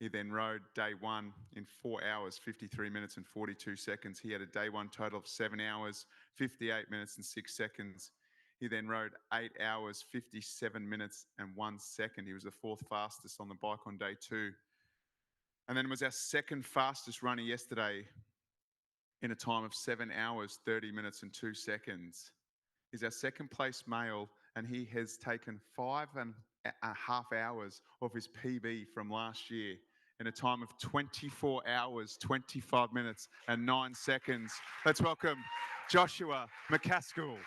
He then rode day 1 in 4 hours, 53 minutes and 42 seconds. He had a day 1 total of 7 hours, 58 minutes and 6 seconds. He then rode 8 hours, 57 minutes and 1 second. He was the 4th fastest on the bike on day 2. And then it was our 2nd fastest runner yesterday in a time of 7 hours, 30 minutes and 2 seconds. He's our second place male, and he has taken 5.5 hours of his PB from last year in a time of 24 hours, 25 minutes, and 9 seconds. Let's welcome Joshua McCaskill.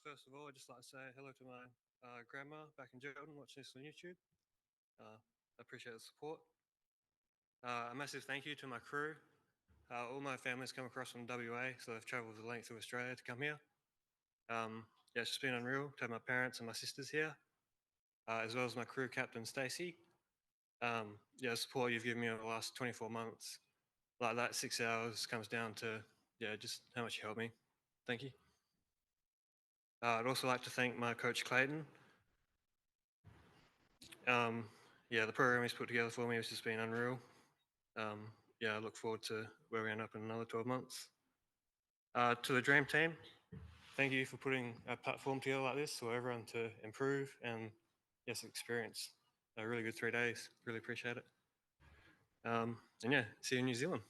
First of all, I'd just like to say hello to my grandma back in Geraldton watching this on YouTube. I appreciate the support. A massive thank you to my crew. All my family's come across from WA, so they've travelled the length of Australia to come here. Yeah, it's just been unreal to have my parents and my sisters here, as well as my crew captain, Stacey. Yeah, the support you've given me over the last 24 months, like that 6 hours comes down to, yeah, just how much you helped me. Thank you. I'd also like to thank my coach, Clayton. Yeah, the program he's put together for me has just been unreal. Yeah, I look forward to where we end up in another 12 months. To the Dream Team, thank you for putting a platform together like this for everyone to improve and, yes, experience a really good 3 days. Really appreciate it. And yeah, see you in New Zealand.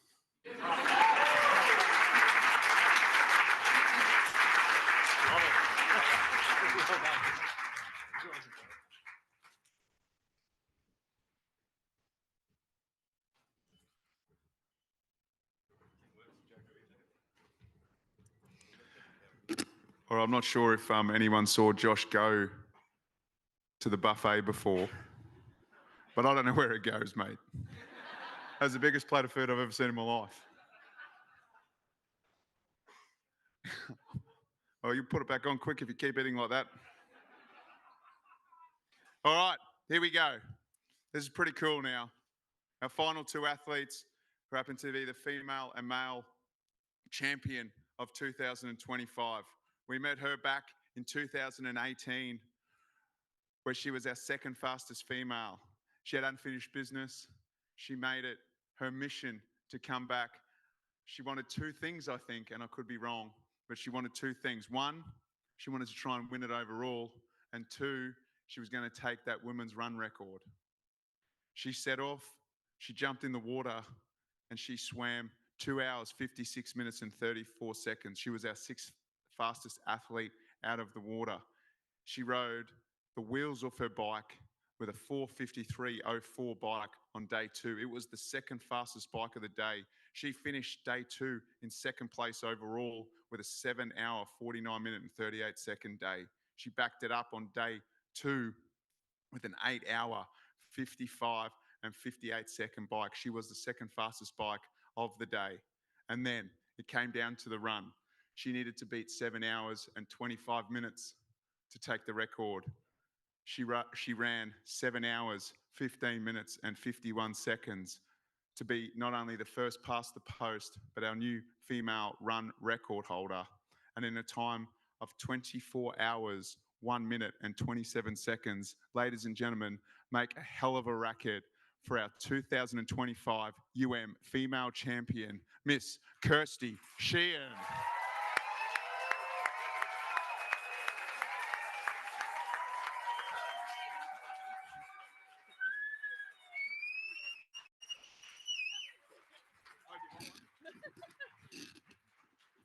Or I'm not sure if anyone saw Josh go to the buffet before, but I don't know where it goes, mate. That's the biggest plate of food I've ever seen in my life. Oh, you put it back on quick if you keep eating like that. All right, here we go. This is pretty cool now. Our final two athletes who happen to be the female and male champion of 2025. We met her back in 2018, where she was our second fastest female. She had unfinished business. She made it her mission to come back. She wanted two things, I think, and I could be wrong, but she wanted two things. One, she wanted to try and win it overall. And two, she was going to take that women's run record. She set off, she jumped in the water, and she swam 2 hours, 56 minutes, and 34 seconds. She was our sixth fastest athlete out of the water. She rode the wheels off her bike with a 4:53.04 bike on day two. It was the second fastest bike of the day. She finished day two in second place overall with a 7 hour, 49 minute, and 38 second day. She backed it up on day two with an 8 hour, 55 and 58 second bike. She was the second fastest bike of the day. And then it came down to the run. She needed to beat 7 hours and 25 minutes to take the record. She ran 7 hours, 15 minutes and 51 seconds to be not only the first past the post, but our new female run record holder. And in a time of 24 hours, 1 minute and 27 seconds, ladies and gentlemen, make a hell of a racket for our 2025 female champion, Miss Kirsty Sheehan.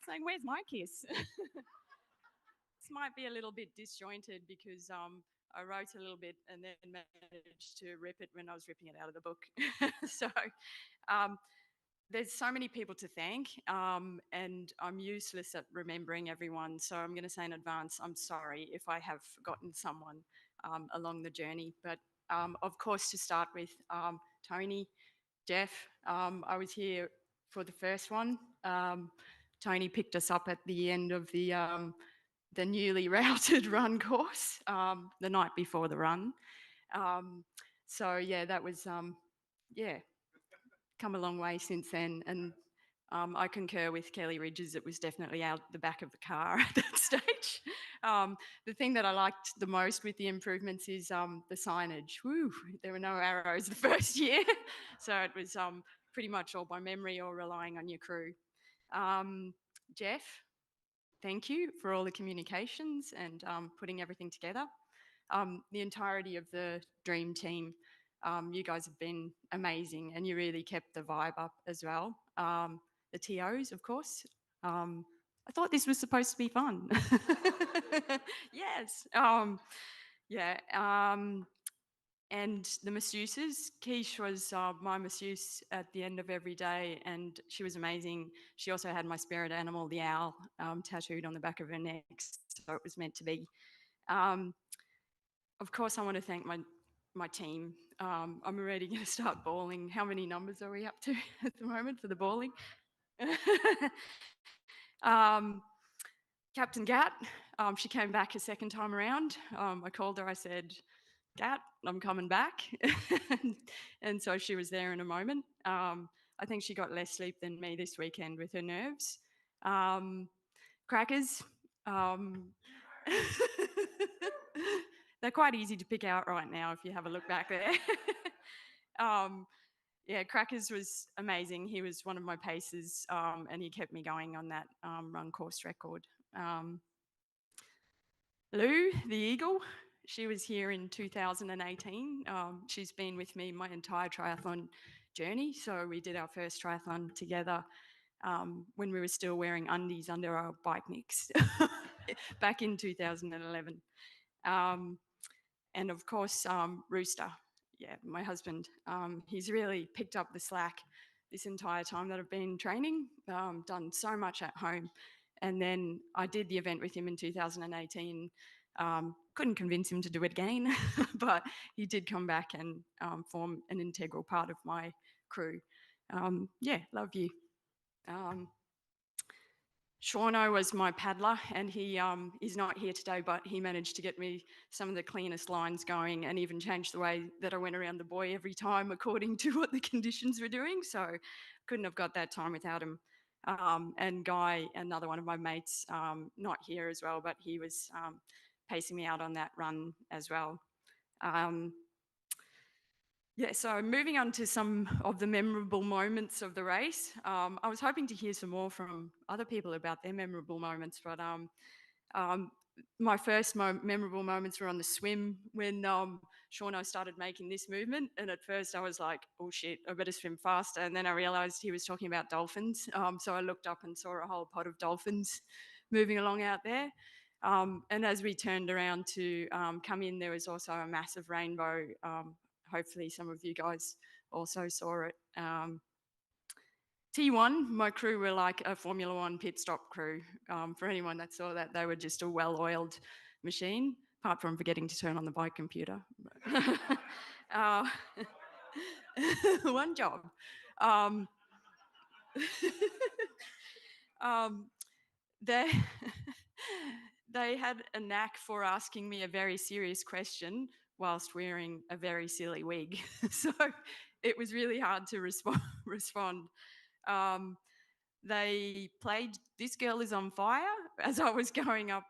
Saying, where's my kiss? This might be a little bit disjointed because I wrote a little bit and then managed to rip it when I was ripping it out of the book. So there's so many people to thank, and I'm useless at remembering everyone. So I'm going to say in advance, I'm sorry if I have forgotten someone along the journey. But of course, to start with, Tony, Jeff, I was here for the first one. Tony picked us up at the end of the newly routed run course the night before the run. So yeah, that was yeah, come a long way since then. And I concur with Kelly Ridges. It was definitely out the back of the car at that stage. The thing that I liked the most with the improvements is the signage. Woo, there were no arrows the first year, so it was pretty much all by memory or relying on your crew. Jeff, thank you for all the communications and putting everything together. The entirety of the Dream Team, You guys have been amazing, and you really kept the vibe up as well. The TOs, of course. I thought this was supposed to be fun. Yes. Yeah. And the masseuses, Keish was my masseuse at the end of every day, and she was amazing. She also had my spirit animal, the owl, tattooed on the back of her neck, so it was meant to be. Of course, I want to thank my team. I'm already going to start bawling. How many numbers are we up to at the moment for the bawling? Captain Gat, she came back a second time around. I called her, I said, Gat, I'm coming back. And so she was there in a moment. I think she got less sleep than me this weekend with her nerves. Crackers, they're quite easy to pick out right now if you have a look back there. Yeah, Crackers was amazing. He was one of my paces, and he kept me going on that run course record. Lou, the Eagle, she was here in 2018. She's been with me my entire triathlon journey. So we did our first triathlon together when we were still wearing undies under our bike nicks back in 2011. And of course, Rooster, yeah, my husband, he's really picked up the slack this entire time that I've been training, done so much at home. And then I did the event with him in 2018. Couldn't convince him to do it again, but he did come back and form an integral part of my crew. Yeah, love you. Shauno was my paddler, and he is not here today, but he managed to get me some of the cleanest lines going and even changed the way that I went around the buoy every time according to what the conditions were doing. So couldn't have got that time without him. And Guy, another one of my mates, not here as well, but he was pacing me out on that run as well. Yeah, so moving on to some of the memorable moments of the race. I was hoping to hear some more from other people about their memorable moments, but my first memorable moments were on the swim when Shauno started making this movement. And at first I was like, oh shit, I better swim faster. And then I realized he was talking about dolphins. So I looked up and saw a whole pod of dolphins moving along out there. And as we turned around to come in, there was also a massive rainbow. Hopefully some of you guys also saw it. T1, my crew were like a Formula One pit stop crew. For anyone that saw that, they were just a well-oiled machine, apart from forgetting to turn on the bike computer. One job. They, they had a knack for asking me a very serious question whilst wearing a very silly wig. So it was really hard to respond. They played This Girl Is on Fire as I was going up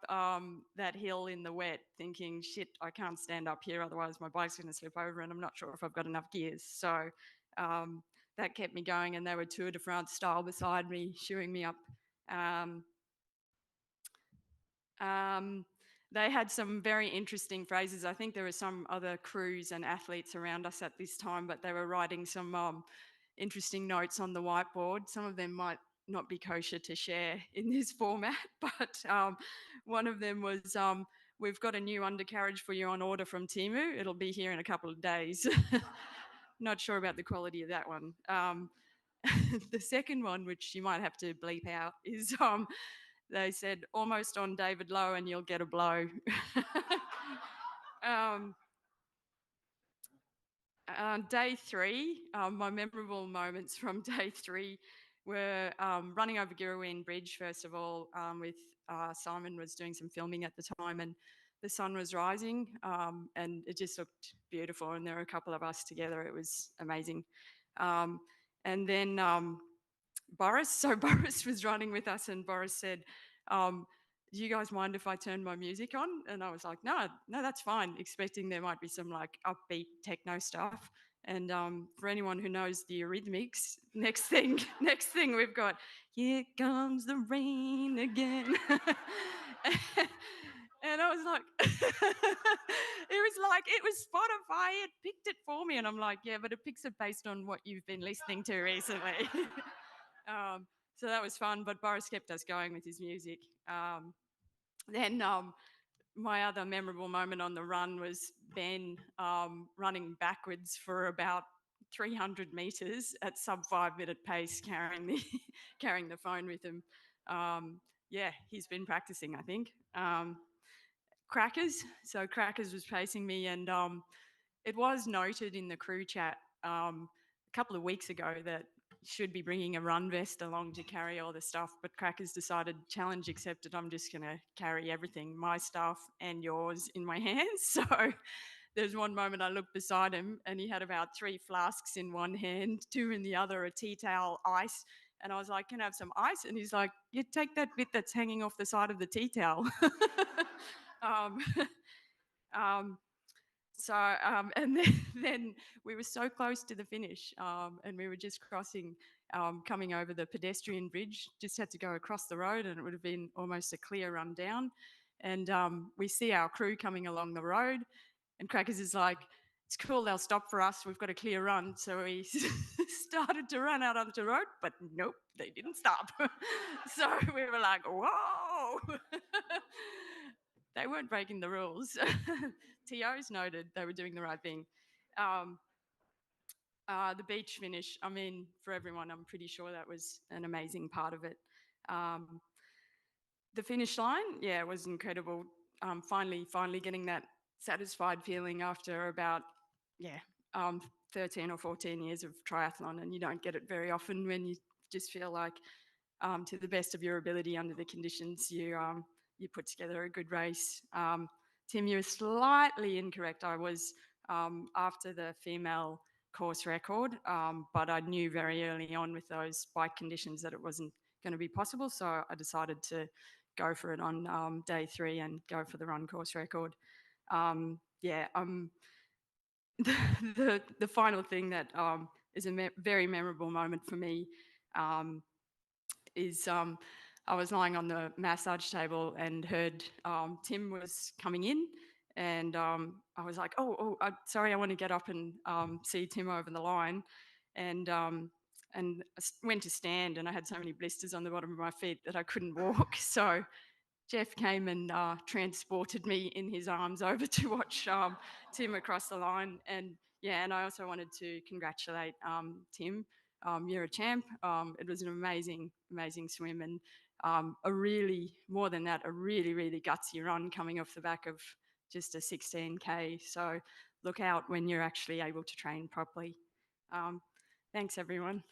that hill in the wet, thinking, shit, I can't stand up here, otherwise my bike's going to slip over and I'm not sure if I've got enough gears. So that kept me going, and they were Tour de France style beside me, shooing me up. They had some very interesting phrases. I think there were some other crews and athletes around us at this time, but they were writing some interesting notes on the whiteboard. Some of them might not be kosher to share in this format, but one of them was, we've got a new undercarriage for you on order from Timu. It'll be here in a couple of days. Not sure about the quality of that one. The second one, which you might have to bleep out, is they said, almost on David Lowe and you'll get a blow. Day 3, my memorable moments from day 3 were running over Girraween Bridge, first of all, with Simon was doing some filming at the time, and the sun was rising, and it just looked beautiful, and there were a couple of us together. It was amazing. And then Boris, so Boris was running with us, and Boris said, do you guys mind if I turn my music on? And I was like, no, that's fine, expecting there might be some like upbeat techno stuff. And for anyone who knows the Eurythmics, next thing we've got, here comes the rain again. And I was like, it was Spotify. It picked it for me. And I'm like, yeah, but it picks it based on what you've been listening to recently. So that was fun. But Boris kept us going with his music. Then my other memorable moment on the run was Ben running backwards for about 300 meters at sub 5 minute pace, carrying the carrying the phone with him. Yeah, he's been practicing, I think. Crackers. So Crackers was pacing me, and it was noted in the crew chat a couple of weeks ago that should be bringing a run vest along to carry all the stuff, but Crackers decided, challenge accepted, I'm just going to carry everything, my stuff and yours, in my hands. So there's one moment I looked beside him and he had about 3 flasks in one hand, 2 in the other, a tea towel, ice. And I was like, can I have some ice? And he's like, you take that bit that's hanging off the side of the tea towel. um, and then we were so close to the finish, and we were just crossing, coming over the pedestrian bridge, just had to go across the road and it would have been almost a clear run down. And we see our crew coming along the road and Crackers is like, it's cool, they'll stop for us, we've got a clear run. So we started to run out onto the road, but nope, they didn't stop. So we were like, whoa. They weren't breaking the rules. TOs noted they were doing the right thing. The beach finish, I mean, for everyone, I'm pretty sure that was an amazing part of it. The finish line, yeah, was incredible. Finally getting that satisfied feeling after about, 13 or 14 years of triathlon, and you don't get it very often when you just feel like, to the best of your ability under the conditions, you put together a good race. Tim, you were slightly incorrect. I was after the female course record, but I knew very early on with those bike conditions that it wasn't going to be possible, so I decided to go for it on day 3 and go for the run course record. The final thing that is a very memorable moment for me is I was lying on the massage table and heard Tim was coming in, and I was like, sorry, I want to get up and see Tim over the line, and went to stand, and I had so many blisters on the bottom of my feet that I couldn't walk. So Jeff came and transported me in his arms over to watch Tim across the line. And I also wanted to congratulate Tim. You're a champ. It was an amazing, amazing swim, and more than that, a really, really gutsy run coming off the back of just a 16K. So look out when you're actually able to train properly. Thanks, everyone.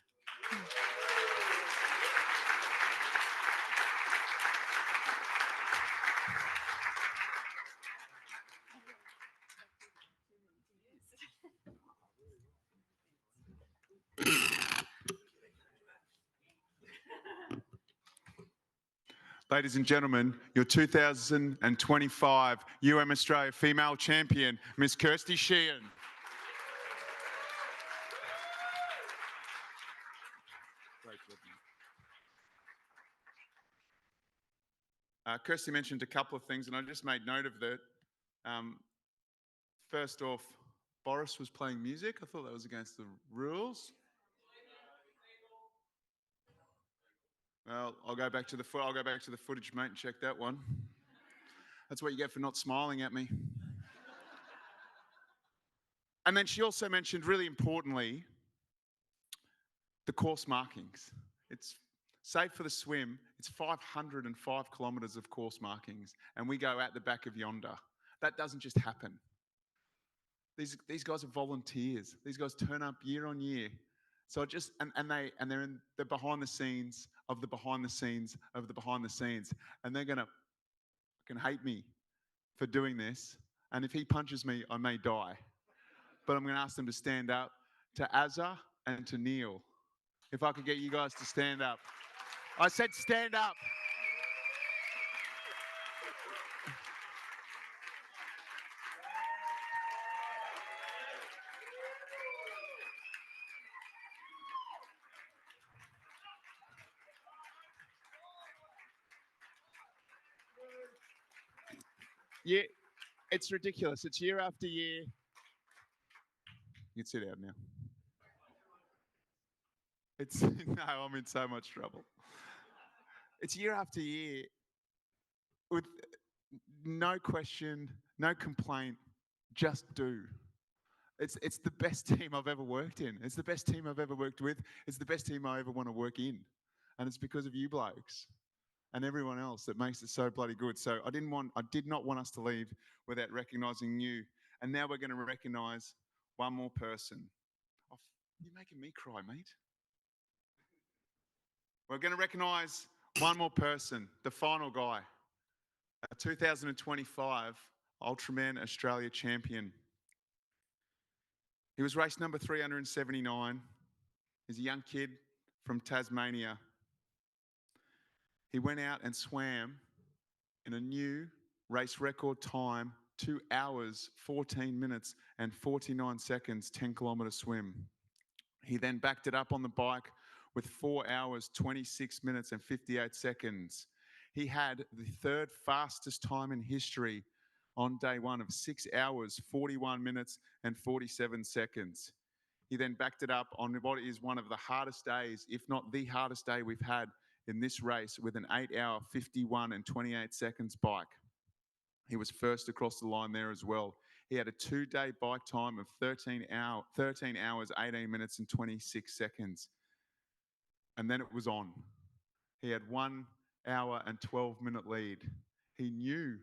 Ladies and gentlemen, your 2025 Australia Female Champion, Miss Kirsty Sheehan. Kirsty mentioned a couple of things, and I just made note of that. First off, Boris was playing music. I thought that was against the rules. Well, I'll go back to the footage, mate, and check that one. That's what you get for not smiling at me. And then she also mentioned, really importantly, the course markings. It's safe for the swim. It's 505 kilometres of course markings, and we go out the back of yonder. That doesn't just happen. These guys are volunteers. These guys turn up year on year. So they're in the behind the scenes of the behind the scenes of the behind the scenes, and they're gonna hate me for doing this. And if he punches me, I may die. But I'm gonna ask them to stand up, to Azza and to Neil. If I could get you guys to stand up. I said stand up. Yeah, it's ridiculous. It's year after year. You can sit down now. It's no, I'm in so much trouble. It's year after year with no question, no complaint, just do. It's the best team I've ever worked in. It's the best team I've ever worked with. It's the best team I ever want to work in. And it's because of you blokes and everyone else that makes it so bloody good. So I did not want us to leave without recognising you. And now we're going to recognise one more person. Oh, you're making me cry, mate. We're going to recognise one more person, the final guy, a 2025 Ultraman Australia champion. He was race number 379. He's a young kid from Tasmania. He went out and swam in a new race record time, 2 hours, 14 minutes and 49 seconds, 10-kilometre swim. He then backed it up on the bike with 4 hours, 26 minutes and 58 seconds. He had the third fastest time in history on day one of 6 hours, 41 minutes and 47 seconds. He then backed it up on what is one of the hardest days, if not the hardest day we've had in this race, with an 8 hour, 51 and 28 seconds bike. He was first across the line there as well. He had a 2-day bike time of 13 hours, 18 minutes and 26 seconds. And then it was on. He had 1 hour and 12-minute lead. He knew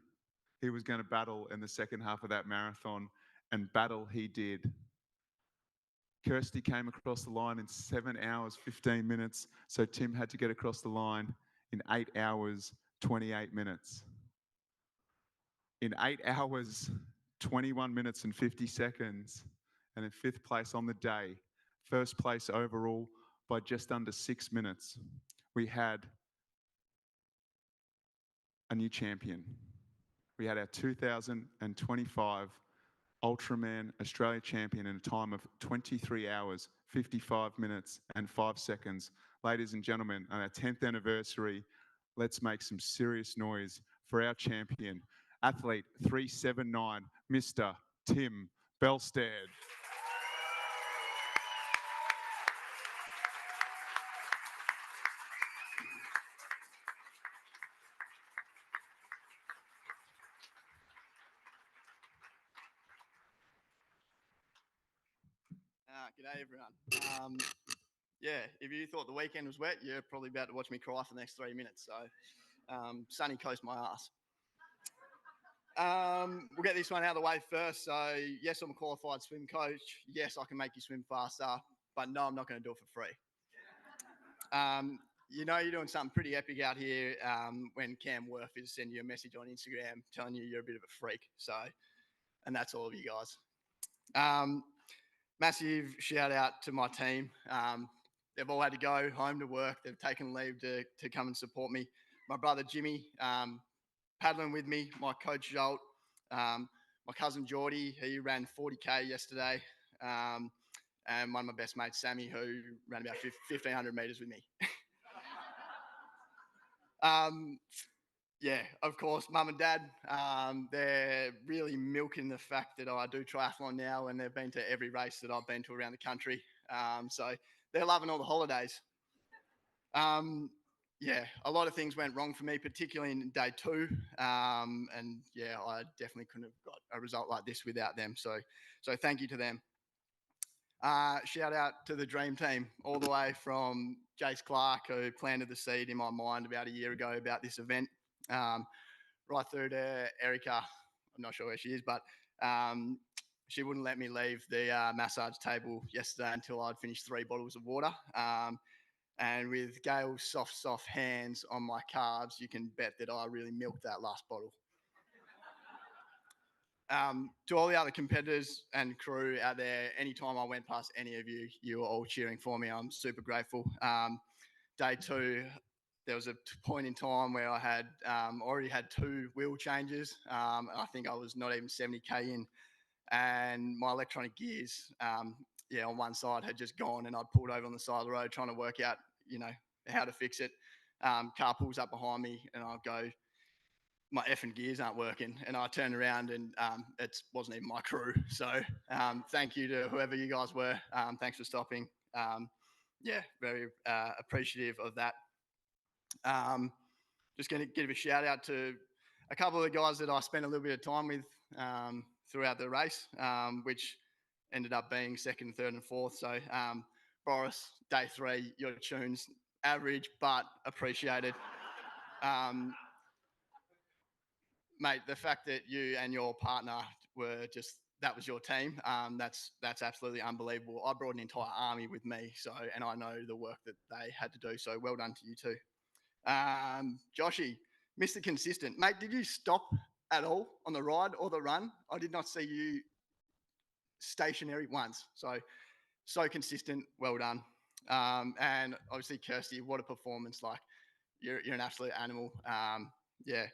he was going to battle in the second half of that marathon, and battle he did. Kirsty came across the line in 7 hours, 15 minutes. So Tim had to get across the line in 8 hours, 28 minutes. In 8 hours, 21 minutes and 50 seconds, and in 5th place on the day, first place overall by just under 6 minutes, we had a new champion. We had our 2025 Ultraman Australia champion in a time of 23 hours, 55 minutes and 5 seconds. Ladies and gentlemen, on our 10th anniversary, let's make some serious noise for our champion, athlete 379, Mr. Tim Belstead. G'day everyone. Yeah, if you thought the weekend was wet, you're probably about to watch me cry for the next 3 minutes. So, sunny coast my ass. We'll get this one out of the way first. So, yes, I'm a qualified swim coach. Yes, I can make you swim faster, but no, I'm not going to do it for free. You know, you're doing something pretty epic out here when Cam Worth is sending you a message on Instagram telling you you're a bit of a freak. So, and that's all of you guys. Massive shout out to my team. They've all had to go home to work. They've taken leave to come and support me. My brother Jimmy, paddling with me. My coach Jolt, my cousin Geordie, he ran 40K yesterday. And one of my best mates, Sammy, who ran about 1,500 meters with me. Yeah, of course, mum and dad, they're really milking the fact that I do triathlon now, and they've been to every race that I've been to around the country. So they're loving all the holidays. Yeah, a lot of things went wrong for me, particularly in day 2. And yeah, I definitely couldn't have got a result like this without them. So thank you to them. Shout out to the dream team, all the way from Jace Clark, who planted the seed in my mind about a year ago about this event. Right through to Erica, I'm not sure where she is, but she wouldn't let me leave the massage table yesterday until I'd finished 3 bottles of water. And with Gail's soft hands on my calves, you can bet that I really milked that last bottle. To all the other competitors and crew out there, anytime I went past any of you, you were all cheering for me. I'm super grateful. Day 2, there was a point in time where I had already had 2 wheel changes. I think I was not even 70K in, and my electronic gears, on one side had just gone, and I'd pulled over on the side of the road trying to work out, how to fix it. Car pulls up behind me, and I'll go, my effing gears aren't working. And I turned around and it wasn't even my crew. So thank you to whoever you guys were. Thanks for stopping. Yeah, very appreciative of that. Just going to give a shout out to a couple of the guys that I spent a little bit of time with throughout the race, which ended up being second, third, and fourth. So Boris, day 3, your tunes average but appreciated. Mate, the fact that you and your partner were just, that was your team, that's absolutely unbelievable. I brought an entire army with me, so, and I know the work that they had to do, so well done to you too. Joshy, Mr. Consistent. Mate, did you stop at all on the ride or the run? I did not see you stationary once, so consistent, well done. And obviously, Kirsty, what a performance. Like, you're an absolute animal. Yeah,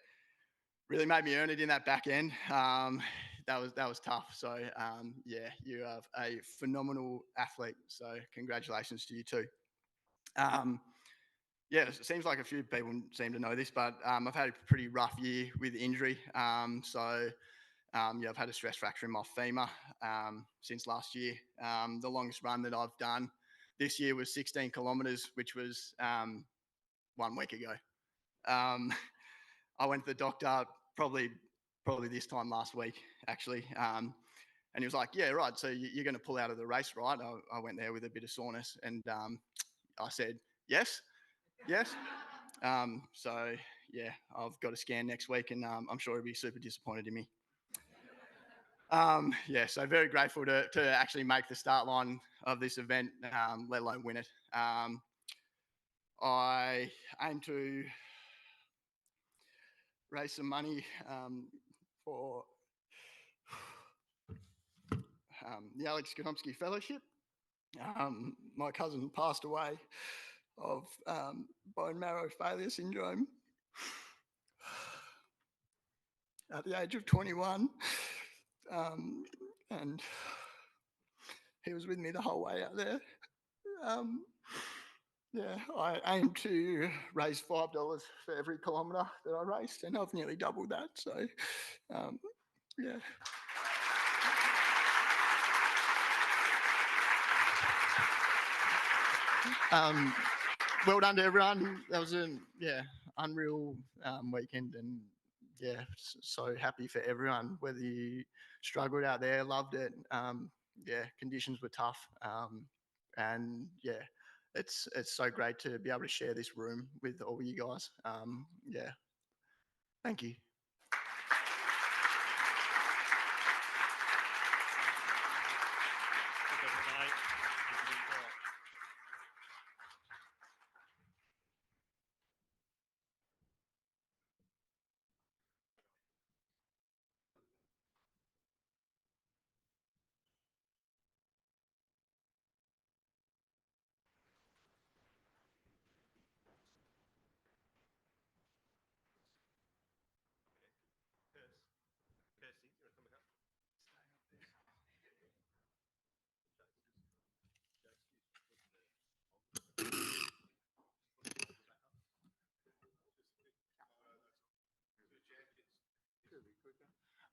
really made me earn it in that back end. That was tough. So yeah, you are a phenomenal athlete. So congratulations to you too. Yeah, it seems like a few people seem to know this, but I've had a pretty rough year with injury. So yeah, I've had a stress fracture in my femur since last year. The longest run that I've done this year was 16 kilometers, which was 1 week ago. I went to the doctor probably this time last week, actually. And he was like, yeah, right, so you're going to pull out of the race, right? I went there with a bit of soreness, and I said, yes. So, yeah, I've got a scan next week, and I'm sure he'll be super disappointed in me. Yeah, so very grateful to actually make the start line of this event, let alone win it. I aim to raise some money for the Alex Godomsky Fellowship. My cousin passed away of bone marrow failure syndrome at the age of 21. And he was with me the whole way out there. Yeah, I aim to raise $5 for every kilometre that I raced, and I've nearly doubled that. So, yeah. Well done to everyone. That was an unreal weekend, and yeah, so happy for everyone. Whether you struggled out there, loved it, yeah, conditions were tough, and yeah, it's so great to be able to share this room with all you guys. Yeah, thank you.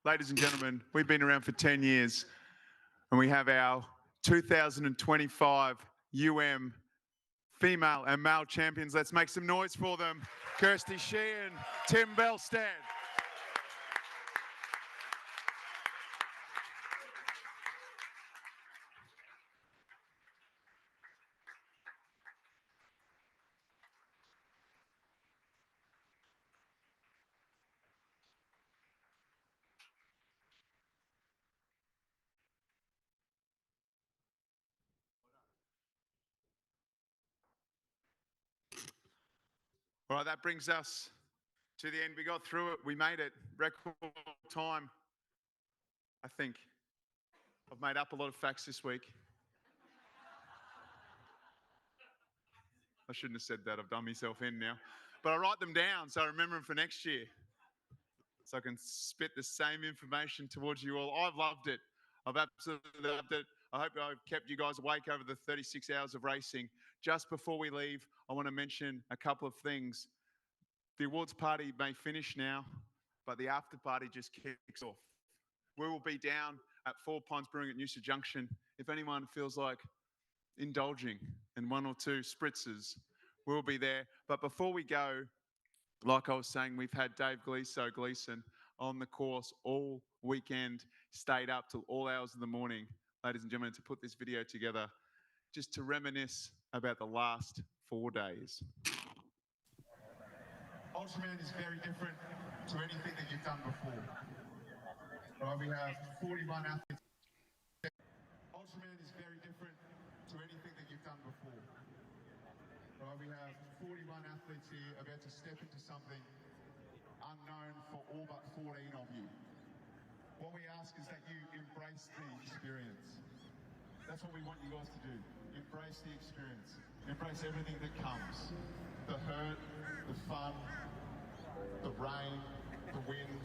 Ladies and gentlemen, we've been around for 10 years, and we have our 2025 female and male champions. Let's make some noise for them. Kirsty Sheehan, Tim Belstead. All right, that brings us to the end. We got through it. We made it. Record time. I think I've made up a lot of facts this week. I shouldn't have said that. I've done myself in now. But I write them down so I remember them for next year. So I can spit the same information towards you all. I've loved it. I've absolutely loved it. I hope I've kept you guys awake over the 36 hours of racing. Just before we leave, I want to mention a couple of things. The awards party may finish now, but the after party just kicks off. We will be down at Four Ponds Brewing at Noosa Junction. If anyone feels like indulging in one or two spritzers, we'll be there. But before we go, like I was saying, we've had Dave Gleason on the course all weekend, stayed up till all hours of the morning, ladies and gentlemen, to put this video together, just to reminisce about the last 4 days. Ultraman is very different to anything that you've done before. Right, we have 41 athletes. Ultraman is very different to anything that you've done before. Right, we have 41 athletes here about to step into something unknown for all but 14 of you. What we ask is that you embrace the experience. That's what we want you guys to do. Embrace the experience. Embrace everything that comes. The hurt, the fun, the rain, the wind.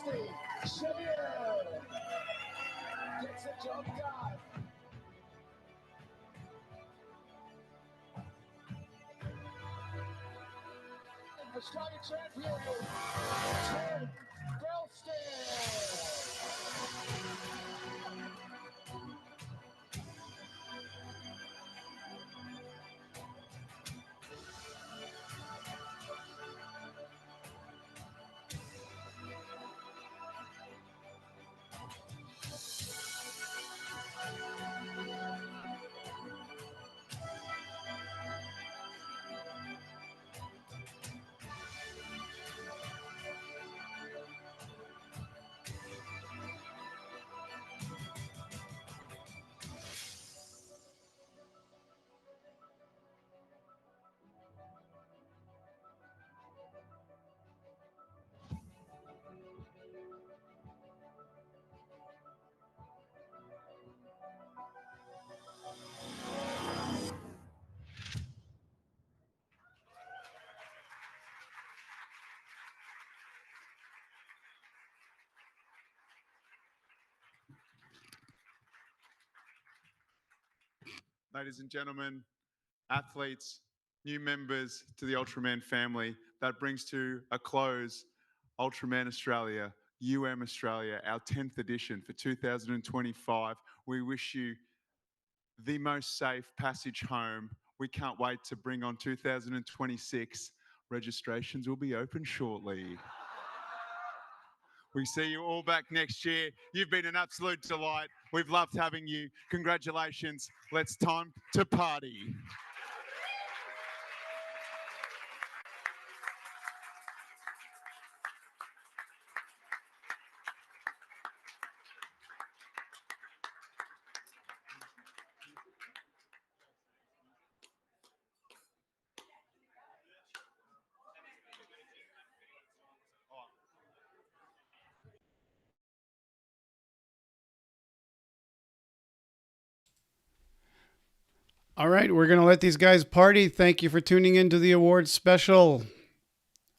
Steve Xavier gets the job done. Australian champion, Tim Belston. Ladies and gentlemen, athletes, new members to the Ultraman family, that brings to a close Ultraman Australia, Australia, our 10th edition for 2025. We wish you the most safe passage home. We can't wait to bring on 2026. Registrations will be open shortly. We see you all back next year. You've been an absolute delight. We've loved having you. Congratulations. Let's time to party. All right, we're going to let these guys party. Thank you for tuning into the awards special.